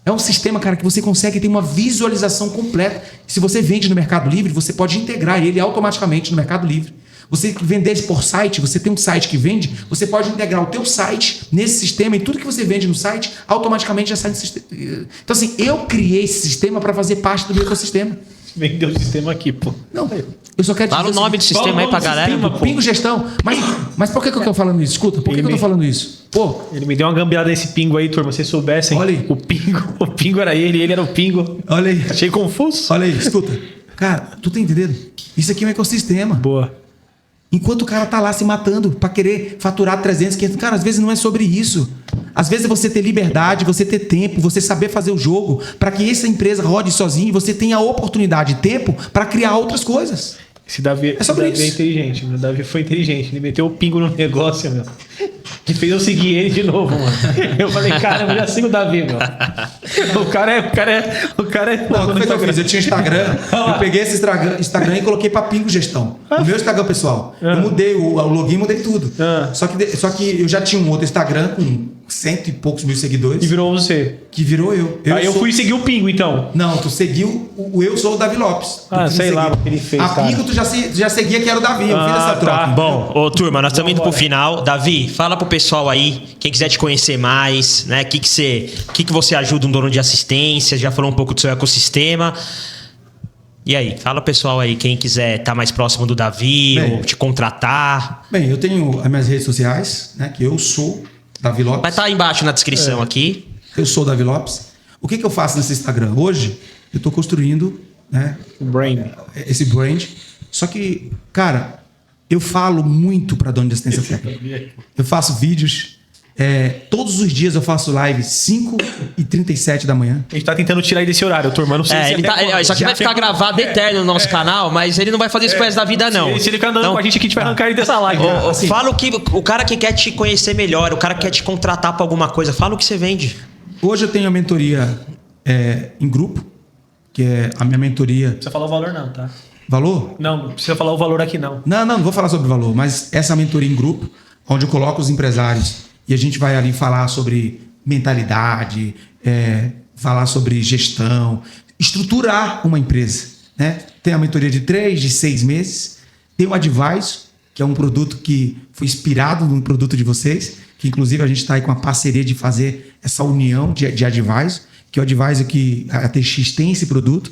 C: É um sistema, cara, que você consegue ter uma visualização completa. Se você vende no Mercado Livre, você pode integrar ele automaticamente no Mercado Livre. Você vender por site, você tem um site que vende, você pode integrar o teu site nesse sistema e tudo que você vende no site automaticamente já sai no sistema. Então, assim, eu criei esse sistema para fazer parte do meu ecossistema.
A: Vendeu o sistema aqui, pô.
C: Não, eu só quero
B: Fala o nome do sistema aí pra galera.
C: Pingo Gestão. Mas por que eu tô falando isso? Escuta, por que eu tô falando isso? Pô,
A: ele me deu uma gambiarra desse pingo aí, turma. Vocês soubessem.
C: Olha aí.
A: O pingo era ele era o pingo.
C: Olha aí.
A: Achei confuso.
C: Olha aí, escuta. Cara, tu tá entendendo? Isso aqui é um ecossistema.
A: Boa.
C: Enquanto o cara tá lá se matando para querer faturar 300, 500... Cara, às vezes não é sobre isso. Às vezes é você ter liberdade, você ter tempo, você saber fazer o jogo para que essa empresa rode sozinha e você tenha a oportunidade e tempo para criar outras coisas.
A: Esse Davi,
C: É sobre
A: Davi é
C: isso.
A: inteligente, meu. Davi foi inteligente. Ele meteu o pingo no negócio, meu. Que fez eu seguir ele de novo, mano. Eu falei, cara, eu já sigo o Davi, meu. O cara é.
C: Não, o que foi que eu fiz? Eu tinha Instagram, eu peguei esse Instagram e coloquei para Pingo Gestão. O meu Instagram pessoal. Eu mudei o login, mudei tudo. Só que eu já tinha um outro Instagram com 100 e poucos mil seguidores.
A: E virou você.
C: Que virou eu.
A: Aí eu fui seguir o pingo, então.
C: Não, tu seguiu o Eu Sou o Davi Lopes.
A: Ah,
C: Tu
A: sei
C: me
A: lá
C: seguiu.
A: o que ele fez,
C: A
A: cara.
C: Pingo tu já seguia que era o Davi. Eu fiz essa troca.
A: tá.
B: Bom, ô turma, nós estamos indo pro final. Davi, fala pro pessoal aí, quem quiser te conhecer mais, né? Que você ajuda um dono de assistência, já falou um pouco do seu ecossistema. E aí, fala pro pessoal aí, quem quiser estar mais próximo do Davi
C: Bem,
B: ou te contratar.
C: Bem, eu tenho as minhas redes sociais, né? Que eu sou Davi Lopes.
B: Vai estar aí embaixo na descrição aqui.
C: Eu sou o Davi Lopes. O que eu faço nesse Instagram? Hoje, eu estou construindo, né,
A: Brain.
C: esse brand. Só que, cara, eu falo muito para dono de assistência técnica. Eu faço vídeos. Todos os dias eu faço live 5h37 da manhã.
A: A gente tá tentando tirar ele desse horário, turma. Não sei se
B: Ele
A: até quando.
B: isso aqui
A: Já
B: vai ficar
A: tem-
B: gravado eterno no nosso canal, mas ele não vai fazer isso pro resto da vida, não.
A: Se ele ficar andando
B: Então,
A: com a gente aqui, a gente vai arrancar ele dessa live. né?
C: assim-
B: fala o cara que quer te conhecer melhor, o cara que quer te contratar pra alguma coisa, fala o que você vende.
C: Hoje eu tenho a mentoria em grupo, que é a minha mentoria.
A: Não precisa falar o valor, não, tá?
C: Valor?
A: Não precisa falar o valor aqui, não.
C: Não vou falar sobre valor, mas essa mentoria em grupo, onde eu coloco os empresários e a gente vai ali falar sobre mentalidade, falar sobre gestão, estruturar uma empresa, né? Tem a mentoria de 3, de 6 meses, tem o Advisor, que é um produto que foi inspirado num produto de vocês, que inclusive a gente está aí com a parceria de fazer essa união de Advisor, que é o Advisor que a TX tem esse produto.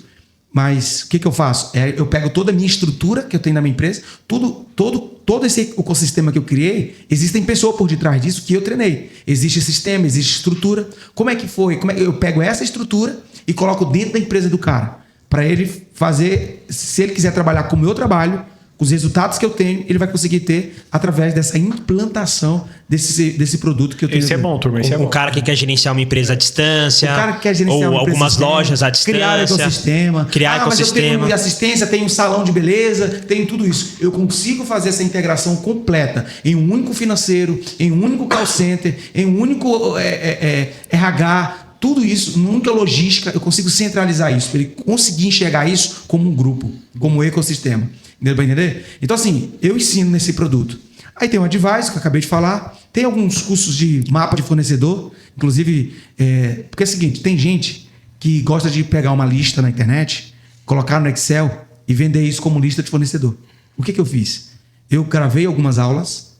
C: Mas o que eu faço? Eu pego toda a minha estrutura que eu tenho na minha empresa, todo esse ecossistema que eu criei, existem pessoas por detrás disso que eu treinei. Existe sistema, existe estrutura. Como é que foi? Eu pego essa estrutura e coloco dentro da empresa do cara, para ele fazer, se ele quiser trabalhar como eu trabalho, os resultados que eu tenho, ele vai conseguir ter através dessa implantação desse produto que eu tenho.
A: Esse é bom, turma. Esse é bom.
B: Um cara que quer gerenciar uma empresa à distância.
C: O cara que quer gerenciar
B: ou
C: uma empresa
B: algumas
C: à distância,
B: lojas à distância.
C: Criar ecossistema. Mas eu tenho de assistência, tenho um salão de beleza, tenho tudo isso. Eu consigo fazer essa integração completa em um único financeiro, em um único call center, em um único RH. Tudo isso, nunca logística, eu consigo centralizar isso, para ele conseguir enxergar isso como um grupo, como um ecossistema. Deu para entender? Então, assim, eu ensino nesse produto. Aí tem o Advisor, que eu acabei de falar. Tem alguns cursos de mapa de fornecedor. Inclusive, porque é o seguinte, tem gente que gosta de pegar uma lista na internet, colocar no Excel e vender isso como lista de fornecedor. O que eu fiz? Eu gravei algumas aulas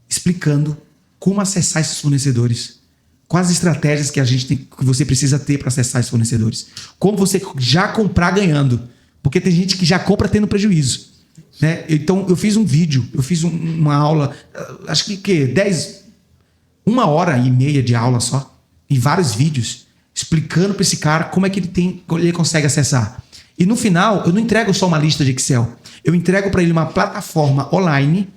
C: explicando como acessar esses fornecedores. Quais as estratégias que a gente tem, que você precisa ter para acessar esses fornecedores. Como você já comprar ganhando. Porque tem gente que já compra tendo prejuízo. Né? Então, eu fiz um vídeo, eu fiz uma aula, acho que 1 hora e meia de aula só, em vários vídeos, explicando para esse cara como é que ele consegue acessar. E no final, eu não entrego só uma lista de Excel, eu entrego para ele uma plataforma online,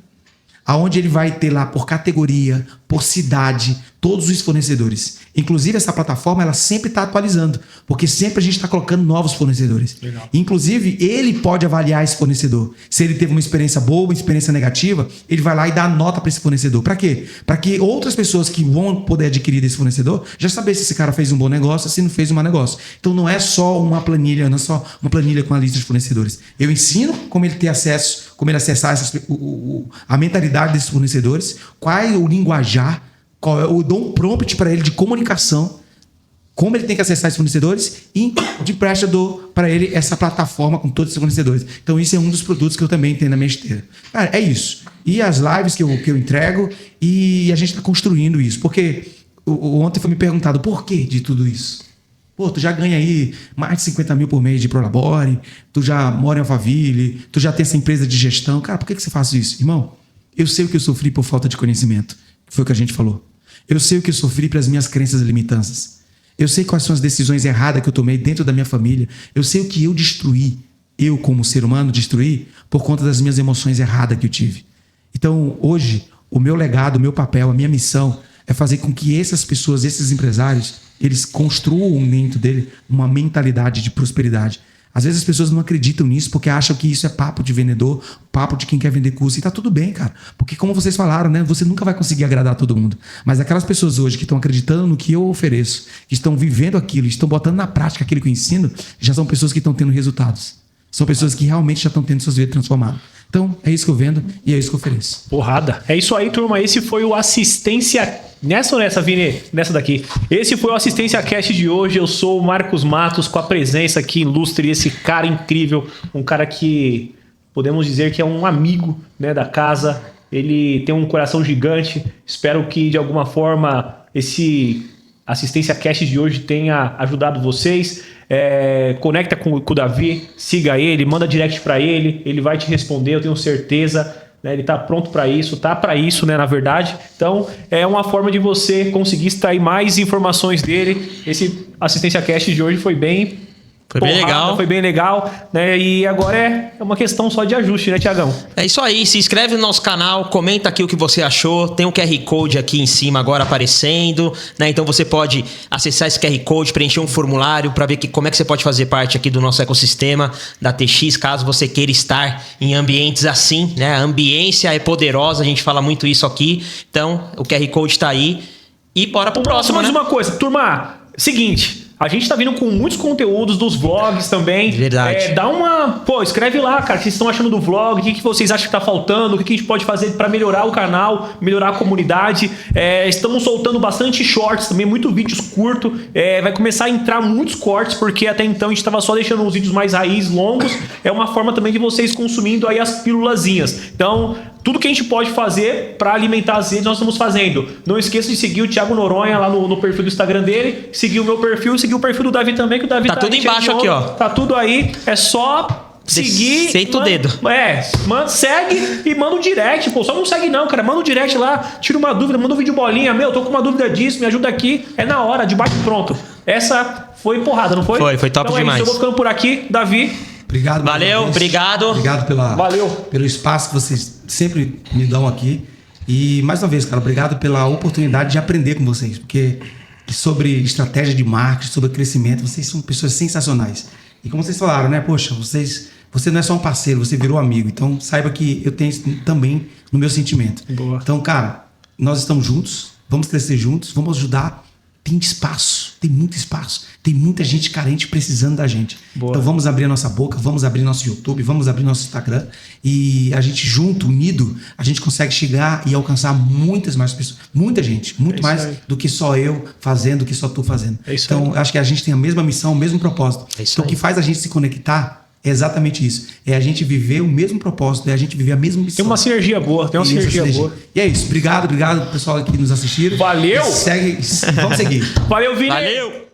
C: aonde ele vai ter lá por categoria, por cidade, todos os fornecedores. Inclusive, essa plataforma ela sempre está atualizando, porque sempre a gente está colocando novos fornecedores. Legal. Inclusive, ele pode avaliar esse fornecedor. Se ele teve uma experiência boa, uma experiência negativa, ele vai lá e dá a nota para esse fornecedor. Para quê? Para que outras pessoas que vão poder adquirir desse fornecedor já saber se esse cara fez um bom negócio, se não fez um mau negócio. Então, não é só uma planilha, não é só uma planilha com a lista de fornecedores. Eu ensino como ele ter acesso, como ele acessar a mentalidade desses fornecedores, qual é o linguajar, eu dou um prompt para ele de comunicação, como ele tem que acessar esses fornecedores e de praxe eu dou para ele essa plataforma com todos esses fornecedores. Então isso é um dos produtos que eu também tenho na minha esteira. Cara, é isso. E as lives que eu entrego e a gente está construindo isso. Porque ontem foi me perguntado por que de tudo isso. Pô, tu já ganha aí mais de 50 mil por mês de Prolabore, tu já mora em Alphaville, tu já tem essa empresa de gestão. Cara, por que você faz isso? Irmão, eu sei o que eu sofri por falta de conhecimento. Foi o que a gente falou. Eu sei o que eu sofri pelas minhas crenças e limitanças. Eu sei quais são as decisões erradas que eu tomei dentro da minha família. Eu sei o que eu destruí, eu como ser humano destruí por conta das minhas emoções erradas que eu tive. Então, hoje, o meu legado, o meu papel, a minha missão é fazer com que essas pessoas, esses empresários, eles construam dentro dele uma mentalidade de prosperidade. Às vezes as pessoas não acreditam nisso porque acham que isso é papo de vendedor, papo de quem quer vender curso. E tá tudo bem, cara. Porque como vocês falaram, né? Você nunca vai conseguir agradar todo mundo. Mas aquelas pessoas hoje que estão acreditando no que eu ofereço, que estão vivendo aquilo, estão botando na prática aquilo que eu ensino, já são pessoas que estão tendo resultados. São pessoas que realmente já estão tendo suas vidas transformadas. Então, é isso que eu vendo e é isso que eu ofereço.
A: Porrada. É isso aí, turma. Esse foi o Assistência... Nessa ou nessa, Vini? Nessa daqui. Esse foi o Assistência Cast de hoje. Eu sou o Marcos Matos, com a presença aqui ilustre, esse cara incrível. Um cara que podemos dizer que é um amigo, né, da casa. Ele tem um coração gigante. Espero que, de alguma forma, esse Assistência Cast de hoje tenha ajudado vocês. Conecta com o Davi, siga ele, manda direct para ele. Ele vai te responder, eu tenho certeza. Ele está pronto para isso, tá para isso, né, na verdade. Então, é uma forma de você conseguir extrair mais informações dele. Esse Assistência Cast de hoje foi bem... Foi bem legal, né? E agora é uma questão só de ajuste, né, Tiagão?
B: É isso aí, se inscreve no nosso canal, comenta aqui o que você achou, tem um QR Code aqui em cima agora aparecendo, né? Então você pode acessar esse QR Code, preencher um formulário para ver como é que você pode fazer parte aqui do nosso ecossistema da TX, caso você queira estar em ambientes assim, né? A ambiência é poderosa, a gente fala muito isso aqui, então o QR Code está aí e bora pro próximo,
A: mais
B: né?
A: uma coisa, turma, seguinte... A gente tá vindo com muitos conteúdos dos vlogs também.
B: Verdade.
A: Dá uma... escreve lá, cara, o que vocês estão achando do vlog, o que vocês acham que tá faltando, o que a gente pode fazer para melhorar o canal, melhorar a comunidade. Estamos soltando bastante shorts também, muitos vídeos curtos. Vai começar a entrar muitos cortes, porque até então a gente tava só deixando os vídeos mais raiz, longos. É uma forma também de vocês consumindo aí as pílulazinhas. Então... tudo que a gente pode fazer para alimentar as redes, nós estamos fazendo. Não esqueça de seguir o Thiago Noronha lá no perfil do Instagram dele, seguir o meu perfil, seguir o perfil do Davi também, que o Davi
B: tá tudo embaixo aqui, ó.
A: Tá tudo aí, é só seguir.
B: Senta o dedo.
A: Segue e manda um direct, pô. Só não segue não, cara. Manda um direct lá, tira uma dúvida, manda um vídeo bolinha. Meu, tô com uma dúvida disso, me ajuda aqui. É na hora, de bate pronto. Essa foi porrada, não foi?
B: Foi top
A: então
B: demais.
A: Eu vou ficando por aqui, Davi.
C: Obrigado.
B: Valeu, obrigado.
C: Obrigado pelo espaço que vocês sempre me dão aqui. E, mais uma vez, cara, obrigado pela oportunidade de aprender com vocês. Porque sobre estratégia de marketing, sobre crescimento, vocês são pessoas sensacionais. E como vocês falaram, né? Poxa, você não é só um parceiro, você virou amigo. Então, saiba que eu tenho isso também no meu sentimento.
A: Boa.
C: Então, cara, nós estamos juntos, vamos crescer juntos, vamos ajudar. Tem espaço, tem muito espaço. Tem muita gente carente precisando da gente. Boa. Então vamos abrir a nossa boca, vamos abrir nosso YouTube, vamos abrir nosso Instagram. E a gente junto, unido, a gente consegue chegar e alcançar muitas mais pessoas. Muita gente, muito mais aí. Do que só eu fazendo, do que só tu fazendo. Então acho que a gente tem a mesma missão, o mesmo propósito. Então o que faz a gente se conectar é exatamente isso. É a gente viver o mesmo propósito, é a gente viver a mesma missão.
A: Tem uma sinergia boa, boa.
C: E é isso. Obrigado pessoal que nos assistiram.
A: Valeu!
C: Vamos seguir.
A: Valeu, Vini!
B: Valeu!